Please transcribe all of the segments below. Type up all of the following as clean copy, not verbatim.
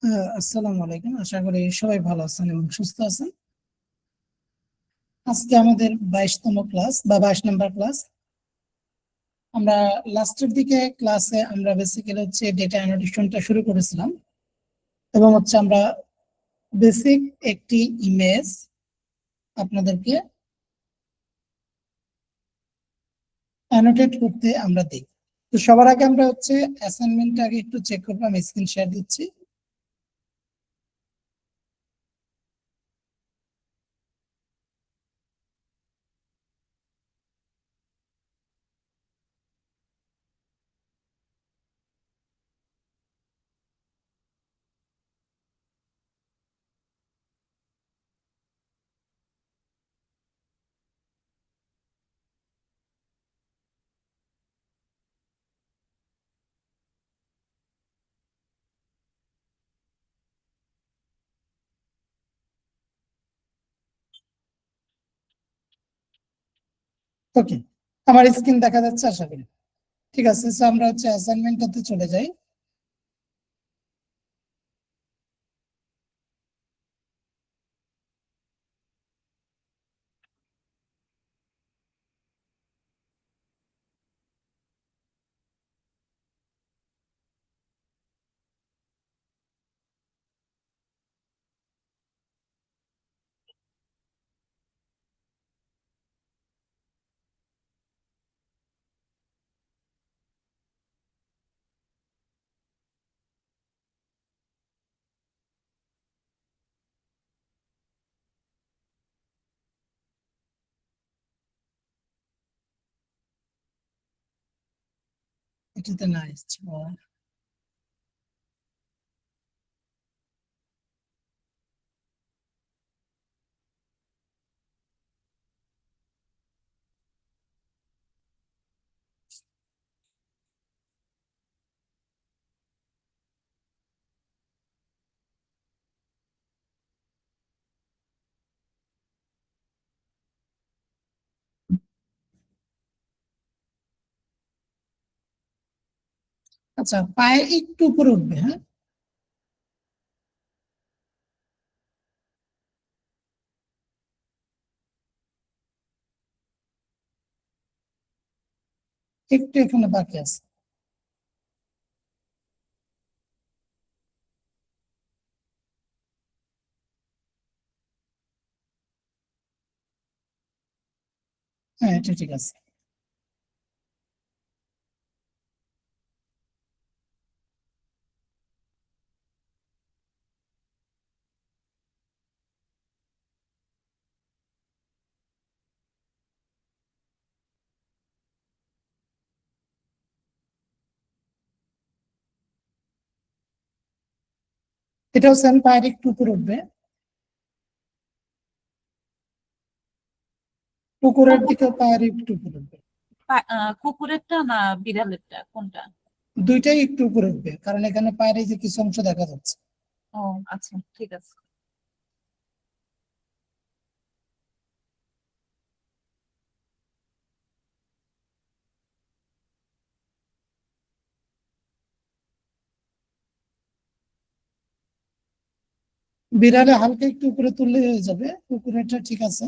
আসসালামু আলাইকুম, আশা করি সবাই ভালো আছেন এবং সুস্থ আছেন। আজকে আমাদের 22তম ক্লাস বা 22 নম্বর ক্লাস। আমরা লাস্টের দিকে ক্লাসে আমরা বেসিক্যালি ডেটা অ্যানোটেশনটা শুরু করেছিলাম এবং আমরা বেসিক একটি ইমেজ আপনাদেরকে অ্যানোটেট করতে আমরা দিই। তো সবার আগে আমরা অ্যাসাইনমেন্টটা আগে একটু চেক করবো। আমি স্ক্রিন শেয়ার দিচ্ছি। ওকে, আমার স্ক্রিন দেখা যাচ্ছে আশা করি। ঠিক আছে, তো আমরা অ্যাসাইনমেন্টটাতে চলে যাই। এটাতে না এসছে। আচ্ছা, পায়ে একটু উপরে উঠবে, হ্যাঁ। একটু এখানে বাকি আছে। হ্যাঁ, এটা ঠিক আছে। এটাও সেম, পায়ের একটু উপরে উঠবে। পুকুরের কুকুর দিকে পায়ের একটু উপরে উঠবে। কুকুরেরটা না বিড়ালেরটা কোনটা? দুইটাই একটু উপরে উঠবে, কারণ এখানে পায়ের এই যে কিছু অংশ দেখা যাচ্ছে। ও আচ্ছা, ঠিক আছে। বিড়ালে হালকা একটু উপরে তুললে হয়ে যাবে। পুকুরেরটা ঠিক আছে।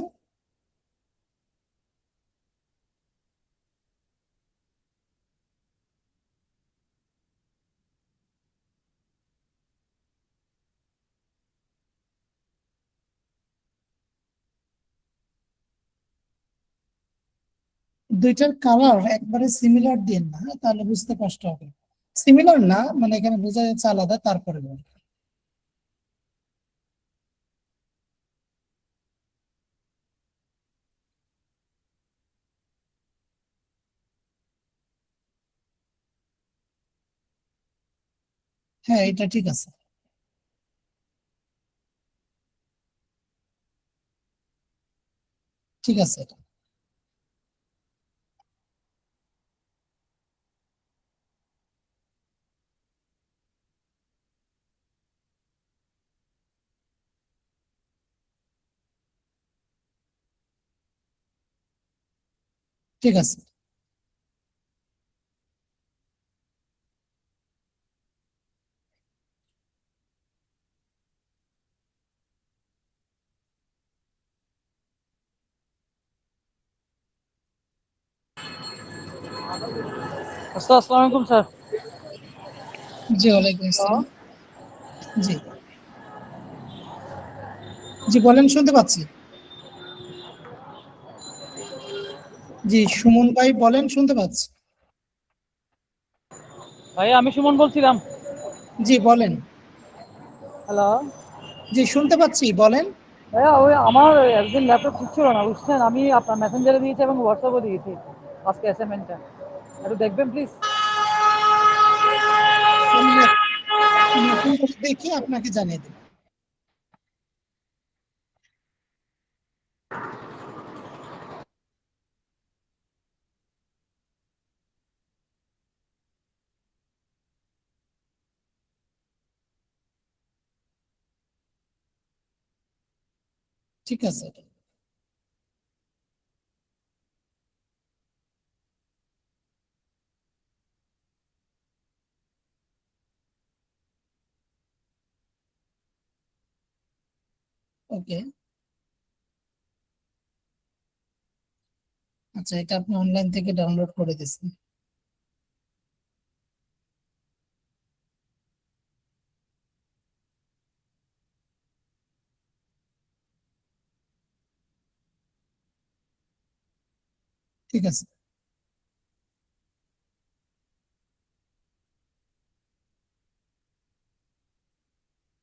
দুইটার কালার একবারে সিমিলার দিন না, তাহলে বুঝতে কষ্ট হবে। সিমিলার না মানে এখানে বোঝা যাচ্ছে আলাদা, তারপরে বলবো। হ্যাঁ, এটা ঠিক আছে। ঠিক আছে, এটা ঠিক আছে। আসসালামু আলাইকুম স্যার। জি ওয়ালাইকুম আসসালাম। জি জি বলেন, শুনতে পাচ্ছি। জি সুমন ভাই বলেন, শুনতে পাচ্ছি। ভাইয়া আমি সুমন বলছিলাম। জি বলেন। হ্যালো জি শুনতে পাচ্ছি, বলেন। ভাইয়া, ওই আমার একদিন ল্যাপটপ ঠিক ছিল না, বুঝছেন? আমি আপনার মেসেঞ্জারে দিয়েছি এবং হোয়াটসঅ্যাপে দিয়েছি আজকে অ্যাসাইনমেন্টটা। একটু দেখবেন প্লিজ। আমি এখন করে দেখি আপনাকে জানিয়ে দেব। ঠিক আছে। ওকে, আচ্ছা এটা আপনি অনলাইন থেকে ডাউনলোড করে দিয়েছেন। ঠিক আছে।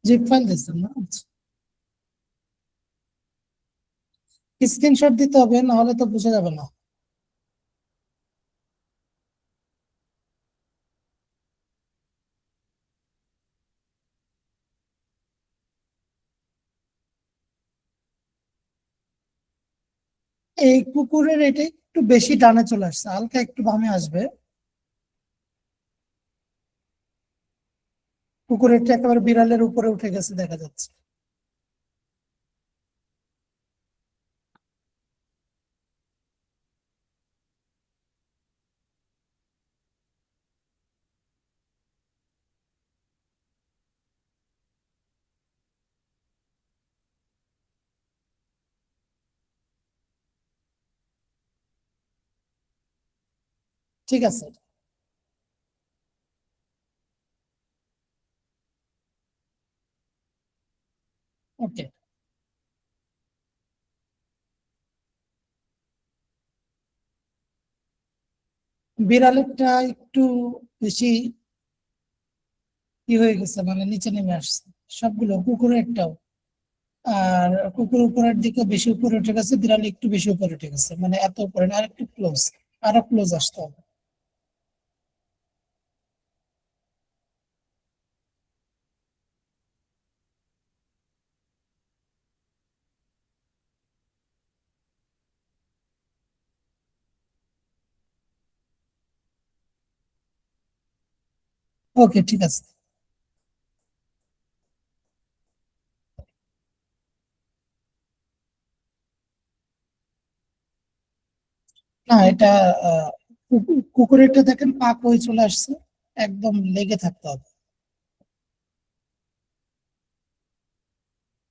জিপ ফাইল দিয়েছেন না? আচ্ছা, স্ক্রিনশট দিতে হবে, না হলে তো বোঝা যাবে না। এই কুকুরের এটা একটু বেশি ডানে চলে আসছে, হালকা একটু বামে আসবে। কুকুরেরটা একেবারে বিড়ালের উপরে উঠে গেছে দেখা যাচ্ছে। ঠিক আছে। ওকে, বিড়ালেরটা একটু বেশি কি হয়ে গেছে, মানে নিচে নেমে আসছে সবগুলো, কুকুরেরটাও। আর কুকুর উপরের দিকে বেশি উপরে উঠে গেছে, বিড়াল একটু বেশি উপরে উঠে গেছে, মানে এত উপরে না, আর একটু ক্লোজ, আরো ক্লোজ আসতে হবে। ওকে ঠিক আছে। না এটা কুকুরেরটা দেখেন পাক হয়ে চলে আসছে, একদম লেগে থাকতে হবে।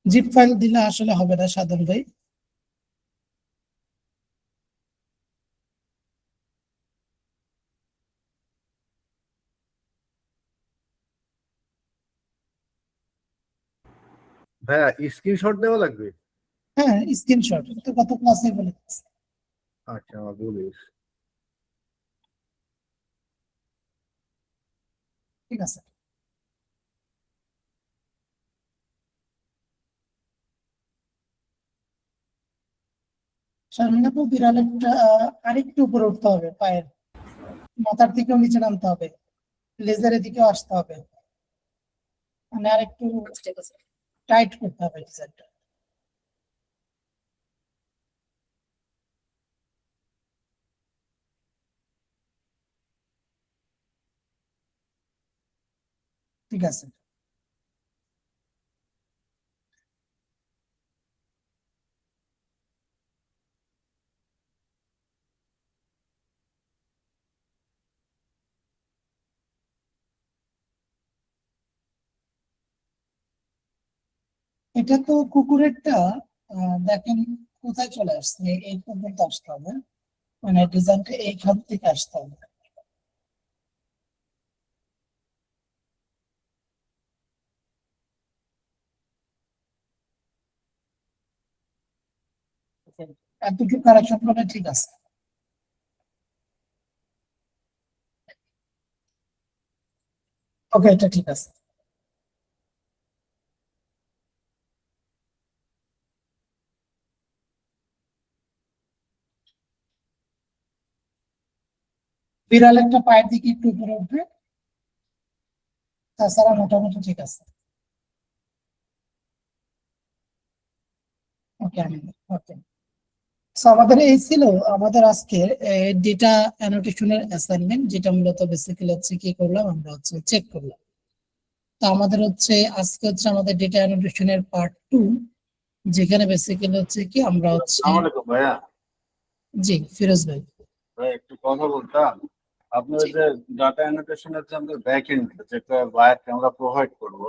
জিপ ফাইল দিলে আসলে হবে না সাধন ভাই। ভাইয়া স্ক্রিনশট দেওয়া লাগবে? হ্যাঁ স্ক্রিনশট তো কত ক্লাসে বলে দিচ্ছি। আচ্ছা, আমার বলিস। ঠিক আছে। শারমিন আপু, বিড়ালেরটা আরেকটু উপরে উঠতে হবে, পায়ের মাথার দিকেও নিচে নামতে হবে, লেজারের দিকেও আসতে হবে, মানে আরেকটু টাইট করতে হবে ডিজাইনটা। ঠিক আছে। এটা তো কুকুরেরটা, দেখেন কোথায় চলে আসছে, এই পর্যন্ত আসতে হবে, মানে ডিজাইনটা এইখান থেকে আসতে হবে। এতটুকু কারেকশন করলে ঠিক আছে। ওকে, এটা ঠিক আছে। বিড়াল একটা পায়ের দিকে একটু উপরে উঠবে, তাছাড়া মোটামুটি ঠিক আছে। ওকে, ওকে। আমাদের এই ছিল আমাদের আজকের ডেটা অ্যানোটেশনের অ্যাসাইনমেন্ট, যেটা মূলত বেসিক্যালি হচ্ছে কি করলাম, আমরা হচ্ছে চেক করলাম। তো আমাদের হচ্ছে আজকে হচ্ছে আমাদের ডেটা অ্যানোটেশনের পার্ট 2, যেখানে বেসিক্যালি হচ্ছে কি আমরা হচ্ছে। আসসালামু আলাইকুম ভাইয়া। জি ফিরোজ ভাই। ভাই একটু কথা বলতাম। আপনার জি। যে ডাটা অ্যানোটেশনের যে আমাদের ব্যাক এন্ড যেটা ওয়্যারকে আমরা প্রোভাইড করব,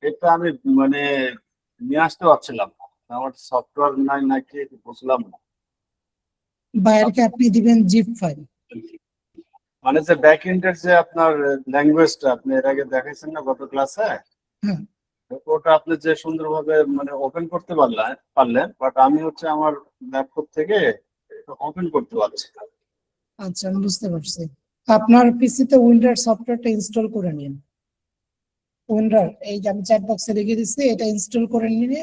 এটা আমি মানে নিয়ে আসতে পারছিলাম না। আমার সফটওয়্যার নাই নাকি বুঝলাম না। বাইরকে আপনি দিবেন জিপ ফাইল। মানে যে ব্যাক এন্ডের যে আপনার ল্যাঙ্গুয়েজটা আপনি এর আগে দেখাইছেন না গত ক্লাসে, হ্যাঁ, ওটা আপনি যে সুন্দরভাবে মানে ওপেন করতে পারলেন, বাট আমি হচ্ছে আমার ল্যাপটপ থেকে ওপেন করতে পারছি না। আচ্ছা আমি বুঝতে পারছি। আপনার পিসিতে উইন্ডোজ সফটওয়্যারটা ইনস্টল করে নিন। উইন্ডোজ এই যে আমি চ্যাট বক্সে লিখে দিচ্ছি, এটা ইনস্টল করে নিয়ে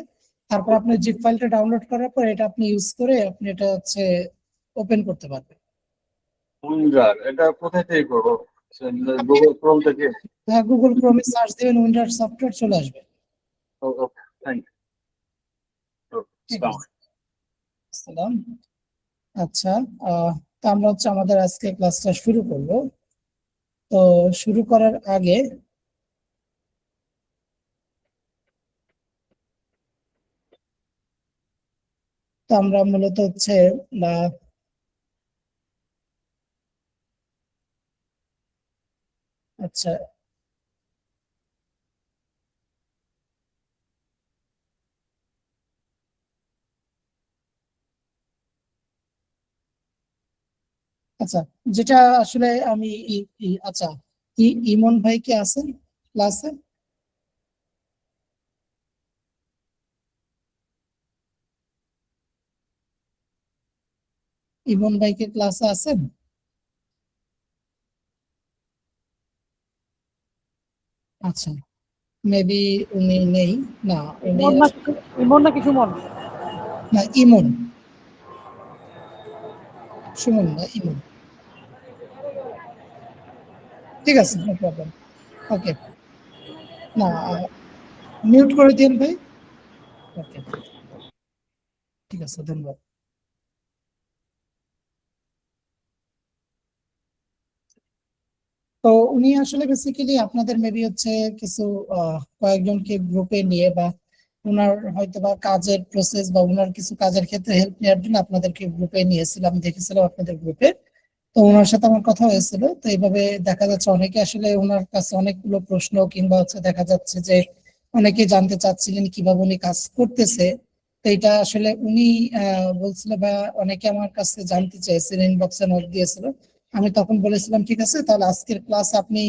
তারপর আপনি জিপ ফাইলটা ডাউনলোড করার পর এটা আপনি ইউজ করে আপনি এটা হচ্ছে ওপেন করতে পারবেন। উইন্ডার এটা কোথায় থেকে করবো? আপনি গুগল ক্রোম থেকে? গুগল ক্রোমে সার্চ দিবেন উইন্ডোজ সফটওয়্যার, চলে আসবে। ওকে, থ্যাংক ইউ। ঠিক আছে। সালাম। আচ্ছা, তো আমরা হচ্ছে আমাদের আজকে ক্লাসটা শুরু করব। তো শুরু করার আগে তো আমরা মূলত হচ্ছে আহ, আচ্ছা, আচ্ছা, যেটা আসলে আমি আচ্ছা, ইমন ভাই কি আছেন ক্লাসে? ইমন ভাই কি ক্লাসে আছেন? আচ্ছা, মেবি উনি নেই। না, উনি ইমন না কিছু মন? না, ইমন, সুমন না, ইমন। ঠিক আছে, নো প্রবলেম। ওকে, না, মিউট করে দিন ভাই। ওকে, ঠিক আছে, ধন্যবাদ। তো উনি আসলে বেসিক্যালি আপনাদের মেবি হচ্ছে কিছু কয়েকজনকে গ্রুপে নিয়ে বা ওনার হয়তো বা কাজের প্রসেস বা ওনার কিছু কাজের ক্ষেত্রে হেল্প নেওয়ার জন্য আপনাদেরকে গ্রুপে নিয়েছিলাম, দেখেছিলাম আপনাদের গ্রুপে। তো ওনার সাথে আমার কথা হয়েছিল, তো এইভাবে দেখা যাচ্ছে অনেকে আসলে ওনার কাছে অনেকগুলো প্রশ্ন কিংবা হচ্ছে দেখা যাচ্ছে যে অনেকে জানতে চাচ্ছিলেন কিভাবে উনি কাজ করতেছে। তো এটা আসলে উনি বলছিল বা অনেকে আমার কাছে জানতে চেয়েছিল, ইনবক্সে নোট দিয়েছিল। আমি তখন বলেছিলাম ঠিক আছে, তাহলে আজকের ক্লাস আপনি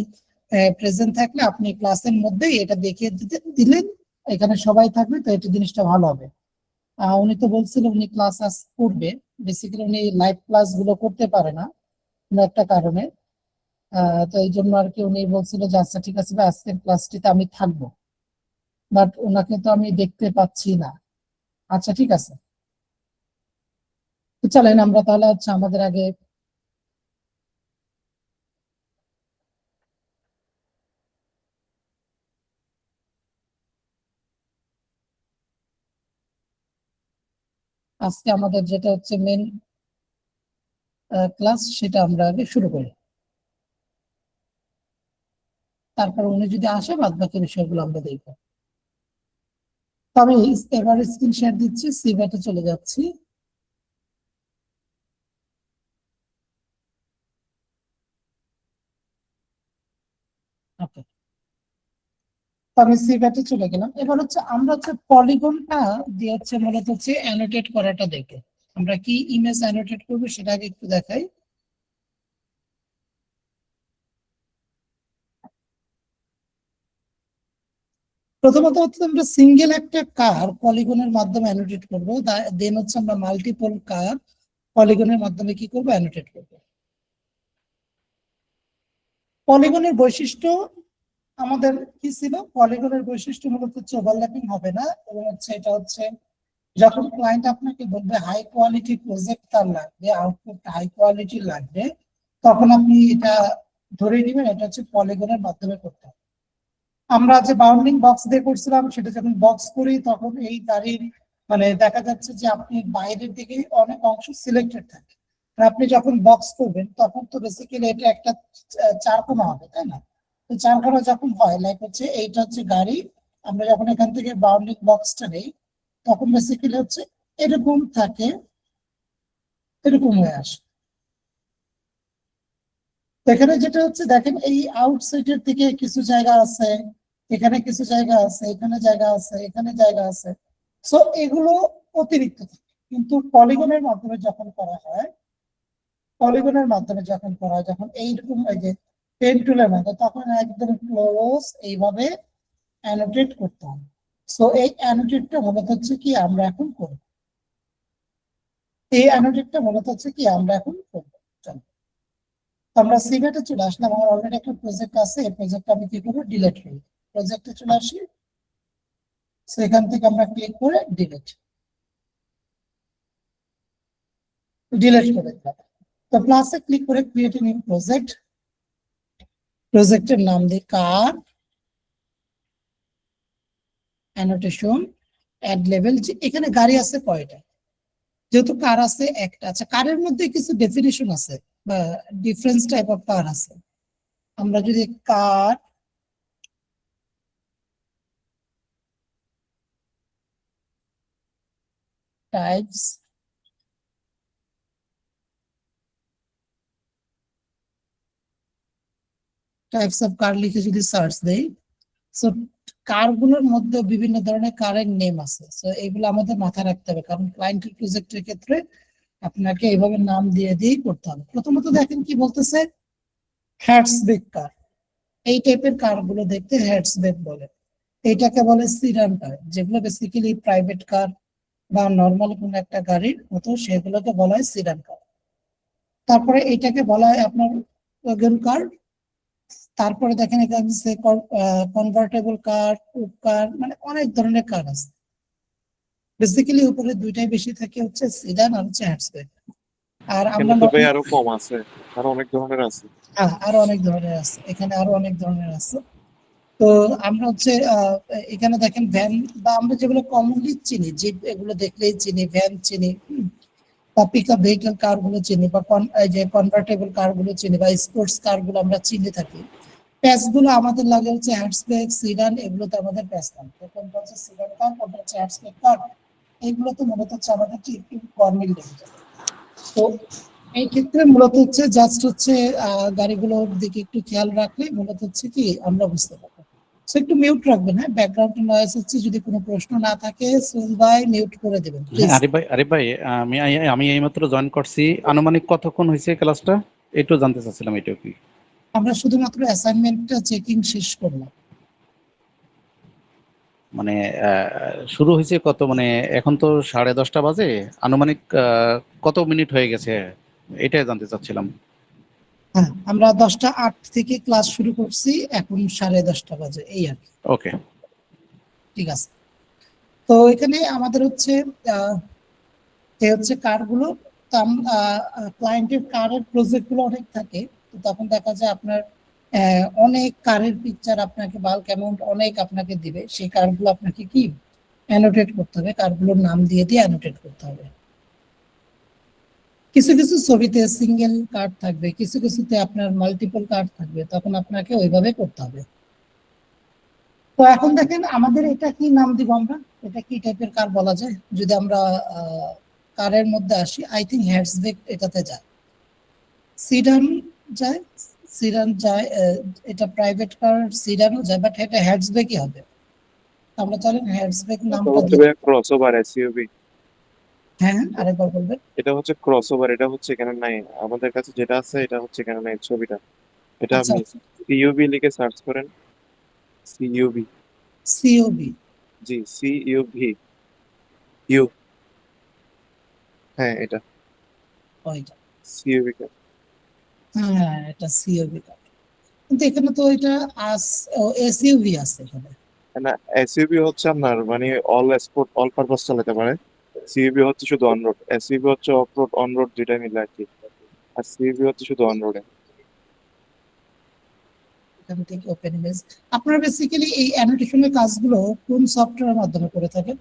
প্রেজেন্ট থাকলে আপনি ক্লাসের মধ্যেই এটা দেখিয়ে দিলেন, এখানে সবাই থাকবে, তো এটা জিনিসটা ভালো হবে। উনি তো বলছিলেন উনি ক্লাস আজ করবে। বেসিক্যালি উনি লাইভ ক্লাস গুলো করতে পারে না কোনো একটা কারণে। তো এই জন্য আর কি উনি বলছিল যে আচ্ছা ঠিক আছে ভাই, আজকের ক্লাসটিতে আমি থাকবো, বাট ওনাকে তো আমি দেখতে পাচ্ছি না। আচ্ছা ঠিক আছে, তো চলেন আমরা তাহলে হচ্ছে আমাদের আগে আজকে আমাদের যেটা হচ্ছে মেন ক্লাস, সেটা আমরা আগে শুরু করি। তারপর উনি যদি আসে বাদ বাকি বিষয়গুলো আমরা দেখবো। তো আমি এবার স্ক্রিন শেয়ার দিচ্ছি, সিভেটে চলে যাচ্ছি। ওকে, তো আমি সিভেটে চলে গেলাম। এবার হচ্ছে আমরা হচ্ছে পলিগনটা দিয়ে হচ্ছে মূলত হচ্ছে অ্যানোটেট করাটা দেখে আমরা কি ইমেজ অ্যানোটেট করবো সেটা আগে একটু দেখাই। প্রথমত হচ্ছে আমরা সিঙ্গেল একটা কার পলিগনের মাধ্যমে অ্যানোটেট করবো, দেন হচ্ছে আমরা মাল্টিপল কার পলিগনের মাধ্যমে কি করবো, অ্যানোটেট করবো। পলিগনের বৈশিষ্ট্য আমাদের কি ছিল, পলিগনের বৈশিষ্ট্য মূলত হচ্ছে ওভারল্যাপিং হবে না, এবং হচ্ছে এটা হচ্ছে যখন ক্লায়েন্ট আপনাকে বলবে হাই কোয়ালিটি প্রজেক্ট তার লাগবে, আউটপুট হাই কোয়ালিটি লাগবে, তখন আপনি এটা ধরে নেবেন এটা হচ্ছে পলিগনের মাধ্যমে করতে হবে। আমরা যে বাউন্ডিং বক্স দিয়ে করছিলাম সেটা যখন বক্স করি তখন এই গাড়ির মানে দেখা যাচ্ছে যে আপনি বাইরের দিকে অনেক অংশ সিলেক্টেড থাকে, আর আপনি যখন বক্স করবেন তখন তো বেসিক্যালি এটা একটা চারকোনা হবে, তাই না? তো চারকোনা যখন হয় লাইক হচ্ছে এইটা হচ্ছে গাড়ি, আমরা যখন এখান থেকে বাউন্ডিং বক্সটা নেই তখন বেসিক্যালি হচ্ছে এরকম থাকে, এরকম হয়ে আসে। তো এখানে যেটা হচ্ছে দেখেন এই আউটসাইডের দিকে কিছু জায়গা আছে, এখানে কিছু জায়গা আছে, এখানে জায়গা আছে, এখানে জায়গা আছে, সো এগুলো অতিরিক্ত থাকে। কিন্তু পলিগনের মাধ্যমে যখন করা হয়, পলিগনের মাধ্যমে যখন করা হয়, যখন এইরকম এই যে পেন টুলের মতো, তখন একদম ক্লোজ এইভাবে অ্যানোটেট করতে হবে। সো এই অ্যানোটেটটা মূলত হচ্ছে কি আমরা এখন করব, এই অ্যানোটেটটা মূলত হচ্ছে কি আমরা এখন করবো। চলো আমরা সিভেটে চলে আসলাম, আমার অলরেডি একটা প্রজেক্ট আছে, এই প্রজেক্টটা আমি কি করবো, ডিলিট করবো। প্রজেক্টে চলে আসি, সেখান থেকে আমরা ক্লিক করে ডিলিট ডিলিট করে দিলাম। তো প্লাসে ক্লিক করে ক্রিয়েট নিউ প্রজেক্ট, প্রজেক্টের নাম দিই কার অ্যানোটেশন অ্যাড লেভেল। এখানে গাড়ি আছে কয়টা, যেহেতু কার আছে একটা। আচ্ছা, কারের মধ্যে কিছু ডেফিনেশন আছে বা ডিফারেন্স টাইপ অফ কার আছে। আমরা যদি কার টাইপস টাইপস অফ কার লিখে যদি সার্চ দেই, সো কার গুলোর মধ্যে বিভিন্ন ধরনের কারের নেম আছে। সো এগুলো আমাদের মাথায় রাখতে হবে, কারণ ক্লায়েন্টের প্রজেক্টের ক্ষেত্রে আপনাকে এইভাবে নাম দিয়ে দিয়েই করতে হবে। প্রথমত দেখেন কি বলতেছে, হ্যাটসব্যাক কার, এই টাইপের কার গুলো দেখতে হ্যাটসব্যাক বলে। এইটাকে বলে সিডান কার, যেগুলো বেসিক্যালি প্রাইভেট কার বা নর্মাল কোনো একটা গাড়ির মতো, সেগুলোকে বলা হয় সিডান কার। তারপরে এটাকে বলা হয় আপনার ওয়াগন কার। তারপরে দেখেন এখানে কনভার্টেবল কার, কুপ কার, মানে অনেক ধরনের কার আছে। বেসিক্যালি উপরে দুইটাই বেশি থাকে, হচ্ছে সিডান আর হচ্ছে হ্যাটসব্যাক। আর আমরা এখানে তো ভাই আরো কম আছে, আরো অনেক ধরনের আছে। আরো অনেক ধরনের আছে, এখানে আরো অনেক ধরনের আছে। তো আমরা হচ্ছে এখানে দেখেন ভ্যান, বা আমরা যেগুলো কমনলি চিনি, জিপ এগুলো দেখলেই চিনি, ভ্যান চিনি, বা পিক আপ ভেহিকল কার গুলো চিনি, বা এই যে কনভার্টেবল কার গুলো চিনি, বা স্পোর্টস কার গুলো আমরা চিনে থাকি। প্যাচ গুলো আমাদের লাগে হচ্ছে হ্যাটসব্যাক, সিডান, এগুলোতে আমাদের প্যাচ লাগে। কোনটা হচ্ছে সিডান কার, কোনটা হচ্ছে হ্যাটসব্যাক কার, এইগুলো তো মূলত হচ্ছে আমাদের কি একটু কর্মিল লেগে। তো এই ক্ষেত্রে মূলত হচ্ছে জাস্ট হচ্ছে গাড়িগুলোর দিকে একটু খেয়াল রাখলে মূলত হচ্ছে কি আমরা বুঝতে পারবো। সো একটু মিউট রাখবেন, হ্যাঁ, ব্যাকগ্রাউন্ড নয়েজ হচ্ছে, যদি কোনো প্রশ্ন না থাকে সুল ভাই মিউট করে দেবেন প্লিজ। আরিফ ভাই, আমি আমি এইমাত্র জয়েন করছি। আনুমানিক কতক্ষণ হয়েছে ক্লাসটা একটু জানতে চাচ্ছিলাম, এটা কি? আমরা শুধুমাত্র অ্যাসাইনমেন্টটা চেকিং শেষ করলাম। মানে শুরু হয়েছে কত, মানে এখন তো 10:30 বাজে, আনুমানিক কত মিনিট হয়ে গেছে এটাই জানতে চাচ্ছিলাম। হ্যাঁ, আমরা 10টা 8 থেকে ক্লাস শুরু করছি, এখন 10:30 বাজে, এই আর কি। ওকে, ঠিক আছে। তো এখানে আমাদের হচ্ছে এই হচ্ছে কারগুলো, ক্লায়েন্টের কারের প্রজেক্ট গুলো অনেক থাকে, তো তখন দেখা যায় আপনার অনেক কারের পিকচার আপনাকে বাল্ক অ্যামাউন্ট অনেক আপনাকে দিবে, সেই কারগুলো আপনাকে কি অ্যানোটেট করতে হবে, কারগুলোর নাম দিয়ে দিয়ে অ্যানোটেট করতে হবে। কিছু কিছু ছবিতে সিঙ্গেল কার্ড থাকবে, কিছু কিছুতে আপনার মাল্টিপল কার্ড থাকবে, তখন আপনাকে ওইভাবে করতে হবে। তো এখন দেখেন আমাদের এটা কি নাম দিব আমরা, এটা কি টাইপের কার বলা যায়, যদি আমরা কারের মধ্যে আসি, আই থিঙ্ক হ্যাটসব্যাক এটাতে যায়, সিডান যায়, সিডান যায়, এটা প্রাইভেট কার, সিডানও যায়, বাট এটা হ্যাটসব্যাকই হবে। আমরা চলেন হ্যাটসব্যাক নামটা দিই। ক্রসওভার এসইউভি, হ্যাঁ, আরেকবার বলবেন। এটা হচ্ছে ক্রসওভার, এটা হচ্ছে এখানে নাই, আমাদের কাছে যেটা আছে এটা হচ্ছে এখানে নাই ছবিটা। এটা আচ্ছা আপনি সিইউভি লিখে সার্চ করেন, সিইউভি। সিওবি জি, CUV, ইউ, হ্যাঁ এটা ওইটা। CUV card. হ্যাঁ, এটা সিওবি কার্ড, কিন্তু এখানে তো এটা আস এসইউভি আছে এখানে। না, SUV হচ্ছে আপনার মানে অল স্পোর্ট অল পারপাস চালাতে পারে। CUV হচ্ছে শুধু অন রোড, SUV হচ্ছে অফ রোড অন রোড দুইটা মিলে আর কি। আর CUV হচ্ছে শুধু অন রোডে। এখান থেকে ওপেন ইমেজ। আপনারা বেসিক্যালি এই অ্যানোটেশনের কাজগুলো কোন সফটওয়্যারের মাধ্যমে করে থাকেন?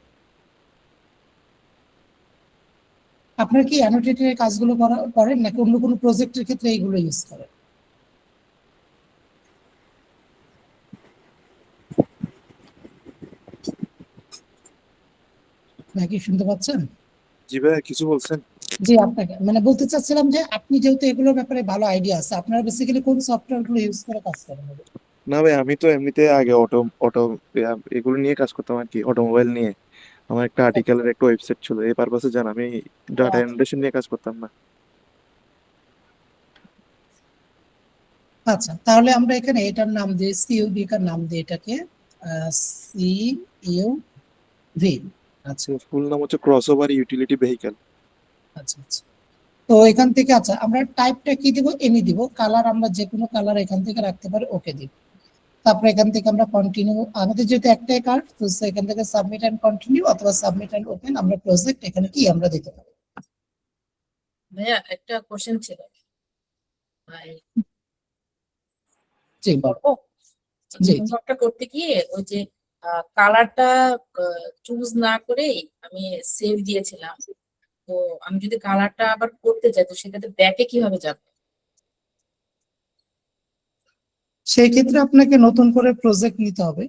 আপনারা কি অ্যানোটেটের কাজগুলো করেন নাকি অন্য কোনো প্রজেক্টের ক্ষেত্রে এইগুলো ইউজ করেন? নাকি শুনতে পাচ্ছেন? জি ভাই, কিছু বলছেন? জি, আপনাকে মানে বলতে চাচ্ছিলাম যে আপনি যেহেতু এগুলোর ব্যাপারে ভালো আইডিয়া আছে, আপনারা বেসিক্যালি কোন সফটওয়্যার গুলো ইউজ করে কাজ করেন? না ভাই, আমি তো এমনিতে আগে অটো অটো এগুলো নিয়ে কাজ করতাম আর কি, অটোমোবাইল নিয়ে। আমার একটা আর্টিকেলের একটা ওয়েবসাইট ছিল, এই পারপাসে জান আমি ডাটা এনালিসিস নিয়ে কাজ করতাম না। আচ্ছা, তাহলে আমরা এখানে এটার নাম দিয়ে সিইউভি কার নাম দিয়ে এটাকে সিইউভি। আচ্ছা ফুল নাম হচ্ছে ক্রস ওভার ইউটিলিটি ভেহিকেল। আচ্ছা আচ্ছা। তো এখান থেকে আচ্ছা আমরা টাইপটা কি দিব? এনি দিব। কালার আমরা যে কোনো কালার এখান থেকে রাখতে পারি, ওকে দিব। তারপরে এখান থেকে আমরা কন্টিনিউ, আমাদের যেহেতু একটাই কার্ড, তো এখান থেকে সাবমিট এন্ড কন্টিনিউ অথবা সাবমিট এন্ড ওপেন আমরা প্রজেক্ট এখানে কি আমরা দিতে পারি। ভাইয়া একটা কোশ্চেন ছিল। ভাই জি বল। ও জি হোমওয়ার্কটা করতে গিয়ে ওই যে কালারটা চুজ না করেই আমি সেভ দিয়েছিলাম। তো আমি যদি কালারটা আবার করতে চাই তো সেটাতে ব্যাকে কিভাবে যাব? সেই ক্ষেত্রে আপনাকে নতুন করে প্রজেক্ট নিতে হবে।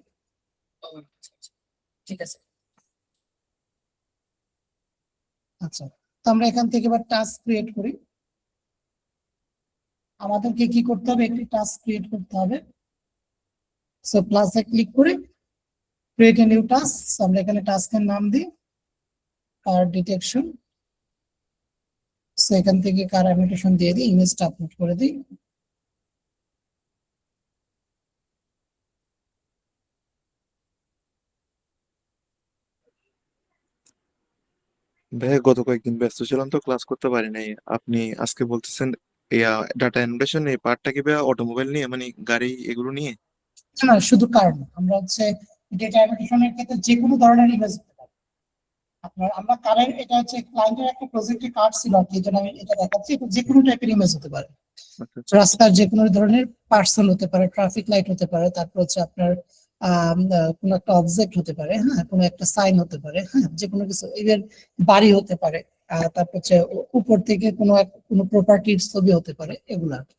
ও, আচ্ছা, আচ্ছা। ঠিক আছে। আচ্ছা, তো আমরা এখান থেকে এবার টাস্ক ক্রিয়েট করি। আমাদেরকে কি করতে হবে? একটি টাস্ক ক্রিয়েট করতে হবে। সো প্লাসে ক্লিক করে ক্রিয়েট এ নিউ টাস্ক। আমরা এখানে টাস্কের নাম দিই কার ডিটেকশন। সো এখান থেকে কার অ্যানোটেশন দিয়ে দিই, ইমেজটা আপলোড করে দিই। ভাই গত কয়েকদিন ব্যস্ত ছিলাম তো ক্লাস করতে পারি নাই। আপনি আজকে বলতেছেন ডাটা এনালিসিস এই পার্টটা কি ভাই অটোমোবাইল নিয়ে মানে গাড়ি এগুলো নিয়ে? না, শুধু কার না, আমরা হচ্ছে ডেটা অ্যানোটেশনের ক্ষেত্রে যে কোনো ধরনের ইমেজ হতে পারে। আপনার আমরা কারের এটা হচ্ছে ক্লায়েন্টের একটা প্রজেক্টে কার্ড ছিল আর কি, এই জন্য আমি এটা দেখাচ্ছি। এটা যে কোনো টাইপের ইমেজ হতে পারে। আচ্ছা আচ্ছা। রাস্তার যে কোনো ধরনের পার্সন হতে পারে, ট্রাফিক লাইট হতে পারে, তারপর হচ্ছে আপনার কোনো একটা অবজেক্ট হতে পারে, হ্যাঁ, কোনো একটা সাইন হতে পারে, হ্যাঁ, যে কোনো কিছু, ইভেন বাড়ি হতে পারে। তারপর হচ্ছে উপর থেকে কোনো প্রপার্টির ছবি হতে পারে, এগুলা আর কি।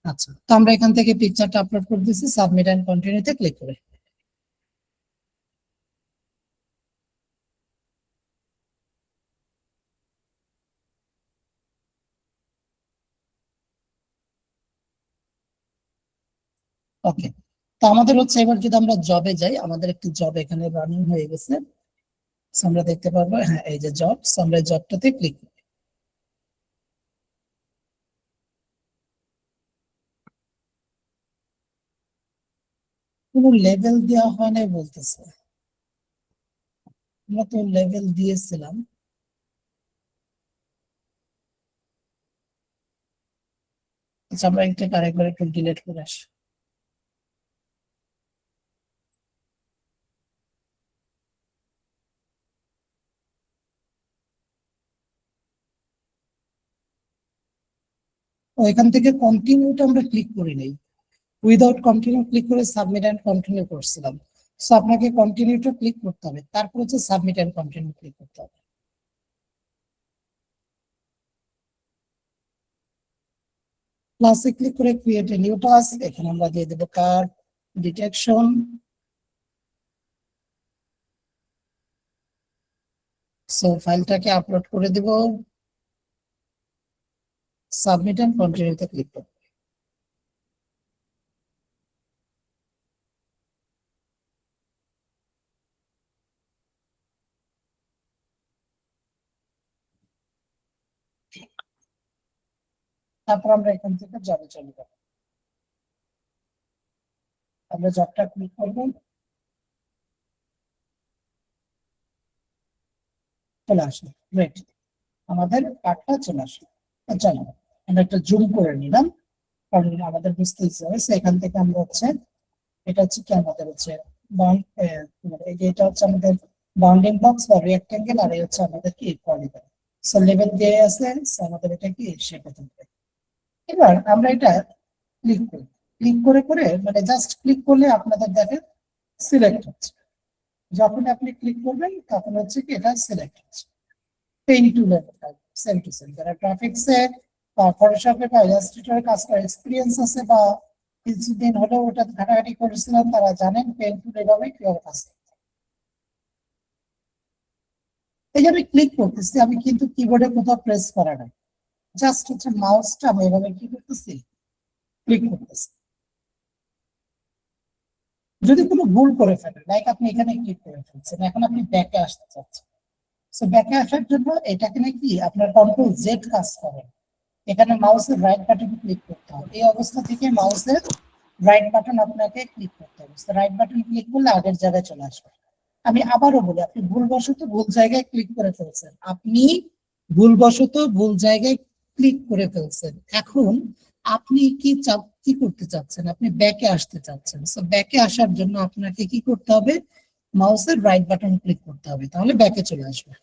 আচ্ছা, তো আমরা এখান থেকে পিকচারটা আপলোড করে দিচ্ছি, সাবমিট এন্ড কন্টিনিউতে ক্লিক করে। ওকে, তো আমাদের হচ্ছে এবার যদি আমরা জবে যাই, আমাদের একটি জব এখানে রানিং হয়ে গেছে। So আমরা দেখতে পারবো, হ্যাঁ, এই যে জব, আমরা জবটাতে ক্লিক করি। কোনো লেভেল দেওয়া হয় নাই বলতেছে। আমরা তো লেভেল দিয়েছিলাম। আচ্ছা, আমরা এটাকে আরেকবার একটু ডিলিট করে আসি। ও, এখান থেকে কন্টিনিউটা আমরা ক্লিক করি নাই। উইদাউট কন্টিনিউ ক্লিক করে সাবমিট এন্ড কন্টিনিউ করছিলাম। সো আপনাকে কন্টিনিউটা ক্লিক করতে হবে, তারপর হচ্ছে সাবমিট এন্ড কন্টিনিউ ক্লিক করতে হবে। প্লাসে ক্লিক করে ক্রিয়েট এ নিউ টাস্ক, এখানে আমরা দিয়ে দেবো কার ডিটেকশন। সো ফাইলটাকে আপলোড করে দিব, সাবমিট এন্ড কন্টিনিউতে ক্লিক করব। তারপর আমরা এখান থেকে জবে চলে যাব। আমরা জবটা ক্লিক করবো, চলে আসলো। গ্রেট, আমাদের কার্ডটা চলে আসলো। চলো আমরা একটা জুম করে নিলাম, কারণ আমাদের বুঝতে ইচ্ছে হয়েছে। এখান থেকে আমরা হচ্ছে, এটা হচ্ছে কি আমাদের হচ্ছে এই যে এটা হচ্ছে আমাদের বাউন্ডিং বক্স বা রেক্টেঙ্গেল, আর এই হচ্ছে আমাদের কি পলিগন। সো লেভেল দিয়ে আছে, so আমাদের এটা কি শেখাতে হবে। এবার আমরা এটা ক্লিক করি, ক্লিক করে করে মানে জাস্ট ক্লিক করলে আপনাদের দেখেন সিলেক্ট হচ্ছে। যখন আপনি ক্লিক করবেন তখন হচ্ছে কি এটা সিলেক্ট হচ্ছে। পেইন টুলের সেম টু সেম, যারা গ্রাফিক্সে বা ফটোশপে বা ইলাস্ট্রেটরে কাজ করার এক্সপিরিয়েন্স আছে বা কিছুদিন হলেও ওটা ঘাটাঘাটি করেছিলেন, তারা জানেন পেইন টুল এভাবে কিভাবে কাজ করে। এই যে আমি ক্লিক করতেছি, আমি কিন্তু কিবোর্ডে কোথাও প্রেস করা নাই, জাস্ট হচ্ছে মাউসটা আমি এভাবে কি করতেছি, ক্লিক করতেছি। যদি কোনো ভুল করে ফেলেন, লাইক আপনি এখানে ক্লিক করে ফেলছেন, এখন আপনি ব্যাকে আসতে চাচ্ছেন, সো ব্যাকে আসার জন্য এটাকে নাকি আপনার কন্ট্রোল জেড কাজ করে, এখানে মাউসের রাইট বাটন ক্লিক করতে হবে। এই অবস্থা থেকে মাউসের রাইট বাটন আপনাকে ক্লিক করতে হবে, রাইট বাটন ক্লিক করলে আগের জায়গায় চলে আসবে। আমি আবারও বলি, আপনি ভুলবশত ভুল জায়গায় ক্লিক করে ফেলছেন, আপনি ভুলবশত ভুল জায়গায় ক্লিক করে ফেলছেন। এখন আপনি কি করতে চাচ্ছেন, আপনি ব্যাকে আসতে চাচ্ছেন, সো ব্যাকে আসার জন্য আপনাকে কি করতে হবে, মাউসের রাইট বাটন ক্লিক করতে হবে, তাহলে ব্যাকে চলে আসবে।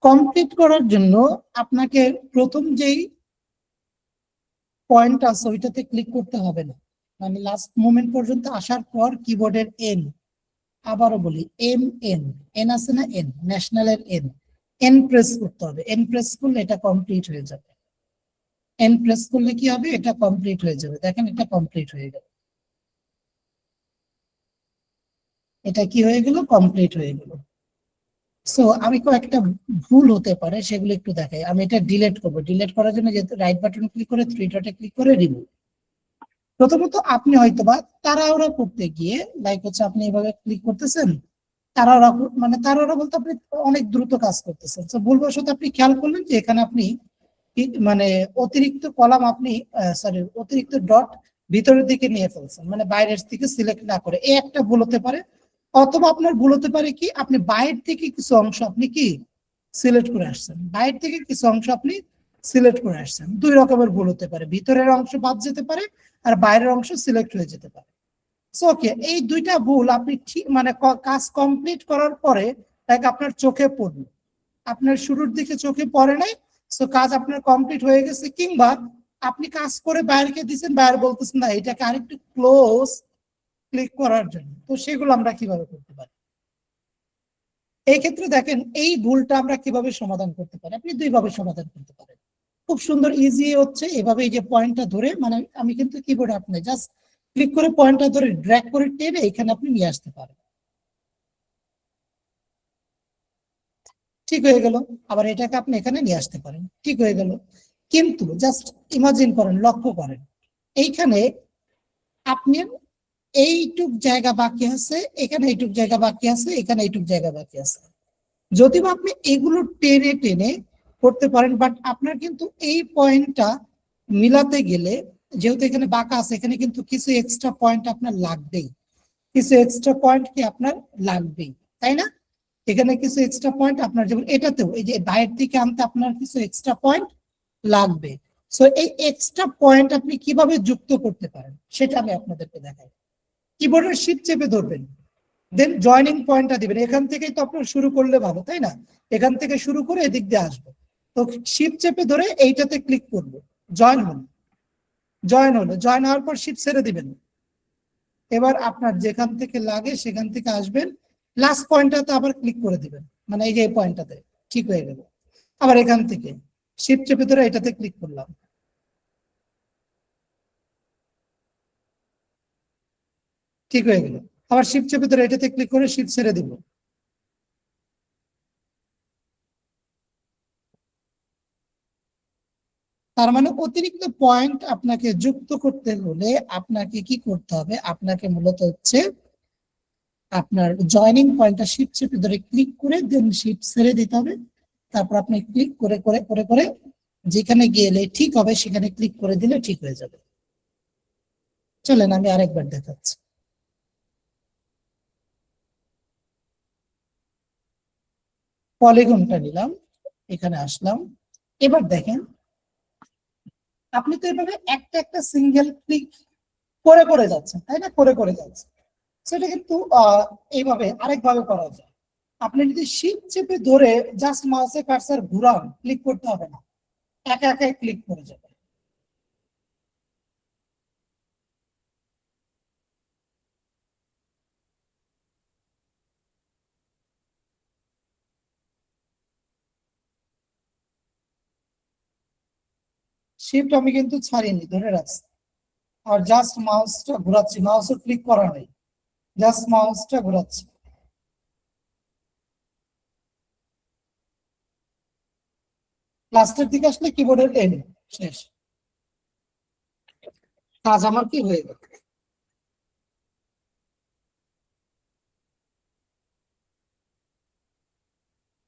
কমপ্লিট করার জন্য আপনাকে প্রথম যেই পয়েন্ট আছে ওইটাতে ক্লিক করতে হবে না, মানে লাস্ট মোমেন্ট পর্যন্ত আসার পর কিবোর্ডের এন, আবারও বলি এম এন, এন আছে না, এন ন্যাশনালের এন, এন প্রেস করতে হবে। এন প্রেস করলে এটা কমপ্লিট হয়ে যাবে, এন প্রেস করলে কি হবে, এটা কমপ্লিট হয়ে যাবে। দেখেন এটা কমপ্লিট হয়ে গেল, এটা কি হয়ে গেল, কমপ্লিট হয়ে গেল। সো আমি কয়েকটা ভুল হতে পারে সেগুলো একটু দেখাই। আমি এটা ডিলিট করবো, ডিলিট করার জন্য যেহেতু রাইট বাটন ক্লিক করে থ্রি ডটে ক্লিক করে রিমুভ। প্রথমত আপনি হয়তোবা তাড়াহুড়া করতে গিয়ে, লাইক হচ্ছে আপনি এভাবে ক্লিক করতেছেন, তাড়াহুড়া মানে তাড়াহুড়া বলতে আপনি অনেক দ্রুত কাজ করতেছেন, তো ভুলবশত আপনি খেয়াল করলেন যে এখানে আপনি মানে অতিরিক্ত কলাম আপনি সরি অতিরিক্ত ডট ভিতরের দিকে নিয়ে ফেলছেন, মানে বাইরের দিকে সিলেক্ট না করে, এই একটা ভুল হতে পারে। অথবা আপনার ভুল হতে পারে কি, আপনি বাইরে থেকে কিছু অংশ আপনি কি সিলেক্ট করে আসছেন, বাইরে থেকে কিছু অংশ আপনি সিলেক্ট করে আসছেন। দুই রকমের ভুল হতে পারে, ভিতরের অংশ বাদ যেতে পারে আর বাইরের অংশ সিলেক্ট হয়ে যেতে পারে। সো ওকে, এই দুইটা ভুল আপনি ঠিক মানে কাজ কমপ্লিট করার পরে তাকে আপনার চোখে পড়বে, আপনার শুরুর দিকে চোখে পড়ে নাই, সো কাজ আপনার কমপ্লিট হয়ে গেছে। কিংবা আপনি কাজ করে বাইরেকে দিচ্ছেন, বাইরে বলতেছেন না এটাকে আরেকটু ক্লোজ ক্লিক করার জন্য, তো সেগুলো আমরা কিভাবে করতে পারি। এই ক্ষেত্রে দেখেন এই ভুলটা আমরা কিভাবে সমাধান করতে পারি, আপনি দুইভাবে সমাধান করতে পারেন। খুব সুন্দর ইজি হচ্ছে এভাবে, এই যে পয়েন্টটা ধরে, মানে আমি কিন্তু কিবোর্ডে আপনি জাস্ট ক্লিক করে পয়েন্টটা ধরে ড্র্যাগ করে টেনে এখানে আপনি নিয়ে আসতে পারেন, ঠিক হয়ে গেল। আবার এটাকে আপনি এখানে নিয়ে আসতে পারেন, ঠিক হয়ে গেল। কিন্তু জাস্ট ইমাজিন করেন, লক্ষ্য করেন, এইখানে আপনার এইটুক জায়গা বাকি আছে, এখানে এইটুক জায়গা বাকি আছে, এখানে এইটুক জায়গা বাকি আছে। যদিও আপনি এগুলো টেনে টেনে করতে পারেন, বাট আপনার কিন্তু এই পয়েন্টটা মিলাতে গেলে, যেহেতু এখানে বাঁকা আছে, এখানে কিন্তু কিছু এক্সট্রা পয়েন্ট আপনার লাগবেই, কিছু এক্সট্রা পয়েন্ট কি আপনার লাগবেই, তাই না? এখানে কিছু এক্সট্রা পয়েন্ট আপনার, যেমন এটাতেও এই যে বাইরের দিকে আনতে আপনার কিছু এক্সট্রা পয়েন্ট লাগবে। সো এই এক্সট্রা পয়েন্ট আপনি কিভাবে যুক্ত করতে পারেন সেটা আমি আপনাদেরকে দেখাই। কিবোর্ডের শিফট চেপে ধরবেন, দেন জয়েনিং পয়েন্টটা দিবেন। এখান থেকেই তো আপনার শুরু করলে ভালো, তাই না? এখান থেকে শুরু করে এদিক দিয়ে আসবো, তো শিফট চেপে ধরে এইটাতে ক্লিক করবো, জয়েন হলো, জয়েন হলো, জয়েন হওয়ার পর শিফট ছেড়ে দিবেন। এবার আপনার যেখান থেকে লাগে সেখান থেকে আসবেন, লাস্ট পয়েন্টটাতে আবার ক্লিক করে দিবেন, মানে এই যে এই পয়েন্টটাতে, ঠিক হয়ে গেল। আবার এখান থেকে শিফট চেপে ধরে এটাতে ক্লিক করলাম, ঠিক হয়ে গেল। আবার শিফট চেপে ধরে এটাতে ক্লিক করে শিফট ছেড়ে দিব, তার মানে অতিরিক্ত পয়েন্ট আপনাকে যুক্ত করতে হলে আপনাকে কি করতে হবে, আপনাকে মূলত হচ্ছে আপনার জয়নিং পয়েন্টটা শিফট চেপে ধরে ক্লিক করে দেন শিফট ছেড়ে দিতে হবে। তারপর আপনি ক্লিক করে করে করে করে যেখানে গেলে ঠিক হবে সেখানে ক্লিক করে দিলে ঠিক হয়ে যাবে। চলেন আমি আরেকবার দেখাচ্ছি। পলিগনটা নিলাম, এখানে আসলাম। এবার দেখেন আপনি তো এভাবে একটা একটা সিঙ্গেল ক্লিক করে করে যাচ্ছেন, তাই না? করে করে যাচ্ছেন। সেটা কিন্তু এইভাবে আরেকভাবে করা যায়। আপনি যদি শিফট চেপে ধরে জাস্ট মাউসে কার্সার ঘুরান, ক্লিক করতে হবে না, একা একা ক্লিক করে যাবে। শিফট আমি কিন্তু ছাড়িনি, ধরে রাখছি, আর জাস্ট মাউসটা ঘোরাচ্ছি, মাউসও ক্লিক করা নেই, জাস্ট মাউসটা ঘোরাচ্ছি। লাস্টের দিকে আসলে কিবোর্ডের এন্ড শেষ, কাজ আমার কি হয়ে গেল।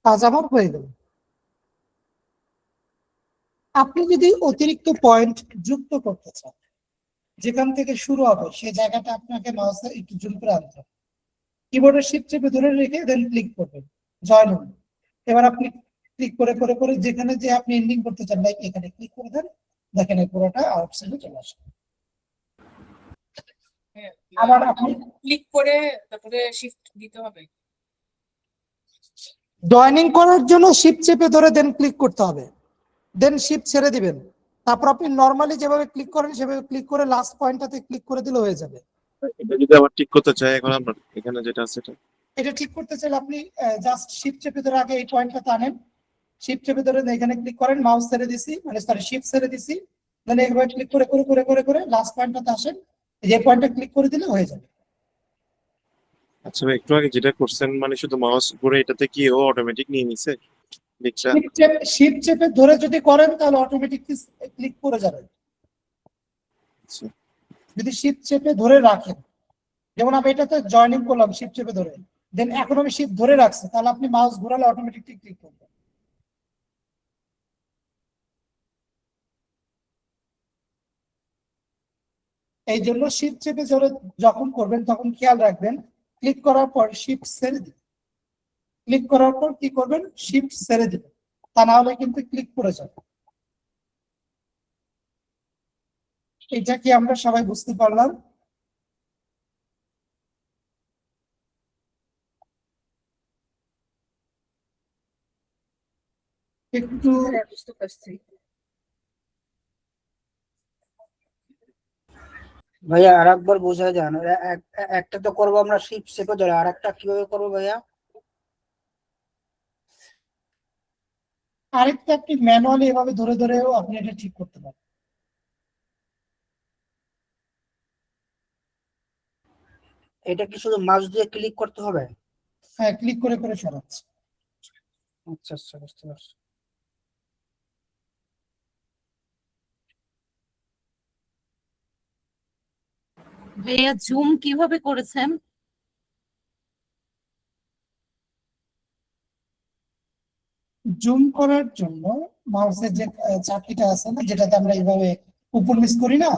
কাজ আমার হয়ে গেল। আপনি যদি অতিরিক্ত পয়েন্ট যুক্ত করতে চান, যেখান থেকে শুরু হবে সেই জায়গাটা আপনাকে মাউসে একটু জুম করে আনতে হবে। কিবোর্ডের শিফট চেপে ধরে রেখে দেন ক্লিক করবেন, জয়েন হবে। এবার আপনি ক্লিক করে করে করে যেখানে যে আপনি এন্ডিং করতে চান, লাইক এখানে ক্লিক করে দেন, দেখেন এই পুরোটা আউটসাইডে চলে আসে। আবার আপনি ক্লিক করে তারপরে শিফট দিতে হবে। জয়েনিং করার জন্য শিফট চেপে ধরে দেন ক্লিক করতে হবে, দেন শিফট ছেড়ে দিবেন। তারপর আপনি নরমালি যেভাবে ক্লিক করেন সেভাবে ক্লিক করে লাস্ট পয়েন্টটাতে ক্লিক করে দিলে হয়ে যাবে। এটা যদি আবার ঠিক করতে চাই, এখন আমরা এখানে যেটা আছে এটা এটা ঠিক করতে চাইলে আপনি জাস্ট শিফট চেপে ধরে আগে এই পয়েন্টটাতে আনেন, শিফট চেপে ধরে এখানে ক্লিক করেন, মাউস ছেড়ে দিছি, মানে সরি শিফট ছেড়ে দিছি, দেন এইভাবে ক্লিক করে করে করে করে করে লাস্ট পয়েন্টটাতে আসেন, যে পয়েন্টটা ক্লিক করে দিলে হয়ে যাবে। আচ্ছা ভাই, একটু আগে যেটা করছেন মানে শুধু মাউস ঘুরে এটাতে কি ও অটোমেটিক নিয়ে নিছে দিকটা? শিফট চেপে ধরে যদি করেন তাহলে অটোমেটিক ক্লিক করে যাবে। আচ্ছা, যদি শিফট চেপে ধরে রাখেন, যেমন আমি এটাতে জয়েনিং করলাম শিফট চেপে ধরে, দেন এখন আমি শিফট ধরে রাখছি, তাহলে আপনি মাউস ঘোরালে অটোমেটিক ক্লিক করবেন। এই জন্য শিফট চেপে ধরে যখন করবেন তখন খেয়াল রাখবেন ক্লিক করার পর শিফট ছেড়ে দিন, ক্লিক করার পর কি করবেন, শিফট ছেড়ে দিবেন, তা না হলে কিন্তু ক্লিক করে যাবে। এটা কি আমরা সবাই বুঝতে পারলাম? একটু হ্যাঁ, বুঝতে পারছি। ভাইয়া আর একবার বোঝায় যান, একটা তো করবো আমরা শিফট চেপে ধরে, আর একটা কিভাবে করবো ভাইয়া? আরেকটা আপনি ম্যানুয়ালি এভাবে ধরে ধরেও আপনি এটা ঠিক করতে পারেন। এটা কি শুধু মাউস দিয়ে ক্লিক করতে হবে? হ্যাঁ, ক্লিক করে করে সরাচ্ছি। আচ্ছা আচ্ছা, বুঝতে পারছি। ভাইয়া জুম কিভাবে করেছেন? জুম করার জন্য মাউসের যে চাকিটা আছে না, যেটাতে আমরা এইভাবে উপর নিচ করি না,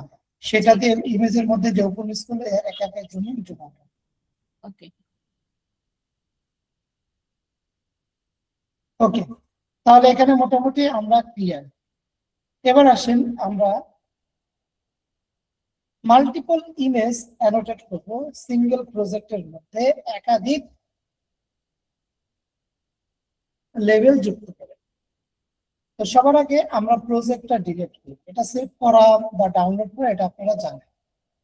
সেটাতে ইমেজের মধ্যে যে উপর নিচ করলে একা একা জুম হবে। ওকে। ওকে, তাহলে এখানে মোটামুটি আমরা ক্লিয়ার। এবার আসেন আমরা মাল্টিপল ইমেজ অ্যানোটেট করব সিঙ্গেল প্রজেক্টের মধ্যে একাধিক লেভেল যুক্ত করে। তো সবার আগে আমরা প্রজেক্টটা ডিলিট করব, এটা সেভ করা বা ডাউনলোড করা এটা আপনারা জানেন।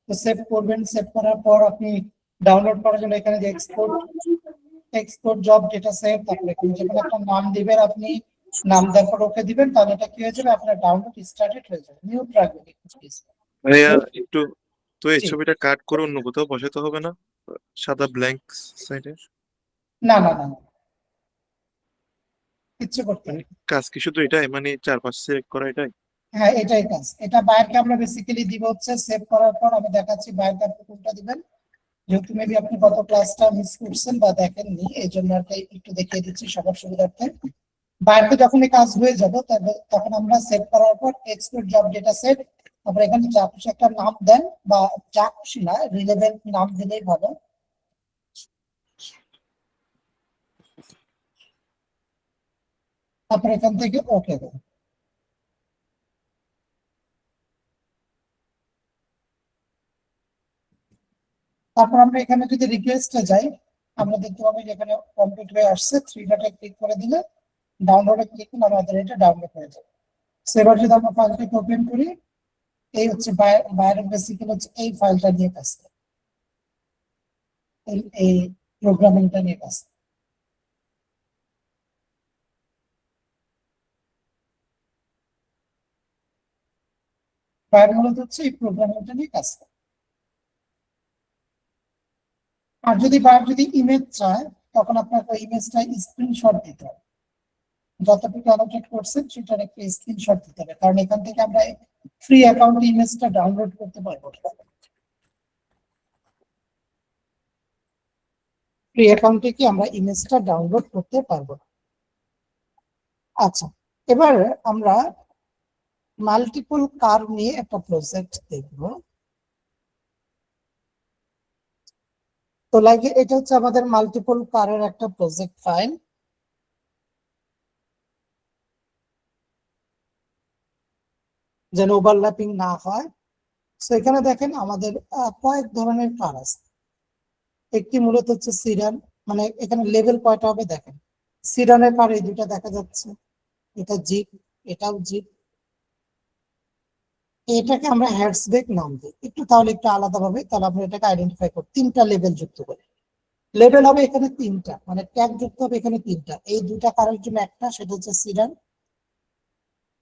তো সেভ করবেন, সেভ করার পর আপনি ডাউনলোড করার জন্য এখানে যে এক্সপোর্ট জব যেটা সেভ, তারপরে এখানে যে কোনো একটা নাম দিবেন, আপনি নাম দেওয়ার পর ওকে দিবেন, তাহলে এটা কি হয়ে যাবে, আপনার ডাউনলোড স্টার্টেড হয়ে যাবে। নিউ প্রাইভেট ভাইয়া একটু তো এই জি। ছবিটা কাট করে অন্য কোথাও বসাতে হবে না, সাদা ব্ল্যাঙ্ক সাইডে? না না না না, কিচ্ছু করতে হবে না। কাজ কি শুধু এটাই, মানে 4-5 সিলেক্ট করা এটাই? হ্যাঁ, এটাই কাজ। এটা বাইরকে আমরা বেসিক্যালি দিব হচ্ছে সেভ করার পর আমি দেখাচ্ছি বাইরকে আপনি কোনটা দিবেন, যেহেতু মেবি আপনি গত ক্লাসটা মিস করছেন বা দেখেননি, এই জন্য আর কি একটু দেখিয়ে দিচ্ছি সবার সুবিধার্থে। বাইরে যখন এই কাজ হয়ে যাবে তখন আমরা সেভ করার পর এক্সপোর্ট জব ডেটা সেট, তারপর এখানে যা খুশি একটা নাম দেন, বা যা খুশি না, রিলেভেন্ট নাম দিলেই ভালো। তারপর এখান থেকে ওকে দেন। তারপর আমরা এখানে যদি রিকোয়েস্টে যাই, আমরা দেখতে পাবো যে এখানে কমপ্লিট হয়ে আসছে। 3 ডটে ক্লিক করে দিলে ডাউনলোডে ক্লিক করলে আমাদের এটা ডাউনলোড হয়ে যাবে। এবার যদি আমরা ফাইলটাকে ওপেন করি, এই হচ্ছে বাইরের বেসিক্যালি হচ্ছে এই ফাইলটা নিয়ে কাজ করে, এই প্রোগ্রামিংটা নিয়ে কাজ করে। বাইরে মূলত হচ্ছে এই প্রোগ্রামিংটা নিয়ে কাজ করে। আর যদি বাইরে যদি ইমেজ চায়, তখন আপনাকে ওই ইমেজটা স্ক্রিনশট দিতে হবে। যতটুকু অ্যালোকেট করছেন সেটার একটা স্ক্রিনশট দিতে হবে, কারণ এখান থেকে আমরা ফ্রি অ্যাকাউন্ট ইমেজটা ডাউনলোড করতে পারবো। ফ্রি অ্যাকাউন্টে কি আমরা ইমেজটা ডাউনলোড করতে পারবো। আচ্ছা, এবার আমরা মাল্টিপল কার নিয়ে একটা প্রজেক্ট দেখব। তো লাগে এটা হচ্ছে আমাদের মাল্টিপল কারের একটা প্রজেক্ট ফাইল। যেন ওভারল্যাপিং না হয়। তো এখানে দেখেন আমাদের কয়েক ধরনের কার আছে। একটি মূলত হচ্ছে সিডান, মানে এখানে লেভেল কয়টা হবে দেখেন। সিডানের কার এই দুটা দেখা যাচ্ছে, এটা জিপ, এটাও জিপ। এটাকে আমরা হ্যাটসব্যাক নাম দিই একটু, তাহলে একটু আলাদা ভাবে, তাহলে আমরা এটাকে আইডেন্টিফাই করি। 3টা লেভেল যুক্ত করে, লেভেল হবে এখানে 3টা, মানে ট্যাগ যুক্ত হবে এখানে 3টা। এই দুটা কারের জন্য একটা, সেটা হচ্ছে সিডান,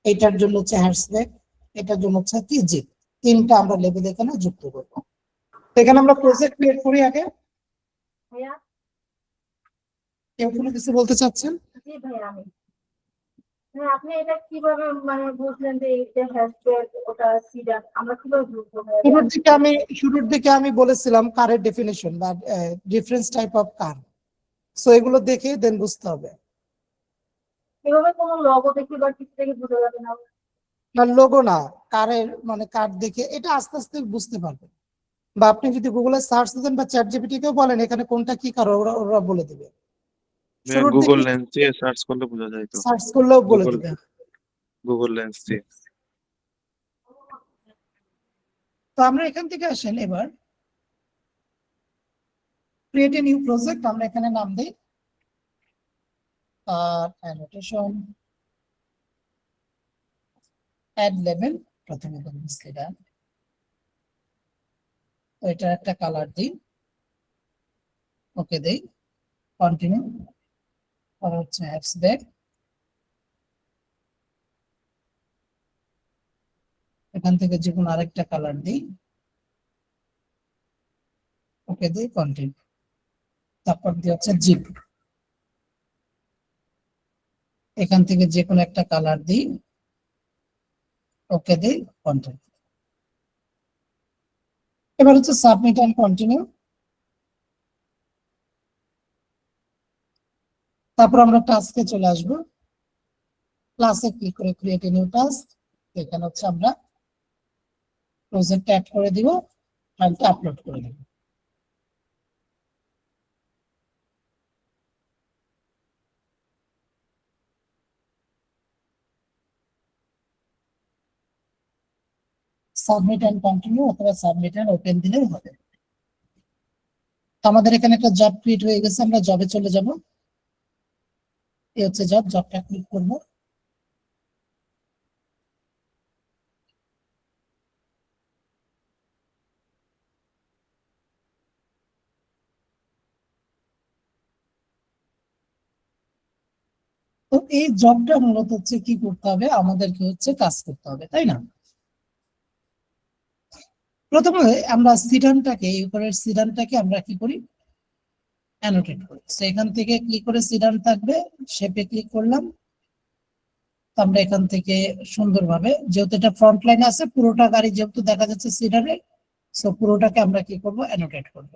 এটার জন্য হচ্ছে হ্যাটসব্যাক, এটার জন্য হচ্ছে কি জিপ। 3টা আমরা লেভেল এখানে যুক্ত করবো। এখানে আমরা প্রজেক্ট ক্রিয়েট করি আগে। ভাইয়া, কেউ কোনো কিছু বলতে চাচ্ছেন? জি ভাইয়া আমি। হ্যাঁ, আপনি এটা কিভাবে মানে বুঝলেন যে এটা হ্যাশট্যাগ ওটা সিডান, আমরা কিভাবে বুঝবো ভাইয়া? শুরুর দিকে আমি বলেছিলাম কারের ডেফিনেশন বা difference type of car, so এগুলো দেখে দেন বুঝতে হবে। এভাবে কোনো লগো দেখে বা কিছু থেকে বোঝা যাবে না? না, লোগো না, কারের মানে কার দেখে এটা আস্তে আস্তে বুঝতে পারবেন। বা আপনি যদি গুগলে সার্চ দেন বা চ্যাট জিপিটি কেও বলেন এখানে কোনটা কি কার, ওরা বলে দিবে। শুরুর গুগল দিকে লেন্স দিয়ে সার্চ করলে বোঝা যায় তো। সার্চ করলেও বলে গুগল দিবে। গুগল লেন্স দিয়ে। তো আমরা এখান থেকে আসেন, এবার ক্রিয়েট এ নিউ প্রজেক্ট, আমরা এখানে নাম দেই আর অ্যানোটেশন অ্যাড লেভেল, প্রথমে দেন সিডান, তো এটা একটা কালার দিই, ওকে দেই, কন্টিনিউ। আর হচ্ছে হ্যাশট্যাগ, এখান থেকে যে কোনো আরেকটা কালার দিই, ওকে দিই, কন্টিনিউ। তারপর দিয়ে হচ্ছে জিপ, এখান থেকে যে কোনো একটা কালার দিই, ওকে দিই, কন্টিনিউ। এবার হচ্ছে সাবমিট এন্ড কন্টিনিউ। তারপর আমরা টাস্কে চলে আসবো, ক্লাসে ক্লিক করে ক্রিয়েট এ নিউ টাস্ক। এখানে হচ্ছে আমরা প্রজেক্ট অ্যাড করে দিব, ফাইলটা আপলোড করে দিব। সাবমিট এন্ড কন্টিনিউ অথবা সাবমিট এন্ড ওপেন দিলেও হবে। আমাদের এখানে একটা জব ক্রিয়েট হয়ে গেছে, আমরা জবে চলে যাব। এই হচ্ছে জবটা ক্লিক করব। তো এই জবটা মূলত হচ্ছে কি করতে হবে, আমাদেরকে হচ্ছে কাজ করতে হবে, তাই না? প্রথমে আমরা সিডানটাকে, এই উপরের সিডানটাকে আমরা কি করি, অ্যানোটেট করি। তো এখান থেকে ক্লিক করে সিডান থাকবে, শেপে ক্লিক করলাম, তো আমরা এখান থেকে সুন্দরভাবে, যেহেতু এটা ফ্রন্ট লাইনে আছে, পুরোটা গাড়ি যেহেতু দেখা যাচ্ছে সিডারে, সো পুরোটাকে আমরা কি করব, অ্যানোটেট করব।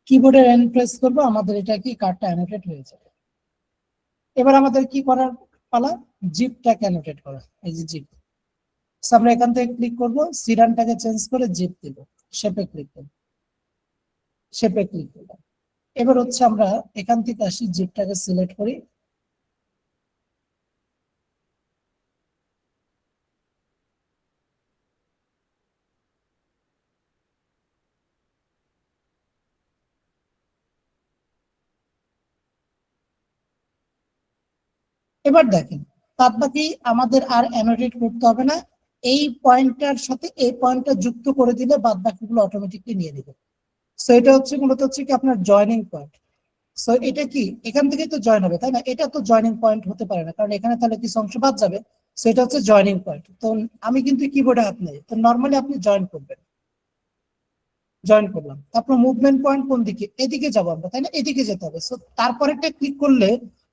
কিবোর্ডের এন প্রেস করবো, আমাদের এটা কি কার্ডটা অ্যানোটেট হয়ে যাবে। এবার আমাদের কি করার পালা, জিপটাকে অ্যানোটেট করা। এই যে জিপ, আমরা এখান থেকে ক্লিক করব, সিডানটাকে চেঞ্জ করে জিপ দিব, শেপে ক্লিক করব, শেপে ক্লিক করব। এবার হচ্ছে আমরা এখান থেকে আসি, জিপটাকে সিলেক্ট করি, এবার দেখেন বাদ বাকি আমাদের আর অ্যানোটেট করতে হবে না। এই পয়েন্টটার সাথে এই পয়েন্টটা যুক্ত করে দিলে বাদ বাকিগুলো অটোমেটিকলি নিয়ে দিবে। সো এটা হচ্ছে মূলত হচ্ছে কি আপনার জয়নিং পয়েন্ট। সো এটা কি এখান থেকে তো জয়েন হবে, তাই না? এটা তো জয়নিং পয়েন্ট হতে পারে না, কারণ এখানে তাহলে কিছু অংশ বাদ যাবে। সো এটা হচ্ছে জয়নিং পয়েন্ট। তো আমি কিন্তু কিবোর্ডে হাত নেই, তো নর্মালি আপনি জয়েন করবেন, জয়েন করলাম। তারপর মুভমেন্ট পয়েন্ট কোন দিকে, এদিকে যাবো আমরা, তাই না? এদিকে যেতে হবে। সো তারপর একটা ক্লিক করলে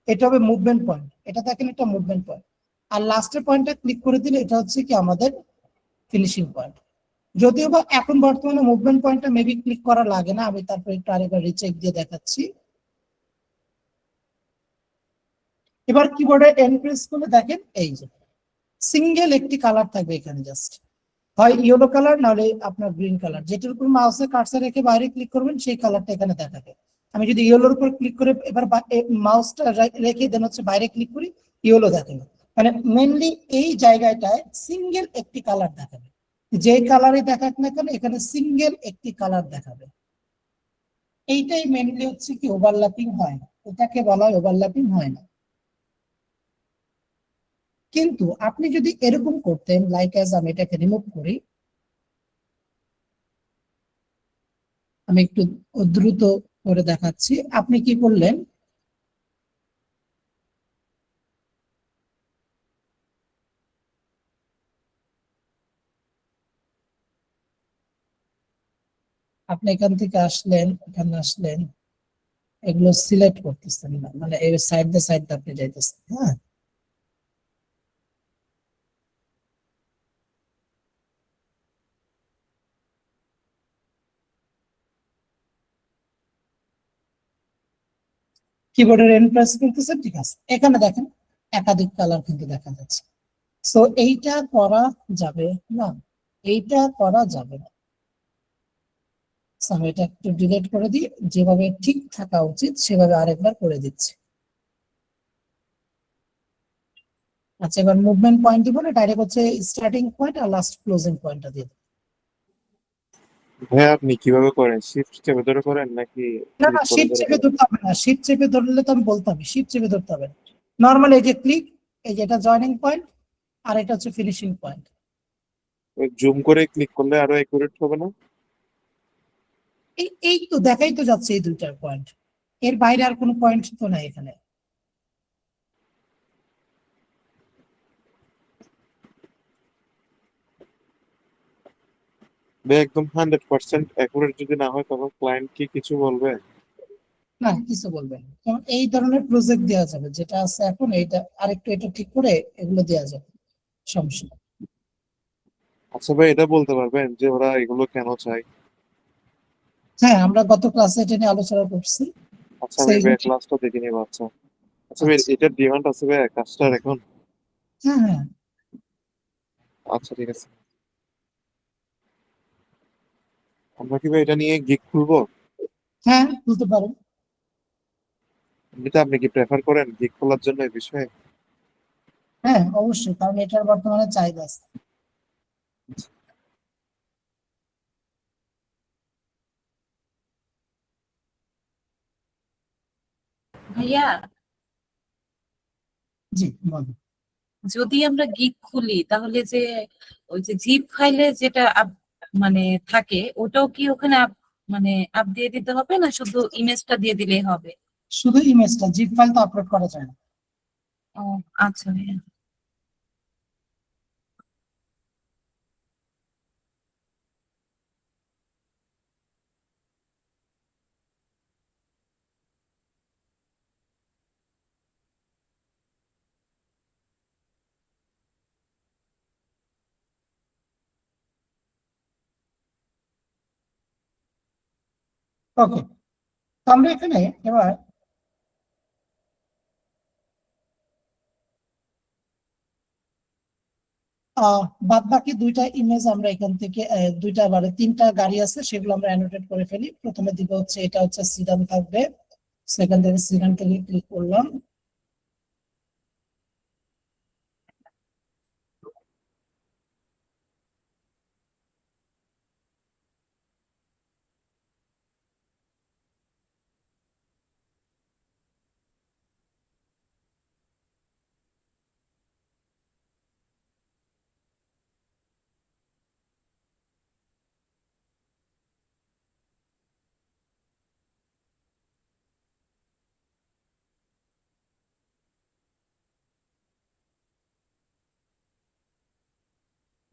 এটা হবে মুভমেন্ট পয়েন্ট, এটা দেখেন এটা মুভমেন্ট পয়েন্ট। আর লাস্টের পয়েন্টটা ক্লিক করে দিলে এটা হচ্ছে কি আমাদের ফিনিশিং পয়েন্ট। যদিও বা এখন বর্তমানে মুভমেন্ট পয়েন্টটা মেবি ক্লিক করা লাগে না, আমি তারপর একটু আরেকবার রিচেক দিয়ে দেখাচ্ছি। এবার কিবোর্ডে এন প্রেস করলে দেখেন এই যে সিঙ্গেল একটি কালার থাকবে এখানে, জাস্ট হয় ইয়েলো কালার নাহলে আপনার গ্রিন কালার, যেটার উপর মাউসে কার্সার রেখে বাইরে ক্লিক করবেন সেই কালারটা এখানে দেখাবে। আমি যদি ইয়েলোর উপর ক্লিক করে এবার মাউসটা রেখে দেন হচ্ছে বাইরে ক্লিক করি, ইয়েলো দেখাবে। মানে মেনলি এই জায়গাটায় সিঙ্গেল একটি কালার দেখাবে, যে কালারই দেখাক না কেন এখানে সিঙ্গেল একটি কালার দেখাবে। এইটাই মেনলি হচ্ছে কি ওভারল্যাপিং হয় না, এটাকে বলা হয় ওভারল্যাপিং হয় না। কিন্তু আপনি যদি এরকম করতেন, লাইক অ্যাজ আমি এটাকে রিমুভ করি, আমি একটু দ্রুত করে দেখাচ্ছি। আপনি কি করলেন, আপনি এখান থেকে আসলেন, এখানে আসলেন, এগুলো সিলেক্ট করতেছেন না, মানে এই সাইড বাই সাইড আপনি যাইতেছেন। হ্যাঁ, কিবোর্ডের এন প্রেস করতেছেন, ঠিক আছে। এখানে দেখেন একাধিক কালার কিন্তু দেখা যাচ্ছে। সো এইটা করা যাবে না, এইটা করা যাবে না। আমি এটা একটু ডিলিট করে দিই, যেভাবে ঠিক থাকা উচিত সেভাবে আরেকবার করে দিচ্ছি। আচ্ছা, এবার মুভমেন্ট পয়েন্ট দিব না, ডাইরেক্ট হচ্ছে স্টার্টিং পয়েন্ট আর লাস্ট ক্লোজিং পয়েন্টটা দিয়ে দেব। ভাই আপনি কিভাবে করেন, শিফট চেপে ধরে করেন নাকি না ক্লিক না, করে শিট ধরে চেপে করেন? ধরতে হবে না, শিট চেপে ধরলে তো আমি বলতাম শিট চেপে ধরতে হবে। নর্মাল এই যে ক্লিক, এই যে এটা জয়নিং পয়েন্ট আর এটা হচ্ছে ফিনিশিং পয়েন্ট। জুম করে ক্লিক করলে আরো একুরেট হবে না? এই এই তো দেখাই তো যাচ্ছে এই দুইটার পয়েন্ট, এর বাইরে আর কোনো পয়েন্ট তো নাই এখানে। ভাই একদম 100% একুরেট যদি না হয় তখন ক্লায়েন্ট কি কিছু বলবে? না, কিছু বলবেন না। যেমন এই ধরনের প্রজেক্ট দেওয়া যাবে, যেটা আছে এখন এইটা আরেকটু এটা ঠিক করে এগুলো দেওয়া যাবে, সমস্যা নেই। আচ্ছা ভাই এটা বলতে পারবেন যে ওরা এগুলো কেন চায়? হ্যাঁ, আমরা গত ক্লাসে এটা নিয়ে আলোচনা করছি। আচ্ছা আমি সেই ভাই ক্লাসটা দেখে নিব। আচ্ছা আচ্ছা ভাই আচ্ছা, এটার ডিমান্ড আছে ভাই কাজটার এখন? হ্যাঁ হ্যাঁ আচ্ছা ঠিক আছে। আমরা কি ভাই এটা নিয়ে গিগ খুলবো? হ্যাঁ, বলতে পারেন। এমনিতে আপনি কি প্রেফার করেন গিগ খোলার জন্য এই বিষয়ে? হ্যাঁ অবশ্যই, কারণ এটার বর্তমানে চাহিদা আছে। ভাইয়া, জি বলুন। যদি আমরা গিগ খুলি তাহলে যে ওই যে জিপ ফাইলে যেটা মানে থাকে ওটাও কি ওখানে মানে আপ দিয়ে দিতে হবে, না শুধু ইমেজটা দিয়ে দিলেই হবে? শুধু ইমেজটা, জিপ ফাইল তো আপলোড করা যায় না। ও আচ্ছা ভাইয়া। ওকে, তো আমরা এখানে এবার বাদ বাকি দুইটা ইমেজ আমরা এখান থেকে দুইটা মানে তিনটা গাড়ি আছে সেগুলো আমরা অ্যানোটেট করে ফেলি। প্রথমে দিকে হচ্ছে এটা হচ্ছে সিডান থাকবে, সেখান থেকে সিডান থেকে ক্লিক করলাম।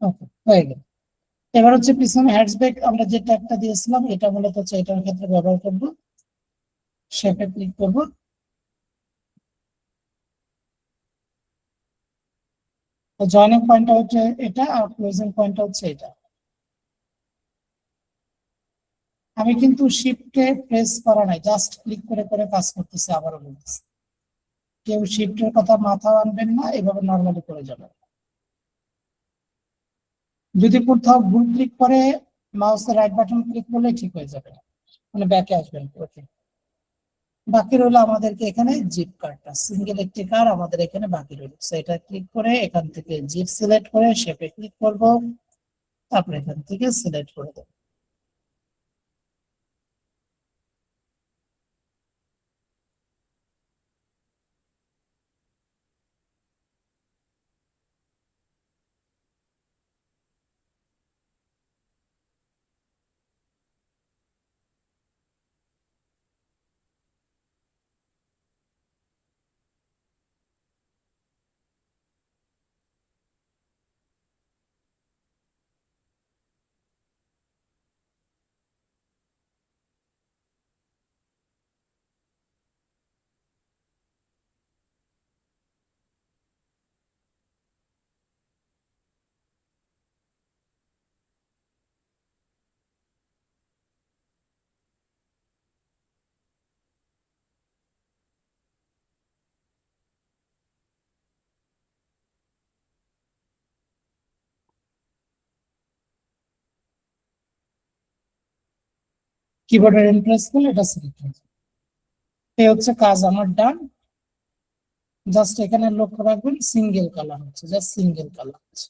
ওকে, হয়ে গেল। এবার হচ্ছে পিছনে হ্যাচব্যাক আমরা যে ট্যাগটা দিয়েছিলাম এটা মূলত হচ্ছে এটার ক্ষেত্রে ব্যবহার করব। শেপে ক্লিক করব, জয়েনিং পয়েন্টটা হচ্ছে এটা আর ক্লোজিং পয়েন্টটা হচ্ছে এটা। আমি কিন্তু শিফটে প্রেস করা নাই, জাস্ট ক্লিক করে করে কাজ করতেছি। আবারও বলতেছি, কেউ শিফটের কথা মাথা আনবেন না, এভাবে নর্মালি করে যাবেন। যদি কোথাও ভুল ক্লিক করে মাউসের রাইট বাটন ক্লিক করলে ঠিক হয়ে যাবে, মানে ব্যাকে আসবেন। ওকে, বাকি রইলো আমাদেরকে এখানে জিপ কার্ডটা, সিঙ্গেল একটি কার আমাদের এখানে বাকি রইল। সেটা ক্লিক করে এখান থেকে জিপ সিলেক্ট করে শেপে ক্লিক করব, তারপরে এখান থেকে সিলেক্ট করে দেব। কিবোর্ডের এন্টার করলে এটা সিলেক্ট হয়ে যাবে। এই হচ্ছে কাজ আমার ডান। জাস্ট এখানে লক্ষ্য রাখবেন সিঙ্গেল কালার হচ্ছে, জাস্ট সিঙ্গেল কালার হচ্ছে।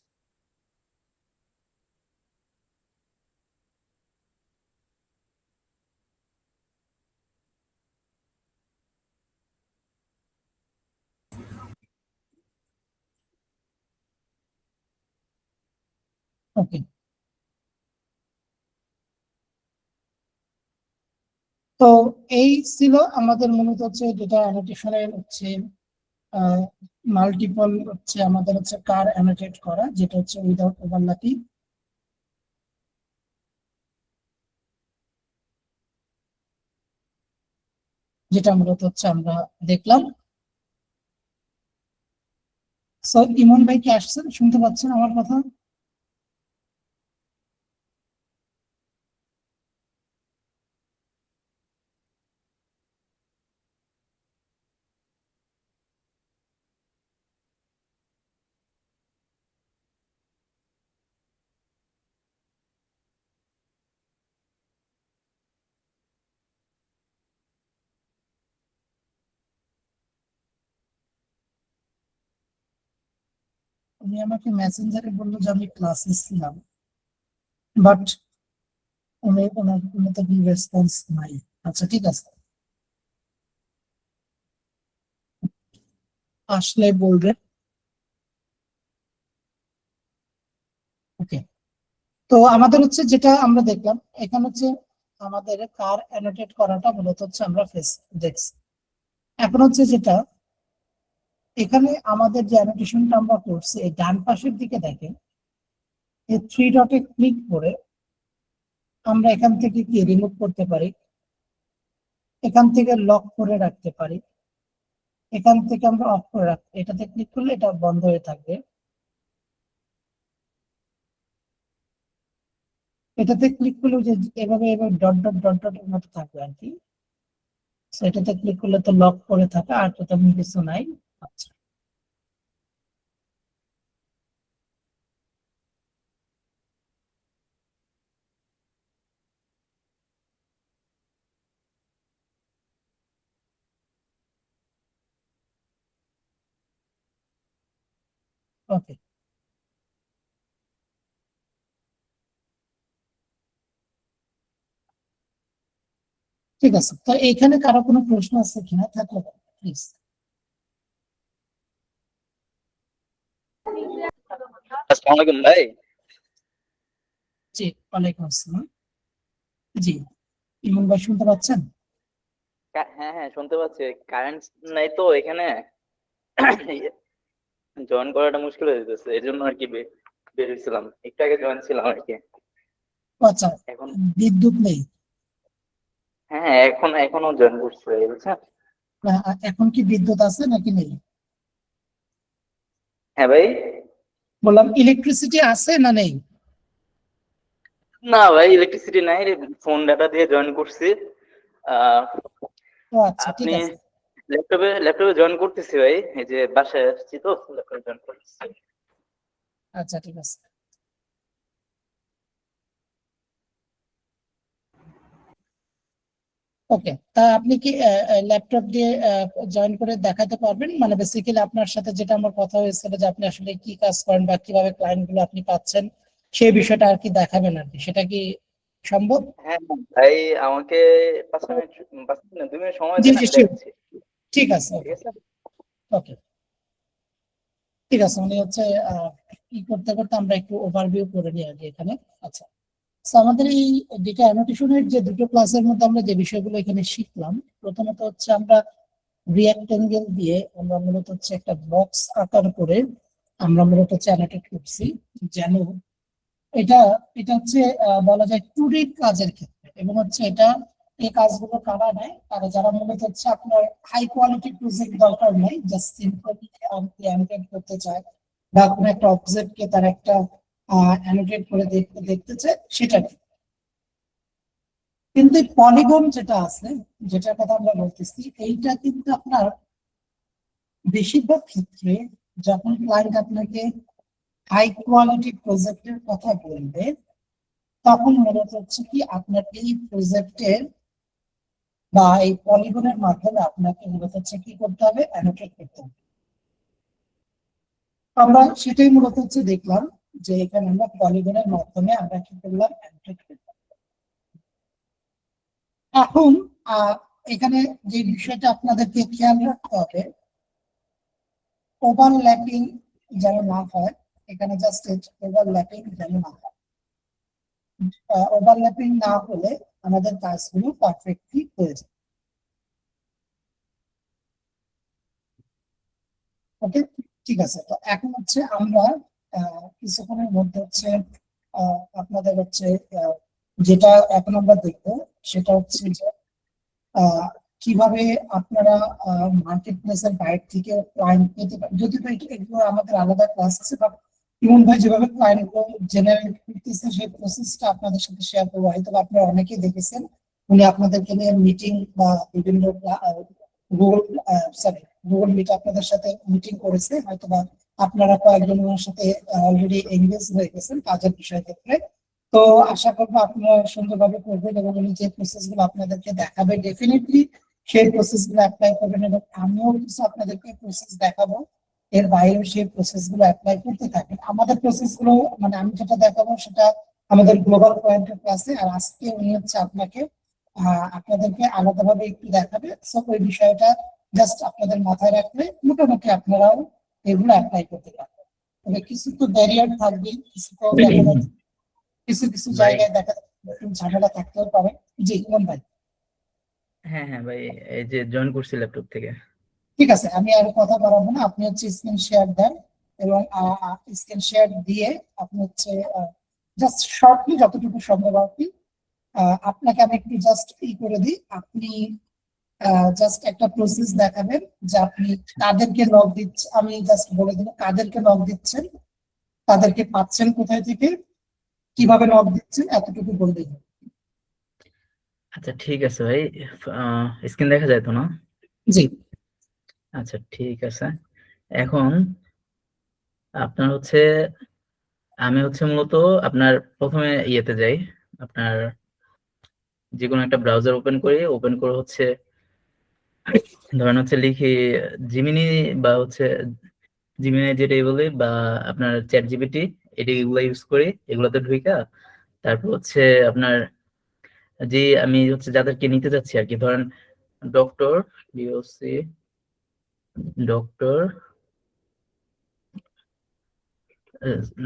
ওকে, তো এই ছিল আমাদের মূলত হচ্ছে যেটা অ্যানোটেশনের হচ্ছে মাল্টিপল হচ্ছে আমাদের হচ্ছে কার অ্যানোটেট করা, যেটা হচ্ছে উইদাউট ওভারল্যাপিং। যেটা মূলত হচ্ছে আমরা দেখলাম। সো ইমন ভাই কি আসছেন, শুনতে পাচ্ছেন আমার কথা? উনি আমাকে মেসেঞ্জারে বললো যে আমি ক্লাসে ছিলাম, বাট ওনার কোনো তো রেসপন্স নাই। আচ্ছা ঠিক আছে। আসলে বলবেন। ওকে, তো আমাদের হচ্ছে যেটা আমরা দেখলাম এখানে হচ্ছে আমাদের কার অ্যানোটেট করাটা মূলত হচ্ছে আমরা ফেস দেখছি। এখন হচ্ছে যেটা এখানে আমাদের যে অ্যানোটেশনটা আমরা করছি এই ডান পাশের দিকে দেখেন এই 3 ডটে ক্লিক করে আমরা এখান থেকে কি রিমুভ করতে পারি, এখান থেকে লক করে রাখতে পারি, এখান থেকে আমরা অফ করে রাখতে, এটাতে ক্লিক করলে এটা বন্ধ হয়ে থাকবে, এটাতে ক্লিক করলে যে এভাবে এভাবে ডট ডট ডট ডট এর মতো থাকবে আর কি। এটাতে ক্লিক করলে তো লক করে থাকে আর তো তেমন কিছু নাই। আচ্ছা, ওকে, ঠিক আছে। তো এইখানে কারো কোনো প্রশ্ন আছে কিনা, থাকলে প্লিজ। আসসালামু আলাইকুম ভাই। জি, ওয়ালাইকুম আসসালাম। জি, ইমন ভাই শুনতে পাচ্ছেন? হ্যাঁ হ্যাঁ শুনতে পাচ্ছি। কারেন্ট নাই তো এখানে, জয়েন করাটা মুশকিল হয়ে যেতেছে, এর জন্য আর কি বের হয়েছিলাম, একটু আগে জয়েন ছিলাম আর কি। আচ্ছা, এখন বিদ্যুৎ নেই? হ্যাঁ এখনো জয়েন করছে বুঝছেন। এখন কি বিদ্যুৎ আছে নাকি নেই? হ্যাঁ ভাই। বললাম ইলেকট্রিসিটি আছে না নেই? না ভাই ইলেকট্রিসিটি নাই রে, ফোন ডাটা দিয়ে জয়েন করছি। আহ ও আচ্ছা, ঠিক আপনি আছে। ল্যাপটপে জয়েন করতেছি ভাই, এই যে বাসায় আসছি তো ল্যাপটপে জয়েন করতেছি। আচ্ছা, ঠিক আছে। ওকে, তা আপনি কি ল্যাপটপ দিয়ে জয়েন করে দেখাতে পারবেন? মানে বেসিক্যালি আপনার সাথে যেটা আমার কথা হয়েছিল যে আপনি আসলে কি কাজ করেন বা কিভাবে ক্লায়েন্ট গুলো আপনি পাচ্ছেন সেই বিষয়টা আর কি দেখাবেন আর কি, সেটা কি সম্ভব? হ্যাঁ ভাই, আমাকে 5 মিনিট, 5 মিনিট 2 মিনিট সময় জি দেন, জি আমি sure, দেখাচ্ছি। ঠিক আছে। ঠিক আছে। ওকে, ঠিক আছে। মানে হচ্ছে কি করতে করতে আমরা একটু ওভারভিউ করে নিই আগে এখানে। আচ্ছা, তো আমাদের এই ডেটা অ্যানোটেশনের যে দুটো ক্লাসের মধ্যে আমরা যে বিষয়গুলো এখানে শিখলাম, প্রথমত হচ্ছে আমরা রিয়াক্টেঙ্গেল দিয়ে আমরা মূলত হচ্ছে একটা বক্স আকার করে আমরা মূলত হচ্ছে অ্যানোটেট করছি, যেন এটা এটা হচ্ছে বলা যায় 2D কাজের ক্ষেত্রে, এবং হচ্ছে এটা এই কাজগুলো কারা নেয়, তারা যারা মূলত হচ্ছে আপনার হাই কোয়ালিটি প্রজেক্ট দরকার নেই, জাস্ট সিম্পলি অ্যানোটেট করতে চায় বা কোনো একটা অবজেক্টকে তার একটা অ্যানোটেট করে দেখতে চায় সেটা। কিন্তু পলিগন যেটা আছে, যেটার কথা আমরা বলতেছি, এইটা কিন্তু আপনার বেশিরভাগ ক্ষেত্রে যখন ক্লায়েন্ট আপনাকে হাই কোয়ালিটি প্রজেক্টের কথা বলবে তখন মূলত হচ্ছে কি আপনার এই প্রজেক্টের বা এই পলিগনের মাধ্যমে আপনাকে মূলত হচ্ছে কি করতে হবে, অ্যানোটেট করতে হবে। আমরা সেটাই মূলত হচ্ছে দেখলাম যে এখানে আমরা পলিগনের মাধ্যমে আমরা কি করলাম, অ্যানোটেট করলাম। এখন এখানে যে বিষয়টা আপনাদেরকে খেয়াল রাখতে হবে, ওভারল্যাপিং যেন না হয়। এখানে জাস্ট ওভারল্যাপিং যেন না হয়। ওভারল্যাপিং না হলে আমাদের কাজগুলো পারফেক্টলি হয়ে যায়। ওকে, ঠিক আছে। তো এখন হচ্ছে আমরা কিছুক্ষণের মধ্যে হচ্ছে আপনাদের হচ্ছে যেটা এখন আমরা দেখবো সেটা হচ্ছে যে কিভাবে আপনারা মার্কেট প্লেসের বাইরে থেকে ক্লায়েন্ট পেতে পারেন। যদিও এগুলো আমাদের আলাদা ক্লাস আছে, বাট ইমন ভাই যেভাবে ক্লায়েন্ট গুলো জেনারেট করতেছে সেই প্রসেসটা আপনাদের সাথে শেয়ার করবো। হয়তো আপনারা অনেকেই দেখেছেন উনি আপনাদেরকে নিয়ে মিটিং বা বিভিন্ন গুগল গুগল মিট আপনাদের সাথে মিটিং করেছে, হয়তো বা আপনারা কয়েকজন ওনার সাথে অলরেডি এনগেজ হয়ে গেছেন কাজের বিষয় ক্ষেত্রে। তো আশা করবো আপনারা সুন্দরভাবে করবেন এবং উনি যে প্রসেস গুলো আপনাদেরকে দেখাবে ডেফিনেটলি সেই প্রসেস গুলো অ্যাপ্লাই করবেন, এবং আমিও কিছু আপনাদেরকে প্রসেস দেখাবো, এর বাইরেও সেই প্রসেস গুলো অ্যাপ্লাই করতে থাকেন। আমাদের প্রসেস গুলো মানে আমি যেটা দেখাবো সেটা আমাদের গ্লোবাল পয়েন্টের ক্লাসে, আর আজকে উনি হচ্ছে আপনাদেরকে আলাদাভাবে একটু দেখাবে। সো ওই বিষয়টা জাস্ট আপনাদের মাথায় রাখলে মোটামুটি আপনারাও এগুলো অ্যাপ্লাই করতে পারবেন। তবে কিছু তো ব্যারিয়ার থাকবে, কিছু তো দেখা যাচ্ছে কিছু কিছু ভাই জায়গায় দেখা যাচ্ছে একটু ঝামেলা থাকতেও পারে। জি ইমন ভাই। হ্যাঁ হ্যাঁ ভাই, এই যে জয়েন করছি ল্যাপটপ থেকে। ঠিক আছে, আমি আর কথা বাড়াবো না, আপনি হচ্ছে স্ক্রিন শেয়ার দেন এবং স্ক্রিন শেয়ার দিয়ে আপনি হচ্ছে জাস্ট শর্টলি যতটুকু সম্ভব আর কি আপনাকে আমি একটু জাস্ট করে দিই। আপনি জাস্ট একটা প্রসেস দেখাবেন যে আপনি কাদেরকে লগ দিচ্ছেন, আমি জাস্ট বলে দেবো কাদেরকে লগ দিচ্ছেন, তাদেরকে পাচ্ছেন কোথায় থেকে, কিভাবে লগ দিচ্ছেন, এতটুকু বললেই হবে। আচ্ছা ঠিক আছে ভাই, স্ক্রিন দেখা যায় তো না? জি আচ্ছা ঠিক আছে। এখন আপনার হচ্ছে, আমি হচ্ছে মূলত আপনার প্রথমে ইয়েতে যাই, আপনার যে কোনো একটা ব্রাউজার ওপেন করি, ওপেন করে হচ্ছে ধরেন হচ্ছে লিখি জিমিনি, বা হচ্ছে জিমিনি যেটাই বলি, বা আপনার চ্যাট জিপিটি, এগুলো ইউজ করি, এগুলোতে ঢুইকা তারপর হচ্ছে আপনার যে আমি হচ্ছে যাদেরকে নিতে যাচ্ছি আর কি, ধরেন ডক্টর ডিওসি, ডক্টর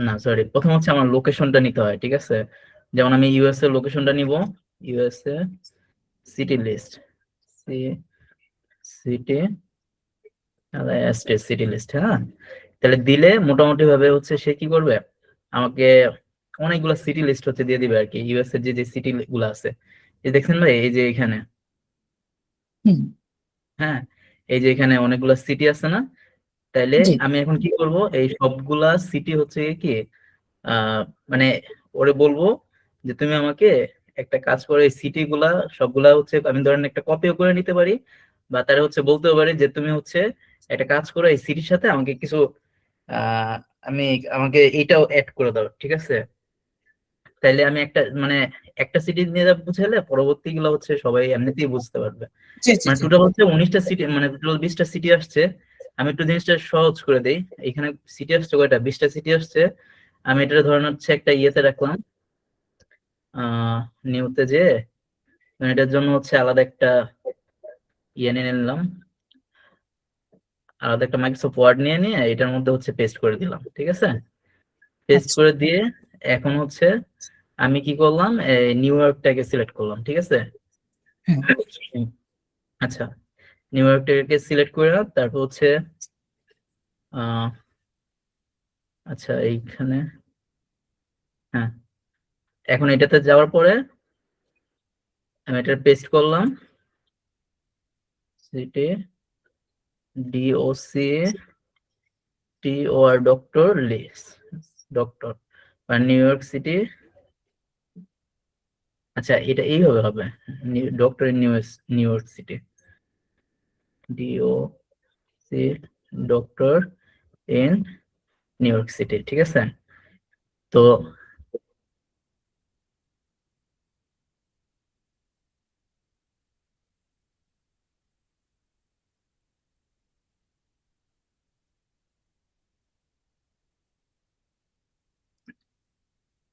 না সরি, প্রথম হচ্ছে আমার লোকেশনটা নিতে হয়, ঠিক আছে? যেমন আমি ইউএসএ লোকেশনটা নিব, USA city list, city state city list, হ্যাঁ। তাহলে দিলে মোটামুটি ভাবে হচ্ছে সে কি করবে, আমাকে অনেকগুলো সিটি লিস্ট হচ্ছে দিয়ে দিবে আর কি, ইউএস এর যে সিটি গুলো আছে। এই দেখছেন ভাই, এই যে এখানে, হুম হ্যাঁ, এই যে এখানে অনেকগুলো সিটি আছে না? তাইলে জি আমি এখন কি করব, এই সবগুলা সিটি হচ্ছে কি মানে ওরে বলবো যে তুমি আমাকে একটা কাজ করে এই সিটি গুলা সবগুলা হচ্ছে, আমি ধরেন একটা কপিও করে নিতে পারি, বা তারা হচ্ছে বলতেও পারি যে তুমি হচ্ছে একটা কাজ করো এই সিটির সাথে আমাকে কিছু আহ আমি আমাকে এইটাও অ্যাড করে দাও, ঠিক আছে? তাইলে আমি একটা মানে একটা সিটি নিয়ে বুঝাইলে পরবর্তী গুলো হচ্ছে সবাই এমনিতেই বুঝতে পারবে। জি জি মানে জি টোটাল হচ্ছে 19টা সিটি, মানে টোটাল 20টা সিটি আসছে। আমি একটু জিনিসটা সহজ করে দেই, এখানে সিটি আসছে কয়টা, 20টা সিটি আসছে। আমি এটা ধরেন হচ্ছে একটা ইয়েতে রাখলাম, নিউতে যে এটার জন্য হচ্ছে আলাদা একটা ইয়ে নিয়ে নিলাম, আলাদা একটা মাইক্রোসফট ওয়ার্ড নিয়ে নিয়ে এটার মধ্যে হচ্ছে পেস্ট করে দিলাম, ঠিক আছে? পেস্ট আচ্ছা করে দিয়ে এখন হচ্ছে আমি কি করলাম, নিউ ইয়র্কটাকে সিলেক্ট করলাম, ঠিক আছে? হুম আচ্ছা, নিউ ইয়র্কটাকে সিলেক্ট করে তারপর হচ্ছে আহ আচ্ছা এইখানে, হ্যাঁ, এখন এটাতে যাওয়ার পরে আমি এটা পেস্ট করলাম, city DOC TOR doctor list, doctor বা নিউ ইয়র্ক সিটি। আচ্ছা এটা এইভাবে হবে, doctor in New York City, DOC doctor in New York City, ঠিক আছে? তো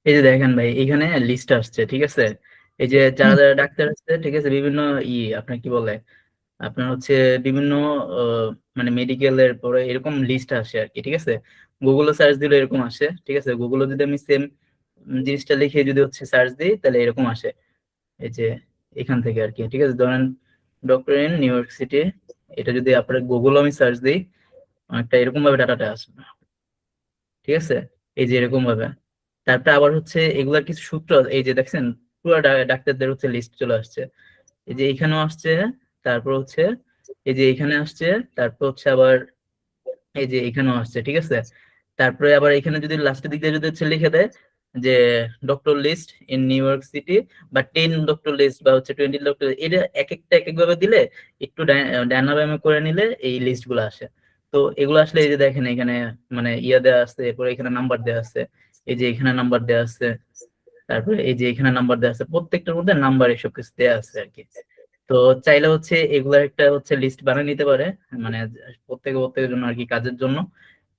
এই যে দেখেন ভাই, এখানে লিস্ট আসছে, ঠিক আছে? এই যে যারা হুম যারা ডাক্তার আছে, ঠিক আছে, বিভিন্ন আপনার কি বলে, আপনার হচ্ছে বিভিন্ন মানে মেডিকেলের পরে এরকম লিস্ট আসে আর কি, ঠিক আছে? গুগলে সার্চ দিলে এরকম আসে, ঠিক আছে? গুগলে যদি আমি সেম জিনিসটা লিখে যদি হচ্ছে সার্চ দিই তাহলে এরকম আসে, এই যে এখান থেকে আর কি, ঠিক আছে? ধরেন doctor in New York city, এটা যদি আপনার গুগল আমি সার্চ দিই অনেকটা এরকম ভাবে ডাটাটা আসবে, ঠিক আছে? এই যে এরকম ভাবে। তারপরে আবার হচ্ছে এগুলার কিছু সূত্র, এই যে দেখছেন পুরো ডাক্তারদের হচ্ছে লিস্ট চলে আসছে, এই যে এখানেও আসছে, তারপর হচ্ছে এই যে এখানে আসছে, তারপর হচ্ছে আবার এই যে এখানেও আসছে, ঠিক আছে? তারপরে আবার এখানে যদি লাস্টের দিকে যদি হচ্ছে লিখে দেয় যে doctor list in New York City, বা 10 ডক্টর লিস্ট, বা হচ্ছে 20 ডক্টর, এটা এক একটা এক এক ভাবে দিলে, একটু ডায়নামাইক করে নিলে এই লিস্ট গুলো আসে। তো এগুলো আসলে এই যে দেখেন এখানে মানে ইয়া দেওয়া আছে, এরপরে এখানে নাম্বার দেওয়া আছে, এই যে এখানে নাম্বার দেওয়া আছে, তারপরে এই যে এখানে নাম্বার দেওয়া আছে, প্রত্যেকটার মধ্যে নাম্বার এসব কিছু দেওয়া আছে আর কি। তো চাইলে হচ্ছে এগুলার একটা হচ্ছে লিস্ট বানিয়ে নিতে পারে, মানে প্রত্যেকের জন্য আর কি, কাজের জন্য।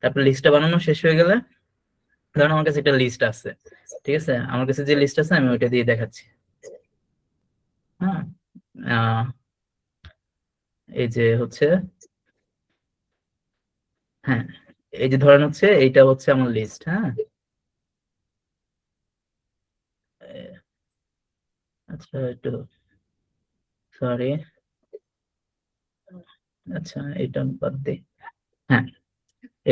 তারপর লিস্টটা বানানো শেষ হয়ে গেলে ধরুন আমার কাছে একটা লিস্ট আছে, ঠিক আছে? আমার কাছে যে লিস্ট আছে আমি ওইটা দিয়ে দেখাচ্ছি, হ্যাঁ। আহ এই যে হচ্ছে, হ্যাঁ, এই যে ধরেন হচ্ছে এইটা হচ্ছে আমার লিস্ট, হ্যাঁ। আচ্ছা একটু সরি, আচ্ছা এটা বাদ দিই। হ্যাঁ,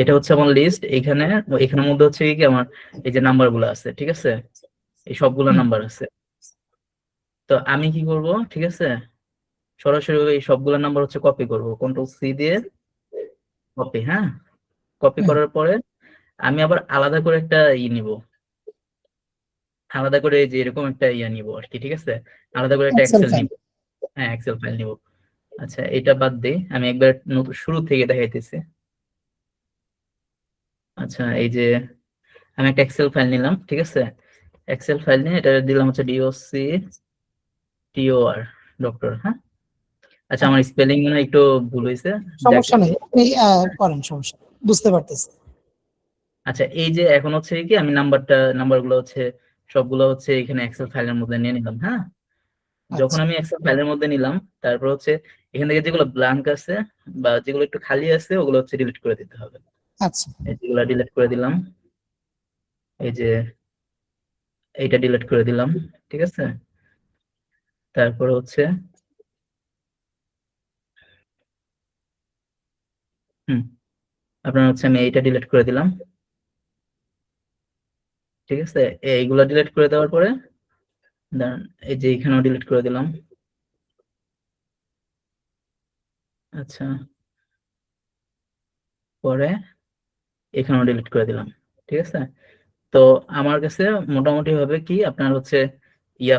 এটা হচ্ছে আমার লিস্ট। এখানের মধ্যে হচ্ছে কি আমার এই যে নাম্বার গুলো আছে, ঠিক আছে, এই সবগুলো নাম্বার আছে। তো আমি কি করব, ঠিক আছে, সরাসরি এই সবগুলো নাম্বার হচ্ছে কপি করব, কন্ট্রোল সি দিয়ে কপি। হ্যাঁ, কপি করার পরে আমি আবার আলাদা করে একটা নিব, আলাদা করে যে এরকম একটা নিব আর কি, ঠিক আছে, আলাদা করে একটা এক্সেল এক্সেল ফাইল। নিব। হ্যাঁ, এক্সেল ফাইল নিব। আচ্ছা এটা বাদ দিই, আমি একবার শুরু থেকে দেখাইতেছি। আচ্ছা এই যে আমি একটা এক্সেল ফাইল নিলাম, ঠিক আছে, এক্সেল ফাইল নিয়ে এটা দিলাম হচ্ছে ডিওসি টিওআর ডক্টর। হ্যাঁ, আচ্ছা আমার স্পেলিং মনে হয় একটু ভুল হয়েছে, সমস্যা নেই, আপনি করেন, সমস্যা নেই, বুঝতে পারতেছি। আচ্ছা এই যে এখন হচ্ছে কি আমি নাম্বারগুলো হচ্ছে সবগুলো হচ্ছে এখানে এক্সেল ফাইলের মধ্যে নিয়ে নিলাম। হ্যাঁ, যখন আচ্ছা আমি এক্সেল ফাইলের মধ্যে নিলাম, তারপর হচ্ছে এখান থেকে যেগুলো ব্ল্যাঙ্ক আছে বা যেগুলো একটু খালি আছে ওগুলো হচ্ছে ডিলিট করে দিতে হবে। আচ্ছা যেগুলো ডিলিট করে দিলাম, এই যে এইটা ডিলিট করে দিলাম, ঠিক আছে। তারপর হচ্ছে আপনার হচ্ছে আমি এইটা ডিলিট করে দিলাম, ঠিক আছে। এইগুলা ডিলিট করে দেওয়ার পরে দাঁড়ান, এই যে এখানেও ডিলিট করে দিলাম। আচ্ছা, পরে এখানেও ডিলিট করে দিলাম, ঠিক আছে। তো আমার কাছে মোটামুটি ভাবে কি আপনার হচ্ছে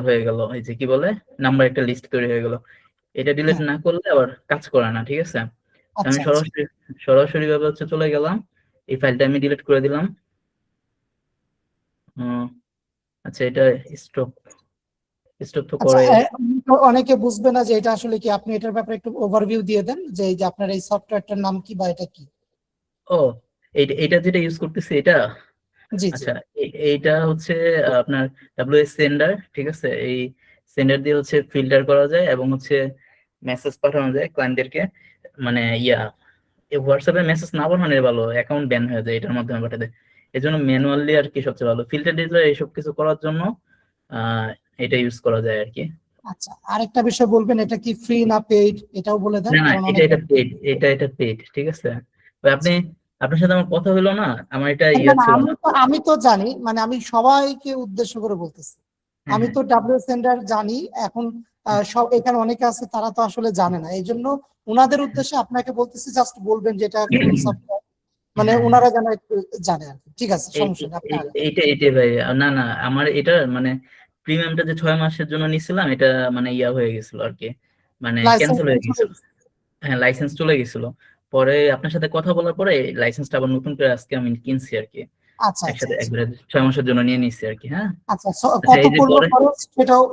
হয়ে গেল, এই যে কি বলে নাম্বার একটা লিস্ট তৈরি হয়ে গেল। এটা ডিলিট হ্যাঁ, না করলে আবার কাজ করে না, ঠিক আছে। আমি আচ্ছা আচ্ছা সরাসরি ভাবে হচ্ছে চলে গেলাম, এই ফাইলটা আমি ডিলিট করে দিলাম। আচ্ছা এটা স্টপ স্টপ তো আচ্ছা। করে। অনেকে বুঝবে না যে এটা আসলে কি, আপনি এটার ব্যাপারে একটু ওভারভিউ দিয়ে দেন যে এই যে আপনার এই সফটওয়্যারটার নাম কি বা এটা কি। ও এইটা যেটা ইউজ করতেছি এটা, জি জি আচ্ছা এইটা হচ্ছে আপনার ডাব্লিউএস সেন্ডার, ঠিক আছে। এই সেন্ডার দিয়ে হচ্ছে ফিল্টার করা যায় এবং হচ্ছে মেসেজ পাঠানো যায় ক্লায়েন্টদেরকে, মানে হোয়াটসঅ্যাপে মেসেজ না পাঠানোর ভালো, অ্যাকাউন্ট ব্যান হয়ে যায় এটার মাধ্যমে পাঠাতে। এই জন্য ম্যানুয়ালি আর কি সবচেয়ে ভালো, ফিল্টার টিল্টার এইসব কিছু করার জন্য আহ এটা ইউজ করা যায় আর কি। আচ্ছা, আরেকটা বিষয় বলবেন, এটা কি ফ্রি না পেইড, এটাও বলে দেন, না না, কারণ এটা অনেকে। এটা পেড, এটা পেড, ঠিক আছে। ভাই আপনি, আপনার সাথে আমার কথা হলো না, আমার এটা না না, ছিল না। আমি তো জানি, মানে আমি সবাইকে উদ্দেশ্য করে বলতেছি। হ্যাঁ আমি হ্যাঁ তো ডাব্লিউ সেন্টার জানি এখন। সব এখানে অনেকে আছে, তারা তো আসলে জানে না, এই জন্য ওনাদের উদ্দেশ্যে আপনাকে বলতেছি, জাস্ট বলবেন যেটা কোন সফটওয়্যার, মানে হ্যাঁ, ওনারা যেন একটু জানে আর কি। ঠিক আছে, এই সমস্যা নেই, আপনি আগান। এইটাই ভাই। না না, আমার এটা মানে প্রিমিয়ামটা যে 6 মাসের জন্য নিছিলাম এটা মানে হয়ে গেছিল আর কি, মানে লাইসেন্স ক্যান্সেল হয়ে গেছিল। হ্যাঁ, লাইসেন্স চলে গেছিল। পরে আপনার সাথে কথা বলার পরে লাইসেন্সটা আবার নতুন করে আজকে আমি কিনছি আর কি, আচ্ছা আচ্ছা একসাথে আচ্ছা একবারে 6 মাসের জন্য নিয়ে নিচ্ছি আর কি। হ্যাঁ, আচ্ছা। আচ্ছা কত এই যে পড়লো পরে খরচ,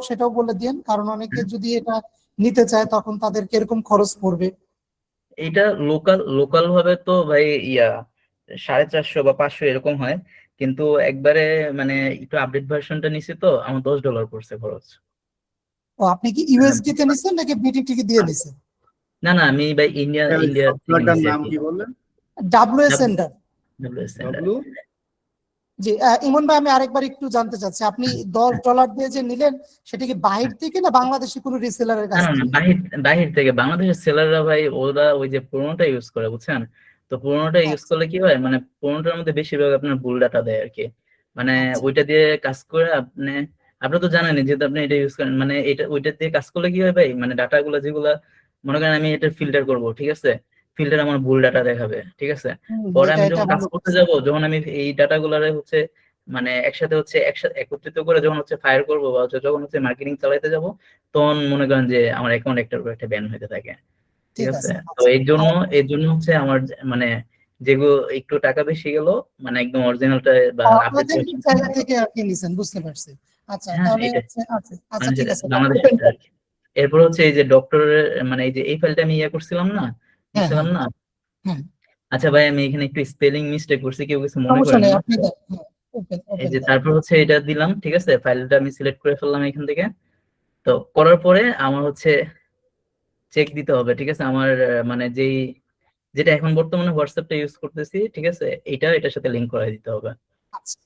সেটাও বলে দিন, কারণ অনেকে যদি এটা নিতে চায় তখন তাদের কিরকম খরচ পড়বে। এটা লোকাল ভাবে তো ভাই 450 বা 500 এরকম হয়, কিন্তু একবারে মানে একটু আপডেট ভার্সনটা নিছি তো আমার $10 পড়ছে খরচ। ও, আপনি কি ইউএসডি তে নিছেন নাকি বিটিটি দিয়ে নিছেন? না না, আমি ভাই ইন্ডিয়া থেকে সফটওয়্যারটার নিছি আর নাম কি। কি বললেন? W centre. ডব্লু জি, ইমন ভাই, আমি আরেকবার একটু জানতে চাচ্ছি, আপনি $10 দিয়ে যে নিলেন, সেটা কি বাহির থেকে না বাংলাদেশি কোনো রিসেলারের না কাছ না না, থেকে? বাহির থেকে। বাংলাদেশের সেলাররা ভাই ওরা ওই যে পুরোনোটা ইউজ করে, বুঝছেন। তো পুরোনোটা ইউজ আচ্ছা করলে কি হয়, মানে পুরোনোটার মধ্যে বেশিরভাগ আপনার ভুল ডাটা দেয় আর কি, মানে আচ্ছা ওইটা দিয়ে কাজ করে আপনি তো জানেনই যেহেতু আপনি এটা ইউজ করেন, মানে ওইটা দিয়ে কাজ করলে কি হয় ভাই, মানে ডাটা গুলো যেগুলা মনে করেন আমি এটা ফিল্টার করব, ঠিক আছে, ফিল্টার আমার ভুল ডাটা দেখাবে, ঠিক আছে। পরে এটা আমি এটা যখন কাজ ভালো করতে করছে। যাব, যখন আমি এই ডাটা গুলারে হচ্ছে মানে একসাথে একত্রিত করে যখন হচ্ছে ফায়ার করবো বা হচ্ছে যখন হচ্ছে মার্কেটিং চালাইতে যাব, তখন মনে করেন যে আমার অ্যাকাউন্ট একটার উপর একটা ব্যান হইতে থাকে, ঠিক ঠিক আছে। আছে, তো আচ্ছা। এর জন্য হচ্ছে আমার মানে যেগুলো একটু টাকা বেশি গেল, মানে একদম অরিজিনালটা বা আপডেট আপনাদের জায়গা থেকে আপনি নিছেন, বুঝতে পারছি। আচ্ছা, হ্যাঁ তাহলে এটা হচ্ছে আচ্ছা আচ্ছা, মানে ঠিক আছে। বাংলাদেশের আর কি। এরপর হচ্ছে এই যে ডক্টরের মানে এই যে এই ফাইলটা আমি করছিলাম না, হ্যাঁ নিছিলাম হ্যাঁ না। হ্যাঁ, আচ্ছা ভাই আমি এখানে একটু স্পেলিং মিস্টেক করছি, কেউ কিছু মনে সমস্যা করেন নেই, না। আপনি দেন। হ্যাঁ, ওপেন এই ওপেন যে দেন। তারপর হচ্ছে এটা দিলাম, ঠিক আছে, ফাইলটা আমি সিলেক্ট করে ফেললাম এখান থেকে। তো করার পরে আমার হচ্ছে চেক দিতে হবে, ঠিক আছে? আমার মানে যেটা এখন বর্তমানে হোয়াটসঅ্যাপটা ইউজ করতেছি, ঠিক আছে, এটার সাথে লিংক করে দিতে হবে। আচ্ছা,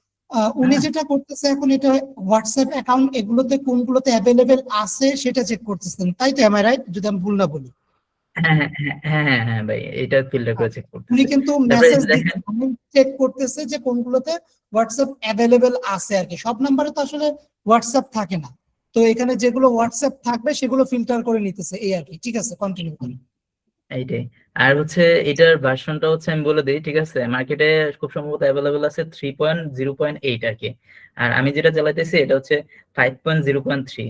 উনি হ্যাঁ যেটা করতেছে এখন, এটা হোয়াটসঅ্যাপ অ্যাকাউন্ট এগুলোতে কোনগুলোতে অ্যাভেলেবেল আছে সেটা চেক করতেছেন, তাই তো? এম আই রাইট, যদি আমি ভুল না বলি? হ্যাঁ হ্যাঁ হ্যাঁ হ্যাঁ হ্যাঁ ভাই, এটা ফিল্টার করে চেক উনি করতেছে। কিন্তু তারপরে এই মেসেজ যে দেখেন, চেক করতেছে যে কোনগুলোতে হোয়াটসঅ্যাপ অ্যাভেলেবেল আছে আর কি। সব নাম্বারে তো আসলে হোয়াটসঅ্যাপ থাকে না, তো এখানে যেগুলো হোয়াটসঅ্যাপ থাকবে সেগুলো ফিল্টার করে নিতেছে, এই আর কি। ঠিক আছে, কন্টিনিউ করুন। এইটাই। আর হচ্ছে এটার ভার্সনটা হচ্ছে আমি বলে দিই, ঠিক আছে, মার্কেটে খুব সম্ভবত অ্যাভেলেবেল আছে 3.0.8 আর কি। আর আমি যেটা চালাইতেছি এটা হচ্ছে 5.0.3।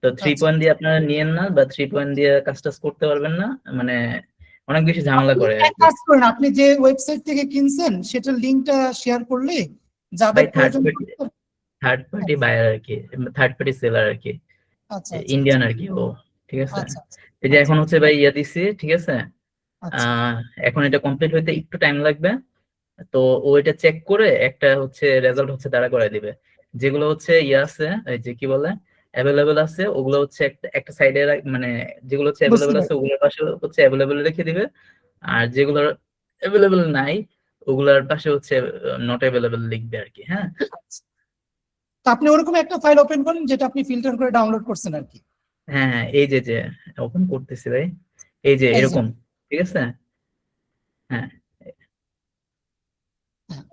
তো 3 আচ্ছা, পয়েন্ট দিয়ে আপনারা নিয়েন না, বা 3 পয়েন্ট দিয়ে কাজ টাজ করতে পারবেন না, মানে অনেক বেশি ঝামেলা আপনি করে আর এক কি। কাজ করেন, আপনি যে ওয়েবসাইট থেকে কিনছেন সেটার লিঙ্কটা শেয়ার করলে যাদের ভাই প্রয়োজন পড়বে। থার্ড পার্টি বায়ার আর কি, থার্ড পার্টি সেলার আর কি, আচ্ছা আচ্ছা ইন্ডিয়ান আর কি ও, ঠিক আছে। আচ্ছা এই যে আচ্ছা এখন হচ্ছে ভাই দিছি, ঠিক আছে। আচ্ছা এখন এটা কমপ্লিট হইতে একটু টাইম লাগবে। তো ও এটা চেক করে একটা হচ্ছে রেজাল্ট হচ্ছে দাঁড়া করায় দিবে। যেগুলো হচ্ছে আছে, এই যে কি বলে অ্যাভেলেবেল আছে, ওগুলো হচ্ছে একটা সাইডে, মানে যেগুলো হচ্ছে বুঝতে অ্যাভেলেবেল আছে পারছি। ওগুলোর পাশে হচ্ছে অ্যাভেলেবেল রেখে দিবে। আর যেগুলো অ্যাভেলেবেল নাই ওগুলোর পাশে হচ্ছে নট অ্যাভেলেবেল লিখবে আর কি। হ্যাঁ তো আপনি ওরকম একটা ফাইল ওপেন করেন যেটা আপনি ফিল্টার করে ডাউনলোড করছেন আর কি। হ্যাঁ হ্যাঁ, এই যে ওপেন করতেছি ভাই, এই যে এই যে, এরকম, ঠিক আছে। হ্যাঁ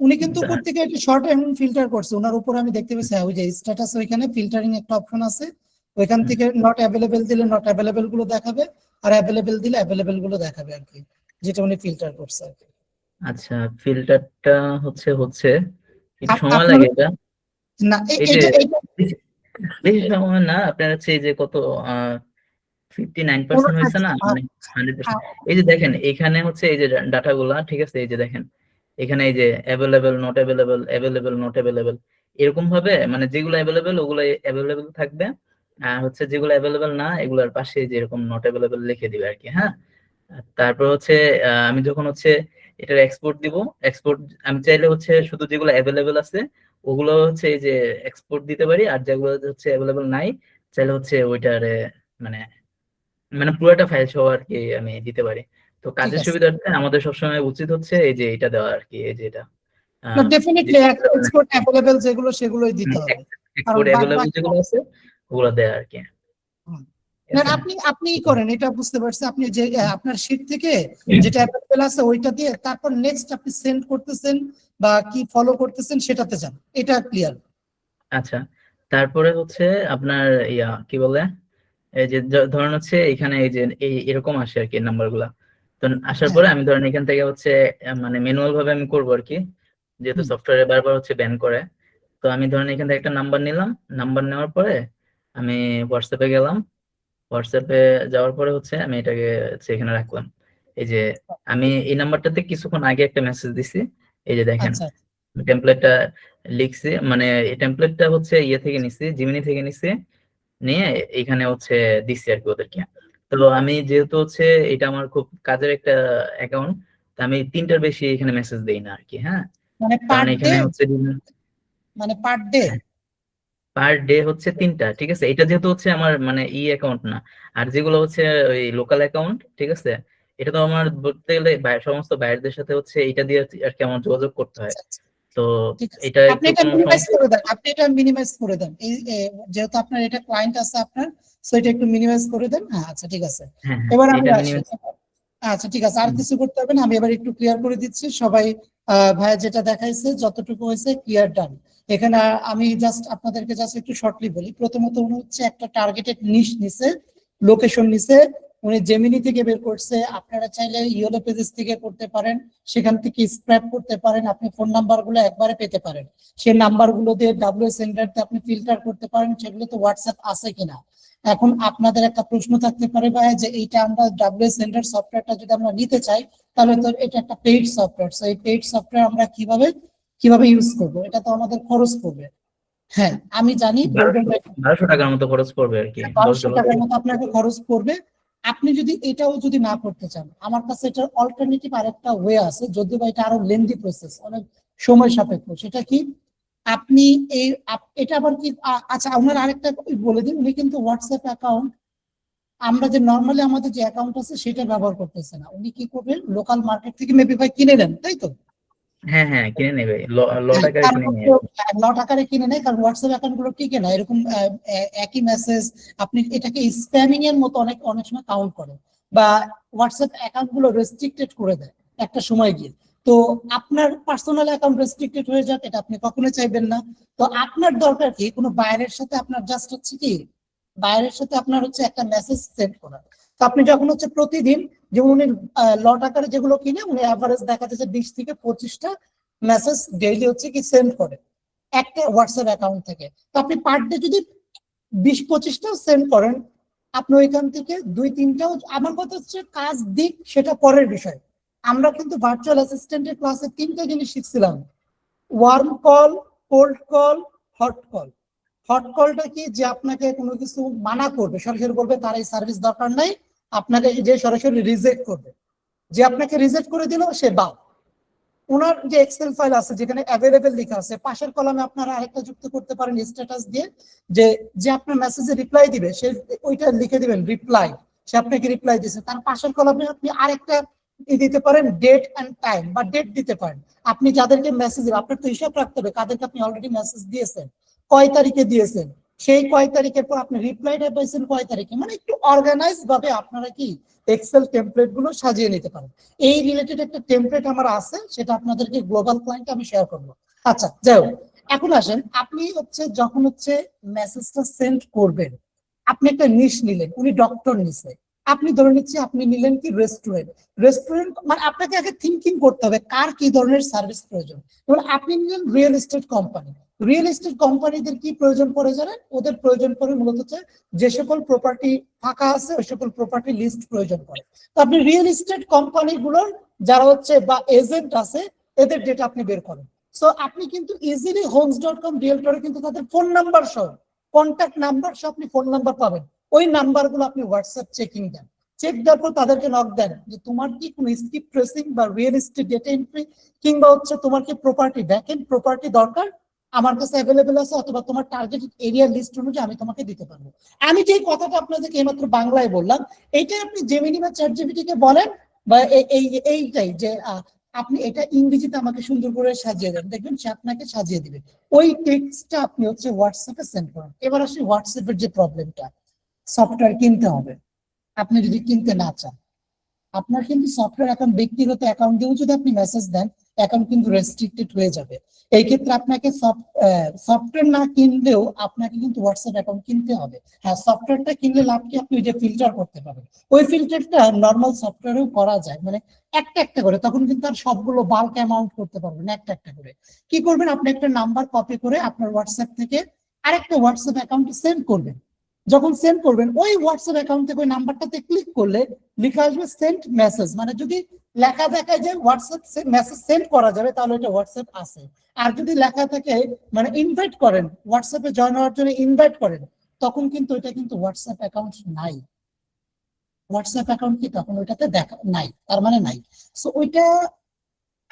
উনি কিন্তু উপর থেকে একটা শর্ট অ্যান্ড ফিল্টার করছে, ওনার উপর আমি দেখতে পেয়েছি। হ্যাঁ, ওই যে স্ট্যাটাস, ওইখানে ফিল্টারিং একটা অপশন আছে, ওইখান থেকে নট অ্যাভেলেবেল দিলে নট অ্যাভেলেবেল গুলো দেখাবে, আর অ্যাভেলেবেল দিলে অ্যাভেলেবেল গুলো দেখাবে আর কি, যেটা উনি ফিল্টার করছে আর কি। আচ্ছা, ফিল্টারটা হচ্ছে একটু সময় আপনার লাগে এটা। না, এই যে এইটা এইটা বেশি বেশি সময় না, আপনার হচ্ছে এই যে কত 59% হয়েছে না, মানে 100%। এই যে দেখেন এখানে হচ্ছে এই যে ডাটা গুলা, ঠিক আছে, এই যে দেখেন এখানে এই যে available not available, available not available, এরকম ভাবে মানে যেগুলো অ্যাভেলেবেল ওগুলো অ্যাভেলেবেল থাকবে, আর হচ্ছে যেগুলো অ্যাভেলেবেল না এগুলোর পাশে যে এরকম নট অ্যাভেলেবেল লিখে দিবে আর কি। হ্যাঁ তারপর হচ্ছে আমি যখন হচ্ছে এটার এক্সপোর্ট দিব, এক্সপোর্ট আমি চাইলে হচ্ছে শুধু যেগুলো অ্যাভেলেবেল আছে ওগুলো হচ্ছে এই যে এক্সপোর্ট দিতে পারি, আর যেগুলো হচ্ছে অ্যাভেলেবেল নাই চাইলে হচ্ছে ওইটারে মানে মানে পুরোটা ফাইল সহ আর কি আমি দিতে পারি। তো ঠিক কাজের আছে। সুবিধার্থে আমাদের সবসময় উচিত হচ্ছে এই যে এটা দেওয়া আর কি, এই যে এটা না, আহ, ডেফিনেটলি এক্সপোর্ট অ্যাভেলেবেল যেগুলো সেগুলোই দিতে হবে, কারণ এক্সপোর্ট বাদ অ্যাভেলেবল বাকি। যেগুলো আছে ওগুলো দেয় আর কি, হুম। ঠিক না, আছে। আপনি করেন, এটা বুঝতে পারছি। আপনি যে আপনার শীট থেকে যেটা অ্যাভেলেবেল আছে ওইটা দিয়ে তারপর নেক্সট আপনি সেন্ড করতেছেন বা কি ফলো করতেছেন সেটাতে যান, এটা ক্লিয়ার। আচ্ছা, তারপরে হচ্ছে আপনার কি বলে, এই যে ধরেন হচ্ছে এখানে এই যে এরকম আসে আর কি নাম্বার গুলা। তো আসার হ্যাঁ। পরে আমি ধরেন এখান থেকে হচ্ছে মানে ম্যানুয়াল ভাবে আমি করবো আর কি, যেহেতু হুম, সফটওয়্যারে বারবার হচ্ছে ব্যান করে। তো আমি ধরেন এখান থেকে একটা নাম্বার নিলাম, নাম্বার নেওয়ার পরে আমি হোয়াটসঅ্যাপে গেলাম, হোয়াটসঅ্যাপে যাওয়ার পরে হচ্ছে আমি এটাকে হচ্ছে এখানে রাখলাম। এই যে আমি এই নাম্বারটাতে কিছুক্ষণ আগে একটা মেসেজ দিছি, এই যে দেখেন আচ্ছা টেমপ্লেটটা লিখছি, মানে এই টেমপ্লেটটা হচ্ছে থেকে নিছি, জিমিনি থেকে নিছি, নিয়ে এখানে হচ্ছে দিছি আর কি ওদেরকে। তো আমি যেহেতু হচ্ছে এটা আমার খুব কাজের একটা অ্যাকাউন্ট, আমি 3টার বেশি এখানে মেসেজ দেই না আর কি। হ্যাঁ মানে কারণ পার ডে, এখানে হচ্ছে মানে পার ডে। পার ডে হচ্ছে 3টা, ঠিক আছে। এটা যেহেতু হচ্ছে আমার মানে অ্যাকাউন্ট না, আর যেগুলো হচ্ছে ওই লোকাল অ্যাকাউন্ট, ঠিক আছে, এটা তো আমার বলতে গেলে সমস্ত বাইরের সাথে হচ্ছে এটা দিয়ে আর কি আমার যোগাযোগ করতে হয়। তো ঠিক আছে, এটা আপনি একটু এটা কোনো মিনিমাইজ সমস্যা। করে দেন, আপনি এটা মিনিমাইজ করে দেন। এই যেহেতু আপনার এটা ক্লায়েন্ট আছে আপনার, সো এটা একটু মিনিমাইজ করে দেন। হ্যাঁ, আচ্ছা ঠিক আছে। হ্যাঁ হ্যাঁ, এবার আমি এটা আসি। মিনিমাম। আচ্ছা ঠিক আছে, আর কিছু করতে হবে না, আমি এবার একটু ক্লিয়ার করে দিচ্ছি সবাই। ভাইয়া যেটা দেখাইছে যতটুকু হয়েছে ক্লিয়ার ডান। এখানে আমি জাস্ট আপনাদেরকে জাস্ট একটু শর্টলি বলি। প্রথমত উনি হচ্ছে একটা টার্গেটেড নিশ নিছে, লোকেশন নিছে, উনি জেমিনি থেকে বের করছে। আপনারা চাইলে ইয়েলো পেজেস থেকে করতে পারেন, সেখান থেকে স্ক্র্যাপ করতে পারেন, আপনি ফোন নাম্বার গুলো একবারে পেতে পারেন। সেই নাম্বার গুলো দিয়ে ডাব্লিউ সেন্টারতে আপনি ফিল্টার করতে পারেন, সেগুলো তো হোয়াটসঅ্যাপ আছে কিনা। এখন আপনাদের একটা প্রশ্ন থাকতে পারে ভাই, যে এইটা আমরা ডাব্লিউ সেন্টার সফটওয়্যারটা যদি আমরা নিতে চাই, তাহলে তো এটা একটা পেইড সফটওয়্যার, সো এই পেইড সফটওয়্যার আমরা কিভাবে কিভাবে ইউজ করব, এটা তো আমাদের খরচ পড়বে। হ্যাঁ, আমি জানি বলবেন 1200 টাকার মতো খরচ পড়বে আর কি 10 1200 ডলার। টাকার মতো আপনাকে খরচ পড়বে। আপনি যদি এটাও যদি না করতে চান, আমার কাছে এটার অল্টারনেটিভ আরেকটা ওয়ে আছে, যদিও বা এটা আরো লেন্দি প্রসেস, অনেক সময় সাপেক্ষ। সেটা কি, আপনি এটা আবার কি আচ্ছা, আপনার আরেকটা বলে দিন, উনি কিন্তু হোয়াটসঅ্যাপ অ্যাকাউন্ট আমরা যে নর্মালি আমাদের যে অ্যাকাউন্ট আছে সেটা ব্যবহার করতেছে না, উনি কি করবেন লোকাল মার্কেট থেকে মেবি ভাই কিনে নেন, তাই তো? হ্যাঁ হ্যাঁ, কিনে নেবে, লট আকারে কিনে নিয়ে লট আকারে কিনে নেয়, কারণ হোয়াটসঅ্যাপ অ্যাকাউন্ট গুলো টিকে না এরকম একই মেসেজ, আপনি এটাকে স্প্যামিং এর মতো অনেক অনেক সময় কাউন্ট করে, বা হোয়াটসঅ্যাপ অ্যাকাউন্ট গুলো রেস্ট্রিক্টেড করে দেয় একটা সময় গিয়ে। তো আপনার পার্সোনাল অ্যাকাউন্ট রেস্ট্রিক্টেড হয়ে যাক, এটা আপনি কখনোই চাইবেন না। তো আপনার দরকার কি কোনো বাইরের সাথে আপনার জাস্ট হচ্ছে কি বাইরের সাথে আপনার হচ্ছে একটা মেসেজ সেন্ড করা। তো আপনি যখন হচ্ছে প্রতিদিন, যেমন উনি লট আকারে যেগুলো কিনে উনি অ্যাভারেজ দেখা যাচ্ছে 20 থেকে 25টা মেসেজ ডেইলি হচ্ছে কি সেন্ড করে একটা হোয়াটসঅ্যাপ অ্যাকাউন্ট থেকে। তো আপনি পার ডে যদি 20-25টাও সেন্ড করেন, আপনি ওইখান থেকে 2-3টাও, আমার কথা হচ্ছে কাজ দিক সেটা পরের বিষয়। আমরা কিন্তু ভার্চুয়াল অ্যাসিস্ট্যান্টের ক্লাসে 3টা জিনিস শিখছিলাম, warm call, cold call, hot call. Hot কলটা কি, যে আপনাকে কোনো কিছু মানা করবে, সরাসরি বলবে তার এই সার্ভিস দরকার নাই, আপনাকে যে সরাসরি রিজেক্ট করবে, যে আপনাকে রিজেক্ট করে দিল সে বাদ। ওনার যে এক্সেল ফাইল আছে যেখানে অ্যাভেলেবেল লেখা আছে, পাশের কলামে আপনারা আরেকটা যুক্ত করতে পারেন স্ট্যাটাস দিয়ে, যে যে আপনার মেসেজে রিপ্লাই দিবে সে ওইটা লিখে দিবেন রিপ্লাই, সে আপনাকে রিপ্লাই দিয়েছে। তার পাশের কলামে আপনি আরেকটা দিতে পারেন ডেট এন্ড টাইম, বা ডেট দিতে পারেন। আপনি যাদেরকে মেসেজ দিবেন আপনার তো হিসাব রাখতে হবে কাদেরকে আপনি অলরেডি মেসেজ দিয়েছেন, কয় তারিখে দিয়েছেন, সেই কয় তারিখের পর আপনি রিপ্লাইটা পাইছেন কয় তারিখে, মানে একটু অর্গানাইজ ভাবে আপনারা কি এক্সেল টেমপ্লেট গুলো সাজিয়ে নিতে পারেন। এই রিলেটেড একটা টেমপ্লেট আমার আছে, সেটা আপনাদেরকে গ্লোবাল ক্লায়েন্ট আমি শেয়ার করবো। আচ্ছা যাই হোক, এখন আসেন, আপনি হচ্ছে যখন হচ্ছে মেসেজটা সেন্ড করবেন, আপনি একটা নিশ নিলেন, উনি ডক্টর নিছে, আপনি ধরে নিচ্ছি আপনি নিলেন কি রেস্টুরেন্ট। রেস্টুরেন্ট মানে আপনাকে আগে থিঙ্কিং করতে হবে কার কি ধরনের সার্ভিস প্রয়োজন। যেমন আপনি নিলেন real estate company, real estate কোম্পানিদের কি প্রয়োজন পড়ে জানেন? ওদের প্রয়োজন পড়ে মূলত হচ্ছে যে সকল প্রপার্টি ফাঁকা আছে ওই সকল প্রপার্টি লিস্ট প্রয়োজন পড়ে। তো আপনি রিয়েল এস্টেট কোম্পানিগুলোর যারা হচ্ছে বা এজেন্ট আছে এদের ডেটা আপনি বের করেন। সো আপনি কিন্তু ইজিলি homes.com রিয়েলটরে কিন্তু তাদের ফোন নাম্বার সহ, কন্ট্যাক্ট নাম্বার সহ আপনি ফোন নাম্বার পাবেন। ওই নাম্বারগুলো আপনি হোয়াটসঅ্যাপ চেকিং দেন, চেক দেওয়ার পর তাদেরকে নক দেন যে তোমার কি কোনো স্কিপ ট্রেসিং বা রিয়েল এস্টেট ডেটা এন্ট্রি কিংবা হচ্ছে তোমার কি প্রপার্টি ব্যাকএন্ড প্রপার্টি দরকার, আমার কাছে অ্যাভেলেবেল আছে, অথবা তোমার টার্গেটেড এরিয়া লিস্ট অনুযায়ী আমি তোমাকে দিতে পারবো। আমি যে কথাটা আপনাদেরকে এইমাত্র বাংলায় বললাম, এইটাই আপনি জেমিনি বা চ্যাটজিপিটি কে বলেন, বা এইটাই যে আপনি এটা ইংরেজিতে আমাকে সুন্দর করে সাজিয়ে দেন, দেখবেন সে আপনাকে সাজিয়ে দিবে। ওই টেক্সটটা আপনি হচ্ছে হোয়াটসঅ্যাপে সেন্ড করেন। এবার আসি হোয়াটসঅ্যাপের যে প্রবলেমটা, সফটওয়্যার কিনতে হবে। আপনি যদি কিনতে না চান, আপনার কিন্তু সফটওয়্যার অ্যাকাউন্ট, ব্যক্তিগত অ্যাকাউন্ট দিয়েও যদি আপনি মেসেজ দেন অ্যাকাউন্ট কিন্তু রেস্ট্রিক্টেড হয়ে যাবে। এই ক্ষেত্রে আপনাকে সফটওয়্যার না কিনলেও আপনাকে কিন্তু হোয়াটসঅ্যাপ অ্যাকাউন্ট কিনতে হবে। হ্যাঁ, সফটওয়্যারটা কিনলে লাভ কি, আপনি ওই যে ফিল্টার করতে পারবেন, ওই ফিল্টারটা নর্মাল সফটওয়্যারেও করা যায়, মানে একটা একটা করে, তখন কিন্তু আর সবগুলো বাল্ক অ্যামাউন্ট করতে পারবেন একটা একটা করে। কি করবেন, আপনি একটা নাম্বার কপি করে আপনার হোয়াটসঅ্যাপ থেকে আরেকটা হোয়াটসঅ্যাপ অ্যাকাউন্টে সেন্ড করবেন। যখন সেন্ড করবেন ওই হোয়াটসঅ্যাপ অ্যাকাউন্ট থেকে ওই নাম্বারটাতে ক্লিক করলে লেখা আসবে সেন্ড মেসেজ, মানে যদি লেখা দেখায় যে হোয়াটসঅ্যাপ মেসেজ সেন্ড করা যাবে তাহলে এটা হোয়াটসঅ্যাপ আছে। আর যদি লেখা থাকে মানে ইনভাইট করেন, হোয়াটসঅ্যাপে জয়েন হওয়ার জন্য ইনভাইট করেন, তখন কিন্তু এটা কিন্তু হোয়াটসঅ্যাপ অ্যাকাউন্ট নাই। হোয়াটসঅ্যাপ অ্যাকাউন্ট কি তখন ওইটাতে দেখা নাই, তার মানে নাই। সো ওইটা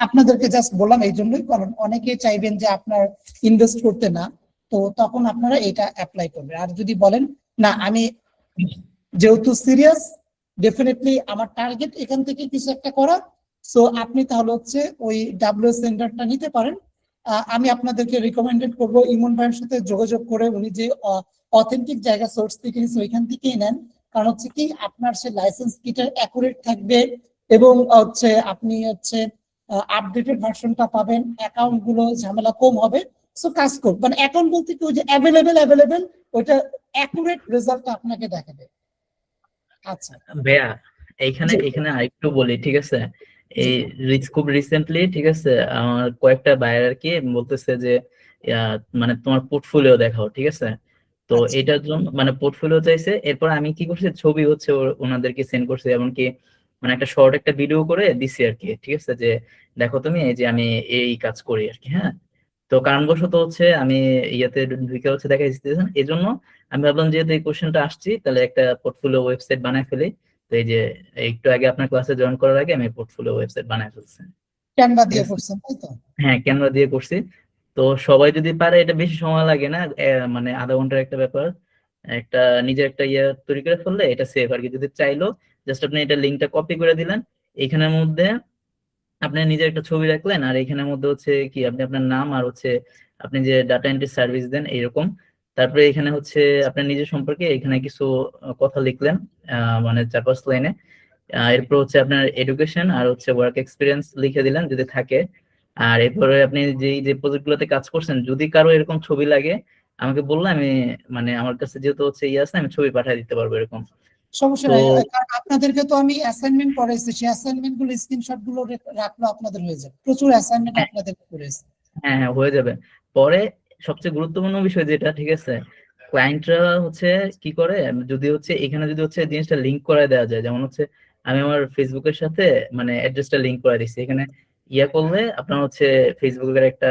আপনাদেরকে জাস্ট বললাম এই জন্যই, কারণ অনেকে চাইবেন যে আপনার ইনভেস্ট করতে না, তো তখন আপনারা এটা অ্যাপ্লাই করবেন। আর যদি বলেন না আমি যেহেতু সিরিয়াস, ডেফিনেটলি আমার টার্গেট এখান থেকে কিছু একটা করা, সো আপনি তাহলে হচ্ছে ওই ডাব্লিউ সেন্টারটা নিতে পারেন। আমি আপনাদেরকে রিকমেন্ডেড করবো ইমন ভাইয়ের সাথে যোগাযোগ করে উনি যে অথেন্টিক জায়গা সোর্স থেকে নিচ্ছে ওইখান থেকেই নেন। কারণ হচ্ছে কি আপনার সে লাইসেন্স কিটার অ্যাকুরেট থাকবে, এবং হচ্ছে আপনি হচ্ছে আপডেটেড ভার্সনটা পাবেন, অ্যাকাউন্ট গুলো ঝামেলা কম হবে। সো কাজ করুন, মানে অ্যাকাউন্ট বলতে কি ওই যে অ্যাভেলেবেল ওইটা অ্যাকুরেট রেজাল্ট আপনাকে দেখাবে। আচ্ছা ভাইয়া, এখানে আরেকটু বলি, ঠিক আছে? এই খুব রিসেন্টলি, ঠিক আছে, আমার কয়েকটা বায়ার আর কি বলতেছে যে মানে তোমার পোর্টফোলিও দেখাও, ঠিক আছে? তো আচ্ছা। এটার জন্য মানে পোর্টফোলিও চাইছে, এরপর আমি কি করছি, ছবি হচ্ছে ওনাদেরকে সেন্ড করছি, এমনকি মানে একটা শর্ট একটা ভিডিও করে দিছি আর কি, ঠিক আছে, যে দেখো তুমি এই যে আমি এই কাজ করি আর কি। হ্যাঁ, তো কারণবশত হচ্ছে আমি ইয়াতে ঢুকে হচ্ছে দেখা যাচ্ছে, এই জন্য আমি ভাবলাম যেহেতু এই কোশ্চেনটা আসছি তাহলে একটা পোর্টফোলিও ওয়েবসাইট বানায় ফেলি। তো এই যে একটু আগে আপনার ক্লাসে জয়েন করার আগে আমি পোর্টফোলিও ওয়েবসাইট বানায় ফেলছি। ক্যানভা দিয়ে করছেন তাই তো? হ্যাঁ, ক্যানভা দিয়ে করছি। তো সবাই যদি পারে, এটা বেশি সময় লাগে না, মানে আধা ঘন্টার একটা ব্যাপার। একটা নিজের একটা ইয়ে তৈরি করে ফেললে এটা সেভ আর কি। যদি চাইলো জাস্ট আপনি এটা লিঙ্কটা কপি করে দিলেন, এখানের মধ্যে আপনি নিজের একটা ছবি রাখলেন, আর এখানের মধ্যে হচ্ছে কি আপনি আপনার নাম আর হচ্ছে আপনি যে ডাটা এন্ট্রি সার্ভিস দেন এরকম, তারপরে এখানে হচ্ছে আপনার নিজের সম্পর্কে এখানে কিছু কথা লিখলেন, মানে 4-5 লাইনে। এরপর হচ্ছে আপনার এডুকেশন আর হচ্ছে ওয়ার্ক এক্সপিরিয়েন্স লিখে দিলেন যদি থাকে। আর এরপরে আপনি যে প্রজেক্ট গুলোতে কাজ করছেন যদি কারো এরকম ছবি লাগে আমাকে বললে আমি মানে আমার কাছে যেহেতু হচ্ছে ইয়ে আছে আমি ছবি পাঠিয়ে দিতে পারবো এরকম। সমস্যা তো নাই, কারণ আপনাদেরকে তো আমি অ্যাসাইনমেন্ট করাইছি, সেই অ্যাসাইনমেন্ট গুলো স্ক্রিনশট গুলো রাখলো আপনাদের হয়ে যাবে, প্রচুর অ্যাসাইনমেন্ট আপনাদের করেছে। হ্যাঁ হ্যাঁ হয়ে যাবে। পরে সবচেয়ে গুরুত্বপূর্ণ বিষয় যেটা, ঠিক আছে, ক্লায়েন্টরা হচ্ছে কি করে, যদি হচ্ছে এখানে যদি হচ্ছে জিনিসটা লিংক করে দেওয়া যায়, যেমন হচ্ছে আমি আমার ফেসবুকের সাথে মানে অ্যাড্রেসটা লিংক করে দিচ্ছি, এখানে ইয়া করলে আপনার হচ্ছে ফেসবুকের একটা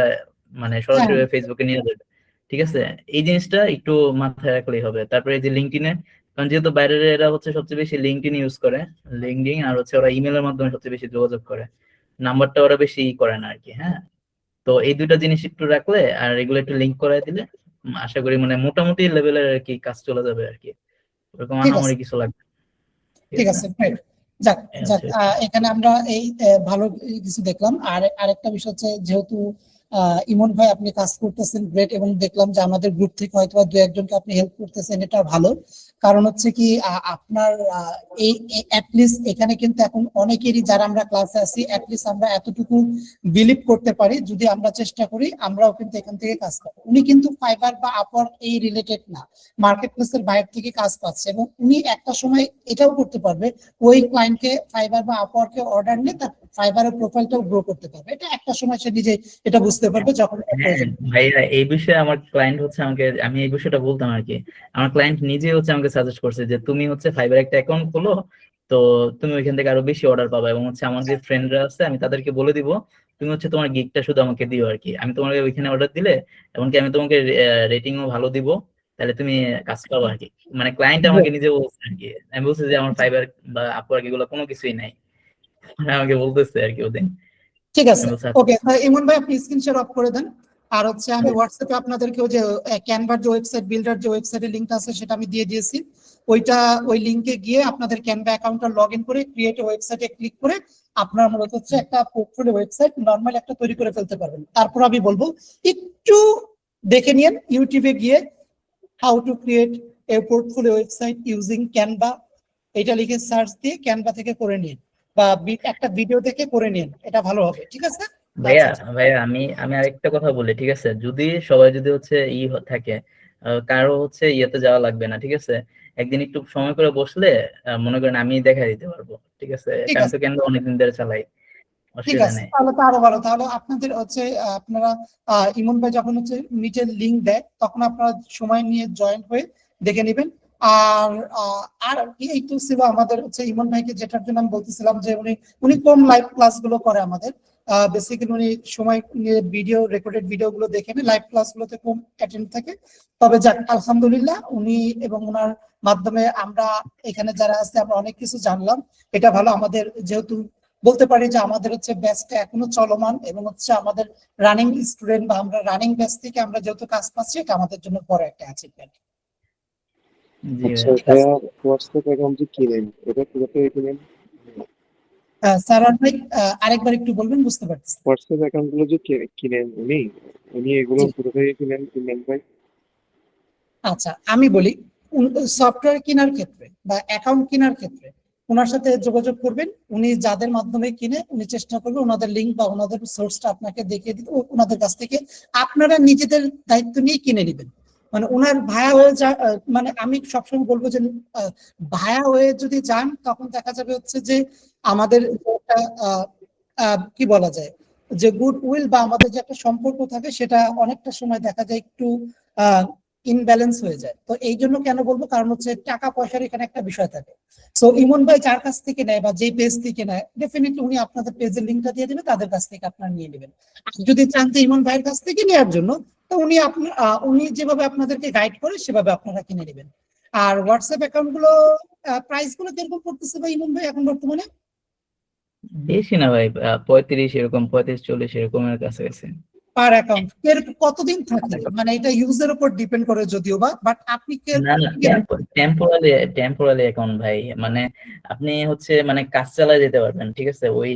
মানে সরাসরি ফেসবুকে নিয়ে যাবে, ঠিক আছে। এই জিনিসটা একটু মাথায় রাখলেই হবে। তারপরে এই যে লিঙ্কডইনে, কারণ যেহেতু বাইরের এরা হচ্ছে সবচেয়ে বেশি লিঙ্কডইন ইউজ করে, লিঙ্কডইন আর হচ্ছে ওরা ইমেলের মাধ্যমে সবচেয়ে বেশি যোগাযোগ করে, নাম্বারটা ওরা বেশি করে না আর কি। হ্যাঁ, তো এই দুইটা জিনিস একটু রাখলে আর এগুলো একটু লিংক করাই দিলে আশা করি মানে মোটামুটি লেভেলের আর কি কাজ চলে যাবে আর কি, ওরকম ঠিক আছে, আহামরি কিছু লাগবে। ঠিক আছে, great. যাক যাক, এখানে আমরা এই ভালো কিছু দেখলাম। আর আরেকটা বিষয় হচ্ছে, যেহেতু ইমন ভাই আপনি কাজ করতেছেন গ্রেট, এবং দেখলাম যে আমাদের গ্রুপ থেকে হয়তো দু একজনকে আপনি হেল্প করতেছেন, এটা ভালো। কারণ হচ্ছে কি আপনার এই অ্যাটলিস্ট এখানে কিন্তু এখন অনেকেরই যারা আমরা ক্লাসে আছি অ্যাটলিস্ট আমরা এতটুকু বিলিভ করতে পারি, যদি আমরা চেষ্টা করি আমরাও কিন্তু এখান থেকে কাজ পাবো। উনি কিন্তু ফাইবার বা আপওয়ার্ক এই রিলেটেড না, মার্কেট প্লেসের বাইরে থেকে কাজ পাচ্ছে, এবং উনি একটা সময় এটাও করতে পারবে, ওই ক্লায়েন্টকে ফাইবার বা আপওয়ার্কে অর্ডার নিয়ে তার ফাইবারের প্রোফাইলটাও গ্রো করতে পারবে। এটা একটা সময় সে নিজে এটা বুঝতে পারবে যখন প্রয়োজন। ভাইয়া এই বিষয়ে আমার ক্লায়েন্ট হচ্ছে আমাকে, আমি এই বিষয়টা বলতাম আর কি, আমার ক্লায়েন্ট নিজে হচ্ছে আমাকে সাজেস্ট করছে যে তুমি হচ্ছে ফাইবার একটা অ্যাকাউন্ট খোলো, তো তুমি ওইখান থেকে আরো বেশি অর্ডার পাবা, এবং হচ্ছে আমার যে ফ্রেন্ডরা আছে আমি তাদেরকে বলে দিব তুমি হচ্ছে তোমার গিগটা শুধু আমাকে দিও আর কি, আমি তোমাকে ওইখানে অর্ডার দিলে এমনকি আমি তোমাকে রেটিংও ভালো দিব, তাহলে তুমি কাজ পাবো আর কি। মানে ক্লায়েন্ট আমাকে নিজে বলছে আর কি, আমি বলছি যে আমার ফাইবার বা আপওয়ার্ক এগুলো কোনো কিছুই নাই, আমাকে বলতেছে আর কি ওদিন। ঠিক আছে, ওকে ইমন ভাই আপনি স্ক্রিন শেয়ার অফ করে দেন। আর হচ্ছে আমি হোয়াটসঅ্যাপে আপনাদেরকে ওই যে ক্যানভার যে ওয়েবসাইট বিল্ডার যে ওয়েবসাইটের লিংকটা আছে সেটা আমি দিয়ে দিয়েছি, ওই লিংকে গিয়ে আপনাদের ক্যানভা অ্যাকাউন্টটা লগ ইন করে ক্রিয়েট ওয়েবসাইটে ক্লিক করে আপনার মূলত হচ্ছে একটা পোর্টফোলিও ওয়েবসাইট নরমালি একটা তৈরি করে ফেলতে পারবেন। তারপর আমি বলবো একটু দেখে নিন ইউটিউবে গিয়ে how to create a portfolio website using Canva, এটা লিখে সার্চ দিয়ে ক্যানভা থেকে করে নিন বা একটা ভিডিও দেখে করে নিন, এটা ভালো হবে। ঠিক আছে ভাইয়া ভাইয়া আমি আরেকটা কথা বলি, ঠিক আছে, যদি সবাই যদি হচ্ছে থাকে কারো হচ্ছে ইয়েতে যাওয়া লাগবে না, ঠিক আছে, একদিন একটু সময় করে বসলে মনে করেন আমি দেখা দিতে পারবো, ঠিক আছে, কারণ তো কেন অনেকদিন ধরে চালাই, ঠিক অসুবিধা আছে, নেই। তাহলে তো আরো ভালো। তাহলে আপনাদের হচ্ছে আপনারা ইমন ভাই যখন হচ্ছে মিটের লিংক দেয় তখন আপনারা সময় নিয়ে জয়েন হয়ে দেখে নেবেন। আর এই তো ছিল আমাদের হচ্ছে ইমন ভাইকে, যেটার জন্য আমি বলতেছিলাম যে উনি কম লাইভ ক্লাস গুলো করে আমাদের, বেসিক্যালি উনি সময় নিয়ে ভিডিও রেকর্ডেড ভিডিও গুলো দেখে নেন, লাইভ ক্লাস গুলোতে কম অ্যাটেন্ড থাকে। তবে যাক আলহামদুলিল্লাহ উনি এবং ওনার মাধ্যমে আমরা এখানে যারা আছে আমরা অনেক কিছু জানলাম, এটা ভালো। আমাদের যেহেতু বলতে পারি যে আমাদের হচ্ছে ব্যাচটা এখনো চলমান, এবং হচ্ছে আমাদের রানিং স্টুডেন্ট বা আমরা রানিং ব্যাচ থেকে আমরা যেহেতু কাজ পাচ্ছি, এটা আমাদের জন্য বড় একটা অ্যাচিভমেন্ট। আচ্ছা ভাইয়া, হোয়াটসঅ্যাপ অ্যাকাউন্ট যে কিনেন এটা কিভাবে কিনেন? স্যার ভাই আরেকবার একটু বলবেন, বুঝতে পারছি। হোয়াটসঅ্যাপ অ্যাকাউন্ট গুলো যে কিনেন উনি এগুলো কোথায় কিনেন ভাই? আচ্ছা আমি বলি, সফটওয়্যার কেনার ক্ষেত্রে বা অ্যাকাউন্ট কেনার ক্ষেত্রে ওনার সাথে যোগাযোগ করবেন। উনি যাদের মাধ্যমে কিনে উনি চেষ্টা করবেন ওনাদের লিঙ্ক বা ওনাদের সোর্সটা আপনাকে দেখিয়ে দিতে, ওনাদের কাছ থেকে আপনারা নিজেদের দায়িত্ব নিয়ে কিনে নেবেন। মানে ওনার ভায়া হয়ে মানে আমি সবসময় বলবো যে ভায়া হয়ে যদি যান তখন দেখা যাবে হচ্ছে যে আমাদের কি বলা যায় যে গুড উইল বা আমাদের যে একটা সম্পর্ক থাকে সেটা অনেকটা সময় দেখা যায় একটু ইনব্যালেন্স হয়ে যায়। তো এই জন্য কেন বলবো, কারণ হচ্ছে টাকা পয়সার এখানে একটা বিষয় থাকে। সো ইমন ভাই যার কাছ থেকে নেয় বা যে পেজ থেকে নেয় ডেফিনেটলি উনি আপনাদের পেজের লিঙ্কটা দিয়ে দেবে, তাদের কাছ থেকে আপনারা নিয়ে নেবেন। যদি চান যে ইমন ভাইয়ের কাছ থেকে নেওয়ার জন্য, তো উনি যেভাবে আপনাদেরকে গাইড করে সেভাবে আপনারা কিনে নেবেন। আর হোয়াটসঅ্যাপ অ্যাকাউন্ট গুলো প্রাইস গুলো কিরকম পড়তেছে ভাই ইমন ভাই এখন বর্তমানে? বেশি না ভাই, 35 এরকম, 35-40 এরকমের কাছাকাছি। পার অ্যাকাউন্ট এর কতদিন থাকে, মানে এটা ইউজের উপর ডিপেন্ড করে যদিও বাট আপনি না না, টেম্পোরারি অ্যাকাউন্ট ভাই, মানে আপনি হচ্ছে মানে কাজ চালায় যেতে পারবেন, ঠিক আছে। ওই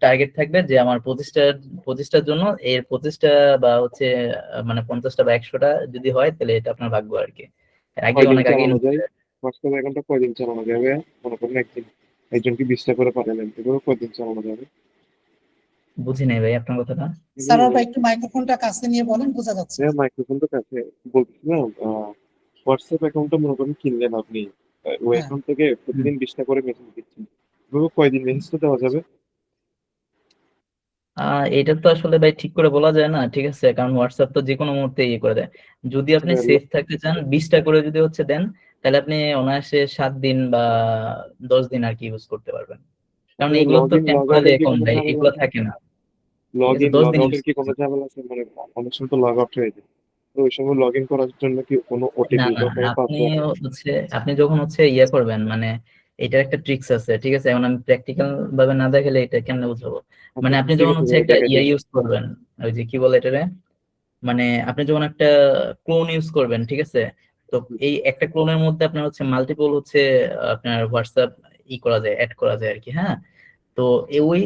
টার্গেট থাকবে যে আমার 25টার জন্য এর 25টা বা হচ্ছে মানে 50টা বা 100টা যদি হয় তাহলে এটা আপনার ভাগ্য আর কি। আগে কয়দিন অনেক আগে চালানো যায়? হোয়াটসঅ্যাপ অ্যাকাউন্টটা কয়দিন চালানো যাবে? মনে করেন একজনকে 20টা করে পাঠালেন, এগুলো কয়দিন চালানো যাবে? বুঝি নাই ভাই আপনার কথাটা। স্যার ওটা একটু মাইক্রোফোনটা কাছে নিয়ে বলেন, বোঝা যাচ্ছে না। মাইক্রোফোন তো কাছে বলছিলাম, হোয়াটসঅ্যাপ অ্যাকাউন্টটা মনে করেন কিনলেন আপনি, ওই হ্যাঁ। অ্যাকাউন্ট থেকে প্রতিদিন 20টা করে মেসেজ দিচ্ছেন, এগুলো কয়দিন মেসেজটা দেওয়া যাবে? এটা তো আসলে ভাই ঠিক করে বলা যায় না, ঠিক আছে, কারণ হোয়াটসঅ্যাপ তো যে কোনো মুহূর্তে ইয়ে করে দেয়। যদি আপনি সেফ থাকতে চান 20টা করে যদি হচ্ছে দেন, তাহলে আপনি অনায়াসে 7 দিন বা 10 দিন আর কি ইউজ করতে পারবেন, কারণ এগুলো তো টেম্পোরারি অ্যাকাউন্ট ভাই, এগুলো থাকে না। লগ ঠিক আছে, ইন 10 লগ দিন আউটের use কি করতে কোনো হবে। ঝামেলা আছে? মানে অনেক সময় তো লগ আউট হয়ে যায়, তো ওই সময় লগ ইন করার জন্য কি কোনো না ওটিপি না, বা কোনো আপনি পাসওয়ার্ড? হচ্ছে আপনি যখন হচ্ছে ইয়ে করবেন, মানে এটার একটা ট্রিক্স আছে, ঠিক আছে, এখন আমি প্র্যাকটিক্যাল ভাবে না দেখালে এটা কেমনে বুঝাবো। মানে আপনি ঠিক যখন আছে হচ্ছে ভাই, একটা দেখাই ইয়ে দিন। ইউজ করবেন, ওই যে কি বলে এটারে, মানে আপনি যখন একটা ক্লোন ইউজ করবেন, ঠিক আছে, তো এই একটা ক্লোনের মধ্যে আপনার হচ্ছে মাল্টিপল হচ্ছে আপনার হোয়াটসঅ্যাপ করা যায়, অ্যাড করা যায় আর কি, হ্যাঁ। তো ওই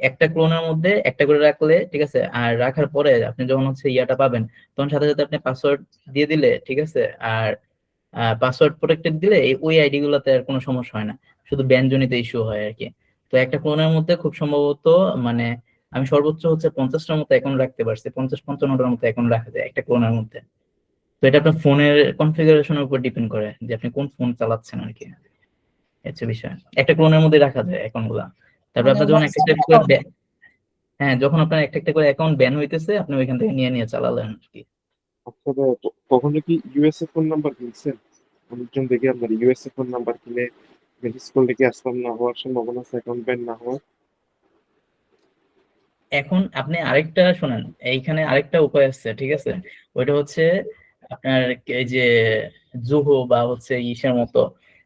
একটা ক্লোনের মধ্যে একটা করে রাখলে, ঠিক আছে, আর রাখার পরে আপনি যখন হচ্ছে ইয়াটা পাবেন, তখন সাথে সাথে আপনি পাসওয়ার্ড দিয়ে দিলে, ঠিক আছে, আর পাসওয়ার্ড প্রোটেক্টেড দিলে ওই আইডি গুলোতে আর কোনো সমস্যা হয় না, শুধু ব্যানজনিত ইস্যু হয় আর কি। তো একটা ক্লোনের মধ্যে খুব সম্ভবত মানে আমি সর্বোচ্চ হচ্ছে 50টার মতো অ্যাকাউন্ট রাখতে পারছি, 50-55টার মতো অ্যাকাউন্ট রাখা যায় একটা ক্লোনের মধ্যে। তো এটা আপনার ফোনের কনফিগারেশনের উপর ডিপেন্ড করে যে আপনি কোন ফোন চালাচ্ছেন আর কি, হচ্ছে বিষয়। একটা ক্লোনের মধ্যে রাখা যায় অ্যাকাউন্ট গুলা। তারপর মানে আপনার যখন একটা হোয়াটসঅ্যাপ একটা করে হ্যাঁ, যখন আপনার একটা একটা করে অ্যাকাউন্ট ব্যান হইতেছে, আপনি ওইখান থেকে নিয়ে নিয়ে চালালেন আর কি। আচ্ছা ভাই, কখনো কি ইউএসএ ফোন নাম্বার কিনছেন? অনেকজন দেখি আপনার ইউএসএ ফোন নাম্বার কিনে মেসেজ করলে কি স্প্যাম না হওয়ার সম্ভাবনা আছে, অ্যাকাউন্ট ব্যান না হওয়ার? এখন আপনি আরেকটা শোনেন, এইখানে আরেকটা উপায় আছে, ঠিক আছে, ওইটা হচ্ছে আপনার এই যে জুহো বা হচ্ছে ইসের মতো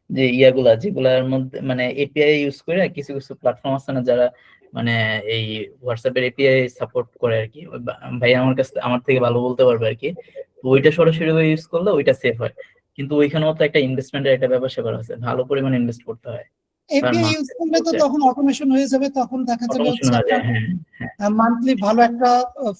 যে ইয়াগুলা, যেগুলার মধ্যে মানে এপিআই ইউজ করে কিছু কিছু প্ল্যাটফর্ম আছে না, যারা মানে এই হোয়াটসঅ্যাপের এপিআই সাপোর্ট করে আর কি। ভাই আমার কাছে আমার থেকে ভালো বলতে পারবে আর কি। তো ওইটা সরাসরি ইউজ করলে ওইটা সেফ হয়, কিন্তু ওইখানেও তো একটা ইনভেস্টমেন্টের একটা ব্যাপার স্যাপার আছে, ভালো পরিমাণে ইনভেস্ট করতে হয় পার এপিআই মান্থ। ইউজ করলে তো তখন অটোমেশন হয়ে যাবে, তখন দেখা যাবে অটোমেশন হচ্ছে হয়ে আপনার যায়, হ্যাঁ হ্যাঁ, মান্থলি ভালো একটা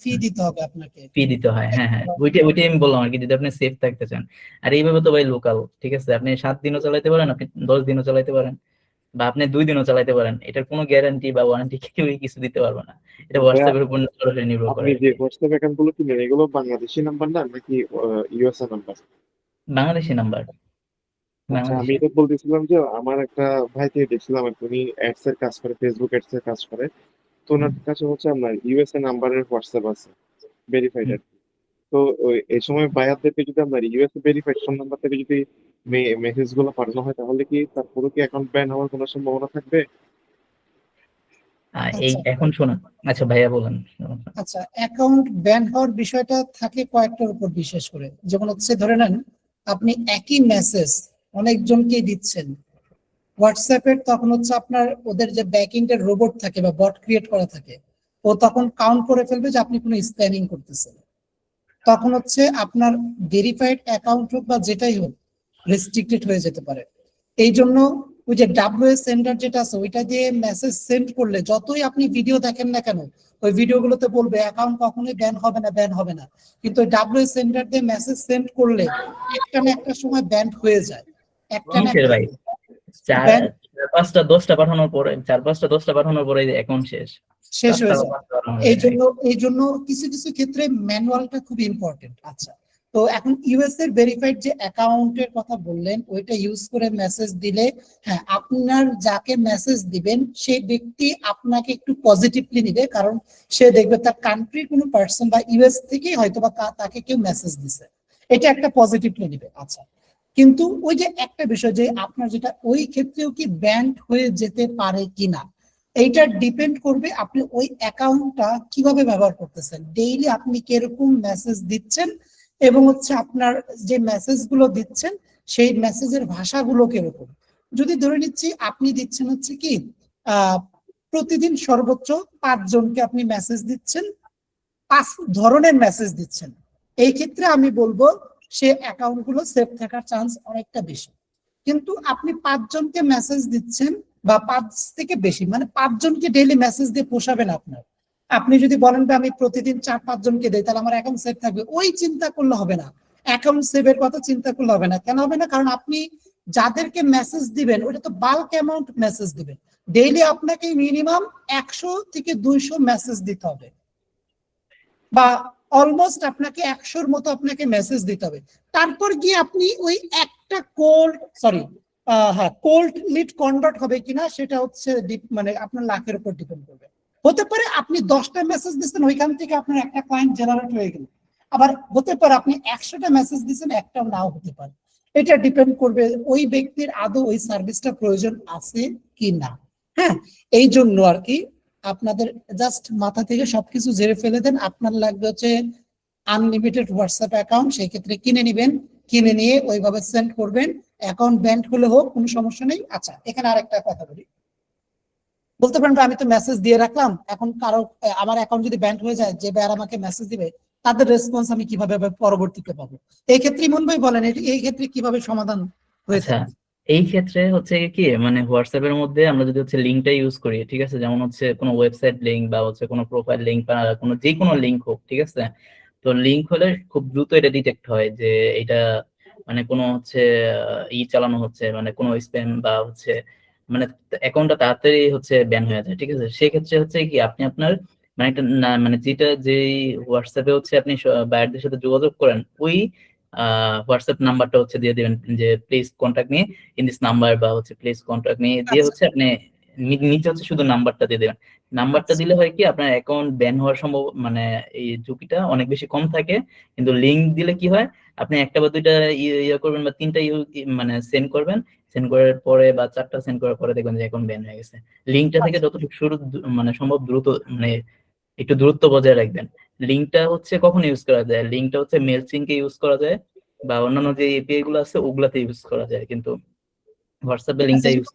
ফি দিতে হবে আপনাকে। ফি দিতে হয়, হ্যাঁ হ্যাঁ, ওইটাই আমি বললাম আর কি, যদি আপনি সেফ থাকতে চান। আর এইভাবে তো ভাই লোকাল, ঠিক আছে, আপনি 7 দিনও চালাইতে পারেন, আপনি 10 দিনও চালাইতে পারেন, বা আপনি 2 দিনও চালাইতে পারেন, এটার কোনো গ্যারান্টি বা ওয়ারেন্টি কেউই কিছু দিতে পারবে না। এটা ভাই, হোয়াটসঅ্যাপের উপর সরাসরি নির্ভর করে আপনি আর যে কি। হোয়াটসঅ্যাপ অ্যাকাউন্ট গুলো কিনেন, এগুলো বাংলাদেশি নাম্বার না নাকি ইউএসএ নাম্বার? বাংলাদেশি নাম্বার, আচ্ছা, আমি বাংলাদেশি। এটা বলতেছিলাম যে আমার একটা ভাই থেকে দেখছিলাম আর কি, উনি অ্যাডস এর কাজ করে, ফেসবুক অ্যাডস এর কাজ করে। তো ওনার কাছে হচ্ছে আপনার ইউএসএ নাম্বারের হোয়াটসঅ্যাপ আছে, ভেরিফাইড আর কি। তো এই সময় বায়ারদেরকে যদি আপনার ইউএসএ ভেরিফাইড ফোন নাম্বার থেকে যদি মেসেজ গুলো পাঠানো হয়, তাহলে কি তার পুরো কি অ্যাকাউন্ট ব্যান হওয়ার কোনো সম্ভাবনা থাকবে? এই আচ্ছা এখন শোনেন, আচ্ছা ভাইয়া বলেন। আচ্ছা, অ্যাকাউন্ট ব্যান হওয়ার বিষয়টা থাকে কয়েকটার উপর বিশেষ করে, যেমন হচ্ছে ধরে নেন আপনি একই মেসেজ অনেকজনকে দিচ্ছেন হোয়াটসঅ্যাপের, তখন হচ্ছে আপনার ওদের যে ব্যাকএন্ড এর রোবট থাকে বা বট ক্রিয়েট করা থাকে, ও তখন কাউন্ট করে ফেলবে যে আপনি কোনো স্প্যামিং করতেছেন। তখন হচ্ছে আপনার ভেরিফাইড অ্যাকাউন্ট হোক বা যেটাই হোক রেস্ট্রিক্টেড হয়ে যেতে পারে। এই জন্য ওই যে ডাব্লিউএস সেন্ডার যেটা আছে ওইটা দিয়ে মেসেজ সেন্ড করলে যতই আপনি ভিডিও দেখেন না কেন, ওই ভিডিওগুলোতে বলবে অ্যাকাউন্ট কখনোই ব্যান হবে না, ব্যান হবে না। কিন্তু ওই ডাব্লিউএস সেন্ডার দিয়ে মেসেজ সেন্ড করলে একটা না একটা সময় ব্যান হয়ে যায়, একটা না কিসের একটা ভাই, চার ব্যান 4-5টা 10টা পাঠানোর পরে, 4-5টা 10টা পাঠানোর পরে অ্যাকাউন্ট শেষ, শেষ 4টা হয়ে বা যায়। 5টা পাঠানো এই যায় না। জন্য কিছু কিছু ক্ষেত্রে ম্যানুয়ালটা খুব ইম্পর্টেন্ট। আচ্ছা, তো এখন ইউএস এর ভেরিফাইড যে অ্যাকাউন্টের কথা বললেন ওইটা ইউজ করে মেসেজ দিলে, হ্যাঁ, আপনার যাকে মেসেজ দিবেন সেই ব্যক্তি আপনাকে একটু পজিটিভলি নিবে, কারণ সে দেখবে তার কান্ট্রির কোনো পার্সন বা ইউএস থেকেই হয়তো বা তাকে কেউ মেসেজ দিছে, এটা একটা পজিটিভলি নিবে। আচ্ছা, কিন্তু ওই যে একটা বিষয় যে আপনার যেটা ওই ক্ষেত্রেও কি ব্যান্ড হয়ে যেতে পারে কিনা, এইটা ডিপেন্ড করবে আপনি ওই অ্যাকাউন্টটা কিভাবে ব্যবহার করতেছেন, ডেইলি আপনি কিরকম মেসেজ দিচ্ছেন, এবং হচ্ছে আপনার যে মেসেজ গুলো দিচ্ছেন সেই মেসেজের ভাষাগুলো কিরকম। যদি ধরে নিচ্ছি আপনি দিচ্ছেন হচ্ছে কি প্রতিদিন সর্বোচ্চ 5 জনকে আপনি মেসেজ দিচ্ছেন, 5 ধরনের মেসেজ দিচ্ছেন, এই ক্ষেত্রে আমি বলবো সে অ্যাকাউন্ট গুলো সেভ থাকার চান্স অনেকটা বেশি। কিন্তু আপনি 5 জনকে মেসেজ দিচ্ছেন বা 5 থেকে বেশি, মানে 5 জনকে ডেইলি মেসেজ দিয়ে পোষাবেন আপনার। আপনি যদি বলেন যে আমি প্রতিদিন 4-5 জনকে দেই, তাহলে আমার অ্যাকাউন্ট সেভ থাকবে, ওই চিন্তা করলে হবে না। অ্যাকাউন্ট সেভের কথা চিন্তা করলে হবে না। কেন হবে না? কারণ আপনি যাদেরকে মেসেজ দিবেন ওটা তো বাল্ক অ্যামাউন্ট মেসেজ দিবেন। ডেইলি আপনাকে মিনিমাম 100 থেকে 200 মেসেজ দিতে হবে, বা অলমোস্ট আপনাকে 100-র মতো আপনাকে মেসেজ দিতে হবে। তারপর গিয়ে আপনি ওই একটা কোল্ড লিড কনভার্ট হবে কিনা সেটা হচ্ছে মানে আপনার লাখের উপর ডিপেন্ড করবে। হতে পারে আপনি 10টা মেসেজ দিচ্ছেন, ওইখান থেকে আপনার একটা ক্লায়েন্ট জেনারেট হয়ে গেল। আবার হতে পারে আপনি 100টা মেসেজ দিচ্ছেন, একটাও নাও হতে পারে। এটা ডিপেন্ড করবে ওই ব্যক্তির আদৌ ওই সার্ভিসটা প্রয়োজন আছে কি না। হ্যাঁ, এই জন্য আর কি আপনাদের জাস্ট মাথা থেকে সবকিছু ঝেড়ে ফেলে দেন। আপনার লাগবে হচ্ছে আনলিমিটেড হোয়াটসঅ্যাপ অ্যাকাউন্ট, সেই ক্ষেত্রে কিনে নেবেন, কিনে নিয়ে ওইভাবে সেন্ড করবেন। অ্যাকাউন্ট ব্যান্ড হলে হোক, কোনো সমস্যা নেই। আচ্ছা, এখানে আরেকটা কথা বলি। বলতে পারেন আমি তো মেসেজ দিয়ে রাখলাম, এখন কারো আমার অ্যাকাউন্ট যদি ব্যান্ড হয়ে যায়, যে ব্যার আমাকে মেসেজ দিবে তাদের রেসপন্স আমি কিভাবে পরবর্তীতে পাবো? এই ক্ষেত্রে ইমন ভাই বলেন, এই ক্ষেত্রে কিভাবে সমাধান হয়েছে? আচ্ছা, এই ক্ষেত্রে হচ্ছে কি, মানে হোয়াটসঅ্যাপের মধ্যে আমরা যদি হচ্ছে লিঙ্কটা ইউজ করি, ঠিক আছে, যেমন হচ্ছে কোনো ওয়েবসাইট লিঙ্ক বা হচ্ছে কোনো প্রোফাইল লিঙ্ক বা কোনো যে কোনো লিঙ্ক হোক, ঠিক আছে, তো লিঙ্ক হলে খুব দ্রুত এটা ডিটেক্ট হয় যে এটা মানে কোনো হচ্ছে চালানো হচ্ছে, মানে কোনো স্প্যাম বা হচ্ছে মানে অ্যাকাউন্টটা তাড়াতাড়ি হচ্ছে ব্যান হয়ে যায়, ঠিক আছে। সেক্ষেত্রে হচ্ছে কি আপনি আপনার মানে একটা মানে যেই হোয়াটসঅ্যাপে হচ্ছে আপনি বায়ারদের সাথে যোগাযোগ করেন, ওই হোয়াটসঅ্যাপ নাম্বারটা হচ্ছে দিয়ে দিবেন যে please contact me in this number, বা হচ্ছে প্লিজ কন্ট্যাক্ট মি দিয়ে হচ্ছে আপনি নিচে হচ্ছে শুধু নাম্বারটা দিয়ে দেবেন। নাম্বারটা দিলে হয় কি আপনার অ্যাকাউন্ট ব্যান হওয়ার সম্ভব মানে এই ঝুঁকিটা অনেক বেশি কম থাকে। কিন্তু লিঙ্ক দিলে কি হয়, আপনি একটা বা দুইটা ইয়ে করবেন বা তিনটা মানে সেন্ড করবেন, সেন্ড করার পরে বা 4টা সেন্ড করার পরে দেখবেন যে অ্যাকাউন্ট ব্যান হয়ে গেছে। লিঙ্কটা থেকে যতটুকু শুরু মানে সম্ভব দ্রুত মানে একটু দূরত্ব বজায় রাখবেন। লিঙ্কটা হচ্ছে কখন ইউজ করা যায়, লিঙ্কটা হচ্ছে মেইলচিঙ্কে ইউজ করা যায় বা অন্যান্য যে এপিআই গুলো আছে ওগুলাতে ইউজ করা যায়, কিন্তু হোয়াটসঅ্যাপে লিঙ্কটা ইউজ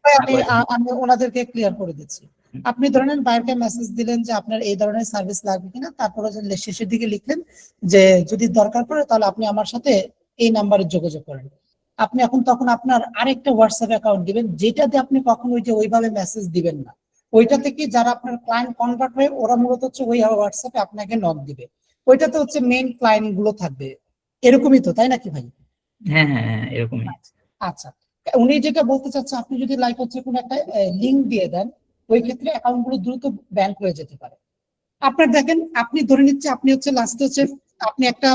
আমি ওনাদেরকে ক্লিয়ার করে দিচ্ছি। আপনি ধরেন বাইরকে মেসেজ দিলেন যে আপনার এই ধরনের সার্ভিস লাগবে কিনা, তারপরে শেষের দিকে লিখলেন যে যদি দরকার পড়ে তাহলে আপনি আমার সাথে এই নাম্বারে যোগাযোগ করেন। আপনি এখন তখন আপনার আরেকটা হোয়াটসঅ্যাপ অ্যাকাউন্ট দিবেন, যেটাতে আপনি কখনো ওইভাবে মেসেজ দিবেন না। ওইটা থেকে যারা আপনার ক্লায়েন্ট কনভার্ট হয়ে ওরা মূলত হচ্ছে ওই হোয়াটসঅ্যাপে আপনাকে নক দিবে। ওইটাতে হচ্ছে মেইন ক্লায়েন্ট গুলো থাকবে, এরকমই তো, তাই নাকি ভাই? হ্যাঁ হ্যাঁ হ্যাঁ, এরকমই। আচ্ছা, উনি যেটা বলতে চাচ্ছে, আপনি যদি লাইক হচ্ছে কোনো একটা লিঙ্ক দিয়ে দেন, ওই ক্ষেত্রে অ্যাকাউন্ট গুলো দ্রুত ব্যান হয়ে যেতে পারে। আপনার দেখেন, আপনি ধরে নিচ্ছে আপনি হচ্ছে লাস্টে হচ্ছে আপনি একটা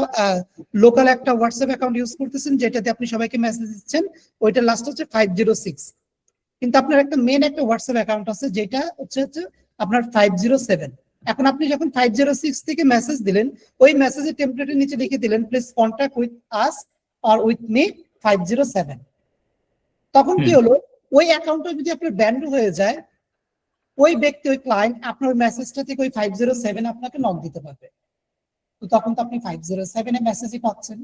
লোকাল একটা হোয়াটসঅ্যাপ অ্যাকাউন্ট ইউজ করতেছেন, যেটাতে আপনি সবাইকে মেসেজ দিচ্ছেন, ওইটা লাস্ট হচ্ছে 506। কিন্তু আপনার একটা মেন একটা হোয়াটসঅ্যাপ অ্যাকাউন্ট আছে যেটা হচ্ছে আপনার 507। এখন আপনি যখন 506 থেকে মেসেজ দিলেন, ওই মেসেজের টেমপ্লেটের নিচে লিখে দিলেন please contact with us or with me 507। তখন কি হলো, ওই অ্যাকাউন্টটা যদি আপনার ব্যান্ড হয়ে যায়, ওই ব্যক্তি ওই ক্লায়েন্ট আপনার ওই মেসেজটা থেকে ওই 507 আপনাকে নক দিতে পারবে। তো তখন তো আপনি 507 এ মেসেজই পাচ্ছেন,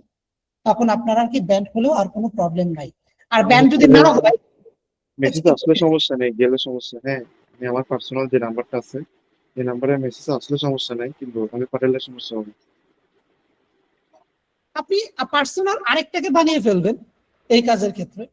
তখন আপনার আর কি ব্যান্ড হলেও আর কোনো প্রবলেম নাই। আর ব্যান্ড যদি না হয়, মেসেজ আসলে সমস্যা নেই, গেলে সমস্যা। হ্যাঁ, আমি আমার পার্সোনাল যে নাম্বারটা আছে এই নাম্বারে মেসেজ আসলে সমস্যা নাই, কিন্তু আমি পাঠালে সমস্যা হবে। আপনি পার্সোনাল আরেকটাকে বানিয়ে ফেলবেন এই কাজের ক্ষেত্রে।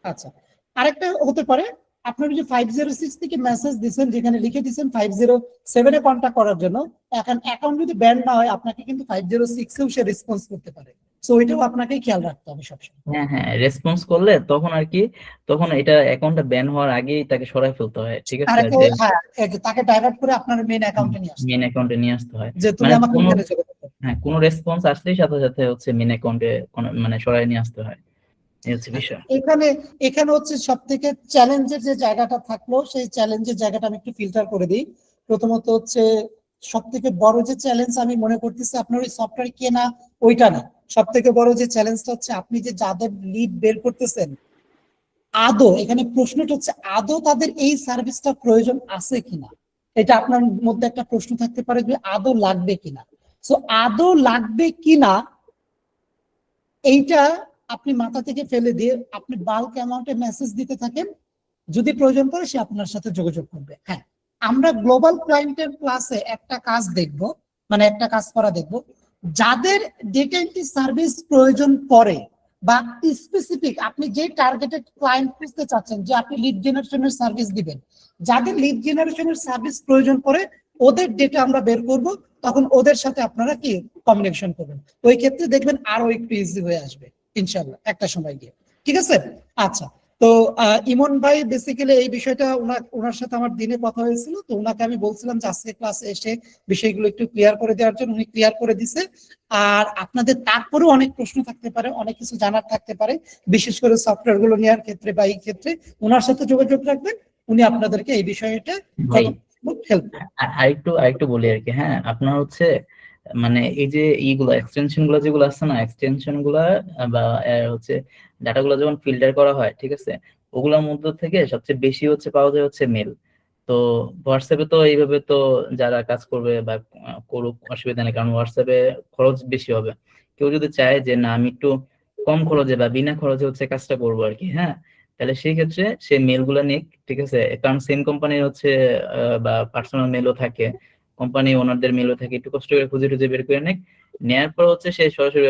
আচ্ছা, আরেকটা হতে পারে আপনার যে 506 থেকে মেসেজ দিচ্ছেন, যেখানে লিখে দিচ্ছেন 507 এ কন্ট্যাক্ট করার জন্য, এখন অ্যাকাউন্ট যদি ব্যান না হয় আপনাকে কিন্তু 506 এও সে রেসপন্স করতে পারে। সো এটাও আপনাকে খেয়াল রাখতে হবে সবসময়। হ্যাঁ হ্যাঁ, রেসপন্স করলে তখন আর কি, তখন এটা অ্যাকাউন্টটা ব্যান হওয়ার আগেই তাকে সরাই ফেলতে হয়, ঠিক আছে, তাকে ডাইভার্ট করে আপনার মেইন অ্যাকাউন্টে নিয়ে আসতে, মেইন অ্যাকাউন্টে নিয়ে আসতে হয়। যে তুমি মানে আমাকে এখানে যোগাযোগ করো। হ্যাঁ, কোনো রেসপন্স আসলেই সাথে সাথে হচ্ছে মেইন অ্যাকাউন্টে মানে সরাই নিয়ে আসতে হয়, এই হচ্ছে বিষয়। এখানে হচ্ছে সব থেকে চ্যালেঞ্জের যে জায়গাটা থাকলো, সেই চ্যালেঞ্জের জায়গাটা আমি একটু ফিল্টার করে দিই। প্রথমত হচ্ছে সব থেকে বড় যে চ্যালেঞ্জ আমি মনে করতেছি আপনার ওই সফটওয়্যার কেনা ওইটা না, সব থেকে বড় যে চ্যালেঞ্জটা হচ্ছে আপনি যে যাদের লিড বের করতেছেন, আদৌ এখানে প্রশ্নটা হচ্ছে আদৌ তাদের এই সার্ভিসটা প্রয়োজন আছে কিনা। এটা আপনার মধ্যে একটা প্রশ্ন থাকতে পারে যে আদৌ লাগবে কিনা। সো আদৌ লাগবে কিনা এইটা আপনি মাথা থেকে ফেলে দিয়ে আপনি বাল্ক অ্যামাউন্টে মেসেজ দিতে থাকেন, যদি প্রয়োজন পড়ে সে আপনার সাথে যোগাযোগ করবে। হ্যাঁ, আমরা গ্লোবাল ক্লায়েন্টের ক্লাসে একটা কাজ দেখব, মানে একটা কাজ করা দেখব, যাদের ডেটা এন্ট্রি সার্ভিস প্রয়োজন পড়ে বা স্পেসিফিক আপনি যে টার্গেটেড ক্লায়েন্ট খুঁজতে চাচ্ছেন, যে আপনি লিড জেনারেশনের সার্ভিস দিবেন, যাদের লিড জেনারেশনের সার্ভিস প্রয়োজন পড়ে ওদের ডেটা আমরা বের করব, তখন ওদের সাথে আপনারা কি কমিউনিকেশন করবেন। ওই ক্ষেত্রে দেখবেন আরো একটু ইজি হয়ে আসবে ইনশাল্লাহ একটা সময় গিয়ে। ঠিক আছে? আচ্ছা, তো ইমন ভাই বেসিক্যালি এই বিষয়টা ওনার সাথে আমার দিনে কথা হয়েছিল, তো ওনাকে আমি বলছিলাম যে আজকে ক্লাসে এসে বিষয়গুলো একটু ক্লিয়ার করে দেওয়ার জন্য, উনি ক্লিয়ার করে দিছে। আর আপনাদের তারপরেও অনেক প্রশ্ন থাকতে পারে, অনেক কিছু জানার থাকতে পারে, বিশেষ করে সফটওয়্যার গুলো নেওয়ার ক্ষেত্রে বা এই ক্ষেত্রে ওনার সাথে যোগাযোগ রাখবেন, উনি আপনাদেরকে এই বিষয়টা ভাই হেল্প। আরেকটু বলি আর কি। হ্যাঁ, আপনার হচ্ছে মানে এই যে এইগুলো এক্সটেনশন গুলো যেগুলো আছে না, এক্সটেনশন গুলা বা হচ্ছে ডাটাগুলো যখন ফিল্টার করা হয়, ঠিক আছে, ওগুলোর মধ্যে থেকে সবচেয়ে বেশি হচ্ছে পাওয়া যায় হচ্ছে মেল। তো হোয়াটসঅ্যাপে তো এইভাবে তো যারা কাজ করবে বা করুক অসুবিধা নেই, কারণ হোয়াটসঅ্যাপে খরচ বেশি হবে। কেউ যদি চায় যে না আমি একটু কম খরচে বা বিনা খরচে হচ্ছে কাজটা করবো আর কি, হ্যাঁ, তাহলে সেই ক্ষেত্রে সে মেল গুলা নিক, ঠিক আছে, কারণ সেম কোম্পানির হচ্ছে বা পার্সোনাল মেলও থাকে, কোম্পানি ওনারদের মেলও থাকে, একটু কষ্ট করে খুঁজে টুজে বের করে নেক, নেওয়ার পর হচ্ছে সে সরাসরি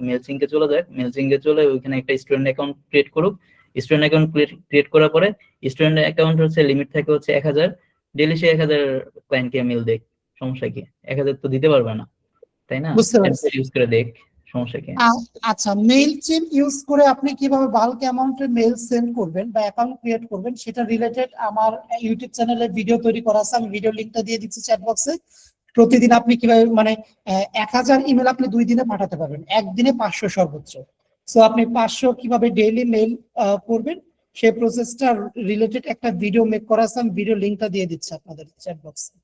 মেলচিংকে চলে যাক, মেলচিংকে চলে ওইখানে একটা স্টুডেন্ট অ্যাকাউন্ট ক্রিয়েট করুক। স্টুডেন্ট অ্যাকাউন্ট ক্রিয়েট করার পরে স্টুডেন্ট অ্যাকাউন্ট হচ্ছে লিমিট থাকে হচ্ছে 1000, ডেইলি সে 1000 ক্লায়েন্টকে মেল দেখ, সমস্যা কি? 1000 তো দিতে পারবে না, তাই না? বুঝতে পারছি। ইউজ করে দেখ, সমস্যা কি? আচ্ছা, মেইল চেইন ইউজ করে আপনি কিভাবে বাল্ক অ্যামাউন্টের মেইল সেন্ড করবেন বা অ্যাকাউন্ট ক্রিয়েট করবেন সেটা রিলেটেড আমার ইউটিউব চ্যানেলে ভিডিও তৈরি করা আছে, আমি ভিডিও লিংকটা দিয়ে দিচ্ছি চ্যাট বক্সে। প্রতিদিন আপনি কিভাবে মানে 1000 ইমেল আপনি 2 দিনে পাঠাতে পারবেন, একদিনে 500 সর্বোচ্চ। সো আপনি 500 কিভাবে ডেইলি মেইল করবেন সেই প্রসেসটা রিলেটেড একটা ভিডিও মেক করা আছে, আমি ভিডিও লিংকটা দিয়ে দিচ্ছি আপনাদের চ্যাট বক্সে।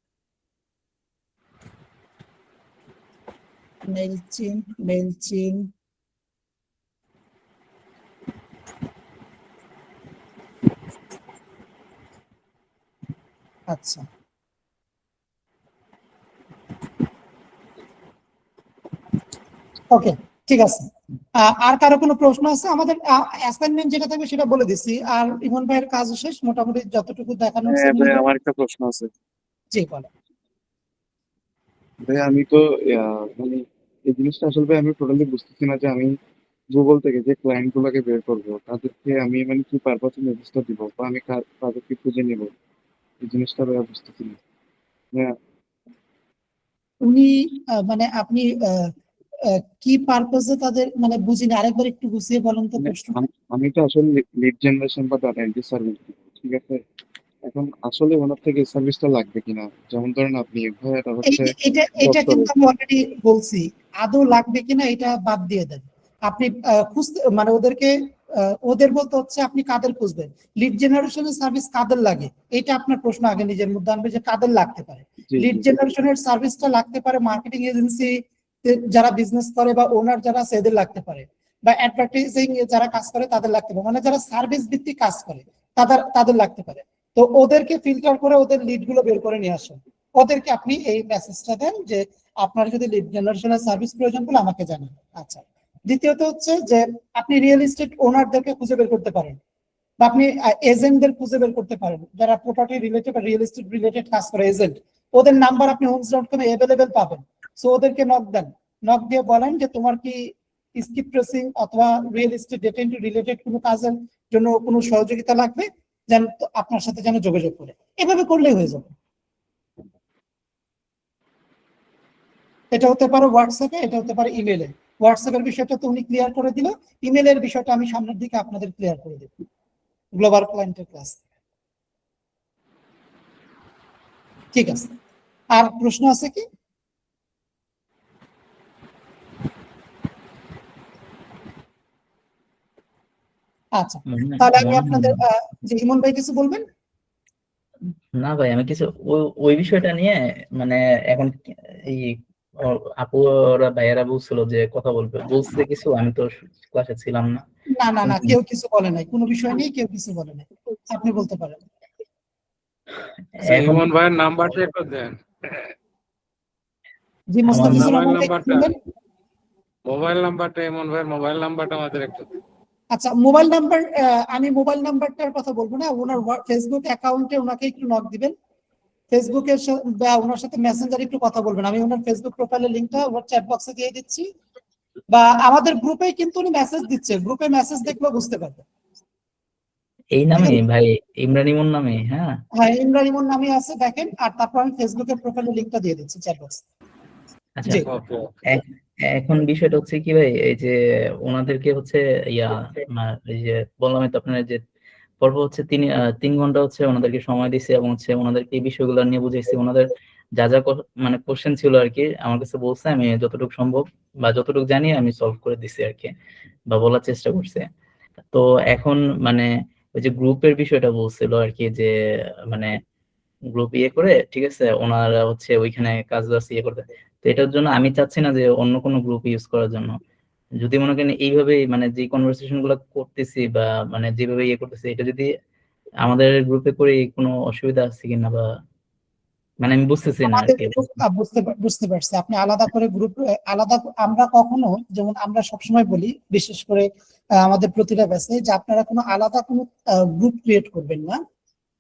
মেইলচিন আচ্ছা, ওকে, ঠিক আছে। আর কারো কোনো প্রশ্ন আছে? আমাদের অ্যাসাইনমেন্ট যেটা থাকবে সেটা বলে দিচ্ছি, আর ইমন ভাইয়ের কাজ শেষ মোটামুটি, যতটুকু দেখানো হচ্ছে। হ্যাঁ ভাই, আমার একটা প্রশ্ন আছে। জি বলেন। ভাই আমি তো মানে এই জিনিসটা আসলে আমি টোটালি বুঝতেছি না যে আমি গুগল থেকে যে ক্লায়েন্ট গুলোকে বের করবো তাদেরকে আমি মানে কি পারপাসে মেসেজটা দিব বা আমি তাদেরকে খুঁজে নিব, এই জিনিসটা ভাই বুঝতেছি না। হ্যাঁ, উনি মানে আপনি কি পারপজে তাদের মানে বুঝিনি, আরেকবার একটু গুছিয়ে বলেন তো মানে প্রশ্ন। আমি তো আসলে লিড জেনারেশন বা ডাটা এন্ট্রি সার্ভিস দিব, ঠিক আছে। এখন আসলে ওনার থেকে সার্ভিসটা লাগবে কিনা, যেমন ধরেন আপনি ভাই এটা হচ্ছে এটা কিন্তু আমি অলরেডি বলছি, আদৌ লাগবে কিনা এটা বাদ দিয়ে দেন। আপনি খুঁজতে মানে ওদেরকে ওদের বলতে হচ্ছে আপনি কাদের খুঁজবেন, লিড জেনারেশনের সার্ভিস কাদের লাগে, এটা আপনার প্রশ্ন আগে নিজের মধ্যে আনবে যে কাদের লাগতে পারে। লিড জেনারেশনের সার্ভিসটা লাগতে পারে মার্কেটিং এজেন্সি যারা বিজনেস করে বা ওনার যারা আছে এদের লাগতে পারে, বা অ্যাডভার্টাইজিং যারা কাজ করে তাদের লাগতে পারে, মানে যারা সার্ভিস ভিত্তিক কাজ করে তাদের লাগতে পারে। তো ওদেরকে ফিল্টার করে ওদের লিড গুলো বের করে নিয়ে আসেন, ওদেরকে আপনি এই মেসেজটা দেন যে আপনার যদি লিড জেনারেশনের সার্ভিস প্রয়োজন হলে আমাকে জানান। আচ্ছা, দ্বিতীয়ত হচ্ছে যে আপনি রিয়েল এস্টেট ওনারদেরকে খুঁজে বের করতে পারেন, বা আপনি এজেন্টদের খুঁজে বের করতে পারেন যারা প্রপার্টি রিলেটেড বা রিয়েল এস্টেট রিলেটেড কাজ করে, এজেন্ট, ওদের নাম্বার আপনি homes.com-এ অ্যাভেলেবেল পাবেন। সো ওদেরকে নক দেন, নক দিয়ে বলেন যে তোমার কি স্কিপ ট্রেসিং অথবা real estate data entry related কোনো কাজের জন্য কোনো সহযোগিতা লাগবে, যেন আপনার সাথে যেন যোগাযোগ করে, এভাবে করলেই হয়ে যাবে। এটা হতে পারে হোয়াটসঅ্যাপে, এটা হতে পারে ইমেলে। হোয়াটসঅ্যাপের বিষয়টা তো উনি ক্লিয়ার করে দিল, ইমেলের বিষয়টা আমি সামনের দিকে আপনাদের ক্লিয়ার করে দেব গ্লোবাল ক্লায়েন্টের ক্লাস। ঠিক আছে, আর প্রশ্ন আছে কি? আচ্ছা, তাহলে আমি আপনাদের যে ইমন ভাই কিছু বলবেন? না ভাই, আমি কিছু ওই বিষয়টা নিয়ে মানে এখন এই আপু ওরা ভাইয়েরা বলছিল যে কথা বলছে কিছু, আমি তো ক্লাসে ছিলাম না। না, কেউ কিছু বলে নাই, কোনো বিষয় নিয়ে কেউ কিছু বলে নাই, আপনি বলতে পারেন। ইমন ভাইয়ের নাম্বারটা একটু দেন। জি মুস্তাফিজুর রহমান ভাই বলবেন। মোবাইল নাম্বারটা ইমন ভাইয়ের মোবাইল নাম্বারটা আমাদের একটু দেন। আচ্ছা, মোবাইল নাম্বার আমি মোবাইল নাম্বারটার কথা বলবো না, ওনার ফেসবুক অ্যাকাউন্টে ওনাকে একটু নক দিবেন, ফেসবুকের বা ওনার সাথে মেসেঞ্জারে একটু কথা বলবেন। আমি ওনার ফেসবুক প্রোফাইলের লিঙ্কটা ওর চ্যাট বক্সে দিয়ে দিচ্ছি, বা আমাদের গ্রুপে কিন্তু উনি মেসেজ দিচ্ছে, গ্রুপে মেসেজ দেখলে বুঝতে পারবেন। এই নামে ভাই, ইমরান ইমন নামে? হ্যাঁ হ্যাঁ, ইমরান ইমন নামে আছে, দেখেন। আর তারপর আমি ফেসবুকের প্রোফাইলের লিঙ্কটা দিয়ে দিচ্ছি চ্যাট বক্সে। আচ্ছা। জি। এখন বিষয়টা হচ্ছে কি ভাই, এই যে ওনাদেরকে হচ্ছে এই যে বললামই তো আপনার যে পর্ব হচ্ছে 3 ঘন্টা হচ্ছে ওনাদেরকে সময় দিয়েছি এবং হচ্ছে ওনাদেরকে এই বিষয়গুলো নিয়ে বুঝাইছি। ওনাদের যা যা মানে কোশ্চেন ছিল আর কি আমার কাছে বলছে, আমি যতটুকু সম্ভব বা যতটুকু জানি আমি সলভ করে দিছি আর কি, বা বলার চেষ্টা করছে। তো এখন মানে ওই যে গ্রুপের বিষয়টা বলছিল আর কি, যে মানে গ্রুপ করে ঠিক আছে ওনারা হচ্ছে ওইখানে কাজ বাজ করতে। তো এটার জন্য আমি চাচ্ছি না যে অন্য কোনো গ্রুপ ইউজ করার জন্য। যদি মনে করেন এইভাবে মানে যে কনভারসেশন গুলো করতেছি বা মানে যেভাবে করতেছি, এটা যদি আমাদের গ্রুপে করে কোনো অসুবিধা আছে কিনা, বা মানে আমি বুঝতেছি না আর আমাদের কি। বুঝতে পারছি, আপনি আলাদা করে গ্রুপ আলাদা। আমরা কখনো, যেমন আমরা সবসময় বলি, বিশেষ করে আমাদের প্রতিটা ব্যাচে, যে আপনারা কোনো আলাদা কোনো গ্রুপ ক্রিয়েট করবেন না।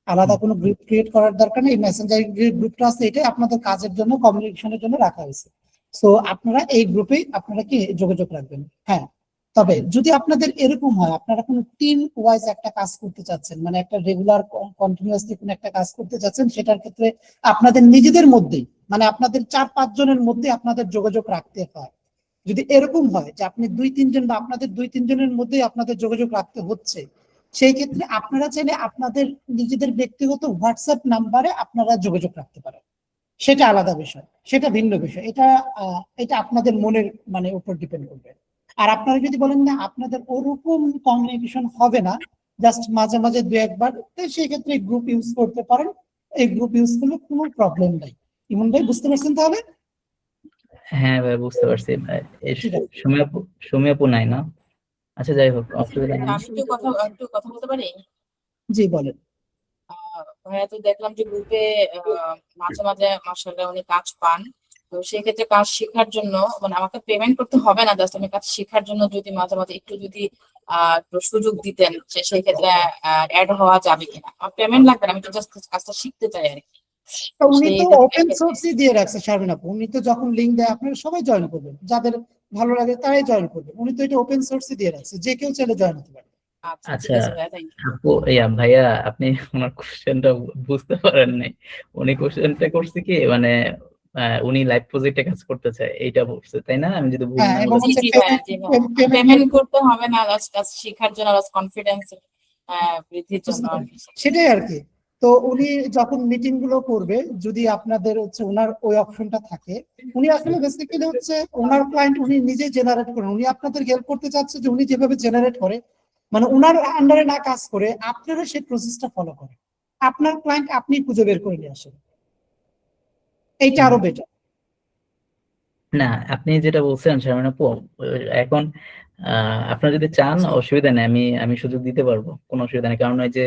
আলাদা কোনো গ্রুপ ক্রিয়েট করার দরকার নেই। মেসেঞ্জার গ্রুপটা আছে, এটা আপনাদের কাজের জন্য, কমিউনিকেশনের জন্য রাখা হয়েছে। সো আপনারা এই গ্রুপেই আপনারা কি যোগাযোগ রাখবেন। হ্যাঁ, তবে যদি আপনাদের এরকম হয়, আপনারা কোনো টিম ওয়াইজ একটা কাজ করতে চাচ্ছেন, মানে একটা রেগুলার কন্টিনিউয়াসলি কোনো একটা কাজ করতে চাচ্ছেন, সেটার ক্ষেত্রে আপনাদের নিজেদের মধ্যেই, মানে আপনাদের 4-5 জনের মধ্যে আপনাদের যোগাযোগ রাখতে হয়। যদি এরকম হয় যে আপনি 2-3 জন বা আপনাদের 2-3 জনের মধ্যেই আপনাদের যোগাযোগ রাখতে হচ্ছে, সেই ক্ষেত্রে আপনারা চাইলে আপনাদের নিজেদের ব্যক্তিগত হোয়াটসঅ্যাপ নাম্বারে আপনারা যোগাযোগ রাখতে পারেন। সেটা আলাদা বিষয়, সেটা ভিন্ন বিষয়। এটা আপনাদের মনের মানে উপর ডিপেন্ড করবে। আর আপনারা যদি বলেন না আপনাদের ওরকম কমিউনিকেশন হবে না, জাস্ট মাঝে মাঝে 2-1 বার, তো সেই ক্ষেত্রে গ্রুপ ইউজ করতে পারেন। এই গ্রুপ ইউজ করলে কোনো প্রবলেম নাই। ইমন ভাই, বুঝতে পারছেন তাহলে? হ্যাঁ ভাই, বুঝতে পারছি ভাই। এই ঠিক আছে, সুমিয়াপু নাই না? আচ্ছা, যাই হোক, অসুবিধা নেই। আমি একটু কথা বলতে পারি? জি বলেন। ভাইয়া, তো দেখলাম যে গ্রুপে মাঝে মাঝে মাশাআল্লাহ উনি কাজ পান। তো সেক্ষেত্রে কাজ শেখার জন্য মানে আমাকে পেমেন্ট করতে হবে না, জাস্ট আমি কাজ শেখার জন্য যদি মাঝে মাঝে একটু যদি একটু সুযোগ দিতেন, সেই ক্ষেত্রে অ্যাড হওয়া যাবে কিনা? আমার পেমেন্ট লাগবে না, আমি তো জাস্ট কাজটা শিখতে চাই আর কি। উনি তো সেই ওপেন সোর্সই দিয়ে রাখছে শারমিন আপু। উনি তো যখন লিঙ্ক দেয় আপনারা সবাই জয়েন করবেন, যাদের ভালো লাগে তারাই জয়েন করবেন। উনি তো এটা ওপেন সোর্সই দিয়ে রাখছে, যে কেউ চাইলে জয়েন হতে পারে। আচ্ছা, ঠিক আচ্ছা আছে ভাইয়া, থ্যাংক ইউ। আপু, ভাইয়া আপনি ওনার কোশ্চেনটা বুঝতে পারেন নাই। উনি কোশ্চেনটা করছে কি মানে উনি লাইভ প্রজেক্টে কাজ করতে চায়, এইটা বলছে তাই না? আমি যদি ভুল হ্যাঁ, না এবং বলি। জি জি ভাইয়া, জি ভাইয়া, পেমেন্ট পেমেন্ট করতে হবে না, জাস্ট কাজ শেখার জন্য, জাস্ট কনফিডেন্স বৃদ্ধির জন্য আর কি। সেটাই আর কি। তো উনি যখন মিটিং গুলো করবে, যদি আপনাদের হচ্ছে ওনার ওই অপশনটা থাকে, উনি আসলে বেসিক্যালি হচ্ছে ওনার ক্লায়েন্ট উনি নিজে জেনারেট করেন। উনি আপনাদের হেল্প করতে চাচ্ছে যে উনি যেভাবে জেনারেট করে, মানে ওনার আন্ডারে না কাজ করে আপনারা সেই প্রসেসটা ফলো করেন। আপনার ক্লায়েন্ট আপনি খুঁজে বের করে নিয়ে আসেন, এইটা আরো বেটার। না, আপনি যেটা বলছেন শারমিন আপু, এখন আপনারা যদি চান অসুবিধা নেই, আমি সুযোগ দিতে পারবো, কোনো অসুবিধা নেই। কারণ ওই যে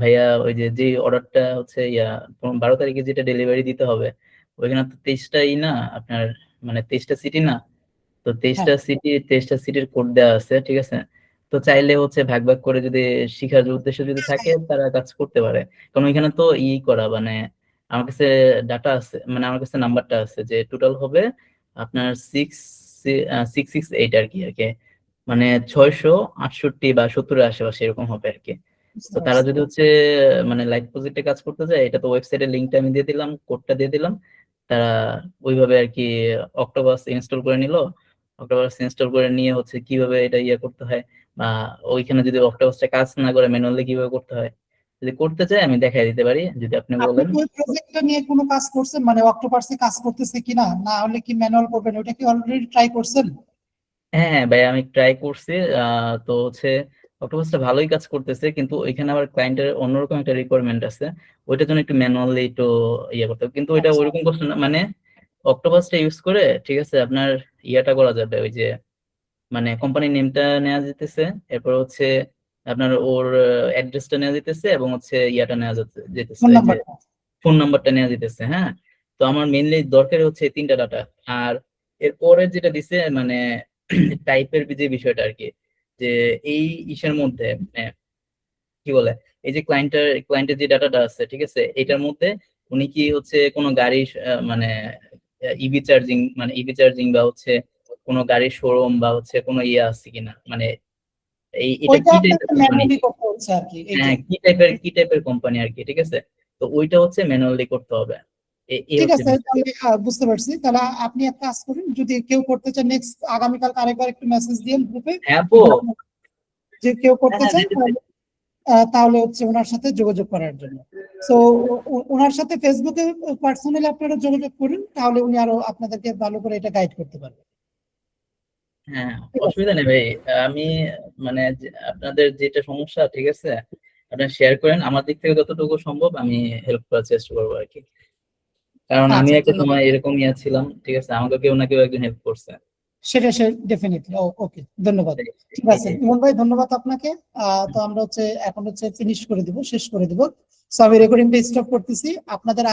ভাইয়া ওই যে অর্ডারটা হচ্ছে 12 তারিখে যেটা ডেলিভারি দিতে হবে, ওইখানে তো 23টাই না আপনার, মানে 23টা সিটি না। তো হ্যাঁ, 23টা সিটির কোড দেওয়া আছে, ঠিক আছে? তো চাইলে হচ্ছে ভাগ ভাগ করে যদি শিখার উদ্দেশ্য যদি থাকে তারা কাজ করতে পারে। কারণ ওইখানে তো করা মানে আমার কাছে ডাটা আছে, মানে আমার কাছে নাম্বারটা আছে যে টোটাল হবে আপনার 668 আর কি মানে 668 বা 70-এর আশেপাশে এরকম হবে আর কি। বুঝতে তো তারা পারছি। যদি হচ্ছে মানে লাইভ প্রজেক্টে কাজ করতে চায়, এটা তো ওয়েবসাইটের লিঙ্কটা আমি দিয়ে দিলাম, কোডটা দিয়ে দিলাম। তারা ওইভাবে আর কি অক্টোপাস ইনস্টল করে নিল। অক্টোপাস ইনস্টল করে নিয়ে হচ্ছে কিভাবে এটা করতে হয়, বা ওইখানে যদি অক্টোপাসটা কাজ না করে ম্যানুয়ালি কিভাবে করতে হয়, যদি করতে চাই আমি দেখাই দিতে পারি, যদি আপনি আপনি বলেন। কি ওই প্রজেক্টটা নিয়ে কোনো কাজ করছেন, মানে অক্টোপাসে কাজ করতেছে কিনা, না হলে কি ম্যানুয়াল করবেন, ওটা কি অলরেডি ট্রাই করছেন? হ্যাঁ হ্যাঁ ভাই, আমি ট্রাই করছি। তো হচ্ছে অক্টোপাসটা ভালোই কাজ করতেছে, কিন্তু ওইখানে আবার ক্লায়েন্টের অন্যরকম একটা রিকোয়ারমেন্ট আছে, ওইটার জন্য একটু ম্যানুয়ালি একটু করতে হবে। কিন্তু ওইটা আচ্ছা, ওইরকম করছে না, মানে অক্টোপাসটা ইউজ করে ঠিক আছে আপনার করা যাবে, ওই যে মানে কোম্পানির নেমটা নেওয়া যেতেছে, এরপর হচ্ছে আপনার ওর অ্যাড্রেসটা নেওয়া যেতেছে, এবং হচ্ছে নেওয়া যেতেছে, ফোন এই যে নাম্বারটা। ফোন নাম্বারটা নেওয়া যেতেছে। হ্যাঁ, তো আমার মেইনলি দরকার হচ্ছে এই 3টা ডাটা। আর এরপরে যেটা দিছে মানে টাইপের যে বিষয়টা আর কি, যে এই ইসের মধ্যে কি বলে, এই যে ক্লায়েন্টের যে ডাটাটা আছে ঠিক আছে, এটার মধ্যে উনি কি হচ্ছে কোনো গাড়ি মানে ইভি চার্জিং বা হচ্ছে কোনো গাড়ির শোরুম বা হচ্ছে কোনো ইয়ে আছে কিনা, মানে এটা ওইটা কি আপনাকে টাইপের কোম্পানি, ম্যানুয়ালি করতে হচ্ছে আর কি, হ্যাঁ এইটাই। কি টাইপের কোম্পানি আর কি, ঠিক আছে। তো ওইটা হচ্ছে ম্যানুয়ালি করতে হবে। এই ঠিক হচ্ছে আছে, বিষয়। তাহলে বুঝতে পারছি। তাহলে আপনি এক কাজ করুন, যদি কেউ করতে চান নেক্সট আগামীকাল আরেকবার একটু মেসেজ দিন গ্রুপে, হ্যাঁ আপু, যে কেউ করতে হ্যাঁ চান দিতেছি। তাহলে হচ্ছে ওনার সাথে যোগাযোগ করার জন্য। সো ওনার সাথে ফেসবুকে পার্সোনালি আপনারা যোগাযোগ করুন, তাহলে উনি আরো আপনাদেরকে ভালো করে এটা গাইড করতে পারবেন। হ্যাঁ ঠিক আছে, অসুবিধা নেই ভাই, আমি মানে আপনাদের যেটা সমস্যা, ঠিক আছে, আপনারা শেয়ার করেন, আমার দিক থেকে যতটুকু সম্ভব আমি হেল্প করার চেষ্টা করবো আর কি। কারণ আমি আচ্ছা, একটা ধন্যবাদ। সময় এরকম ইয়ে ছিলাম, ঠিক আছে, আমাকে কেউ না কেউ একজন হেল্প করছে। সেটা ডেফিনেটলি। ওকে, ধন্যবাদ। ঠিক আছে ইমন ভাই, ধন্যবাদ আপনাকে। তো আমরা হচ্ছে এখন হচ্ছে ফিনিশ করে দিব, শেষ করে দিব। সো আমি রেকর্ডিংটা স্টপ করতেছি। আপনাদের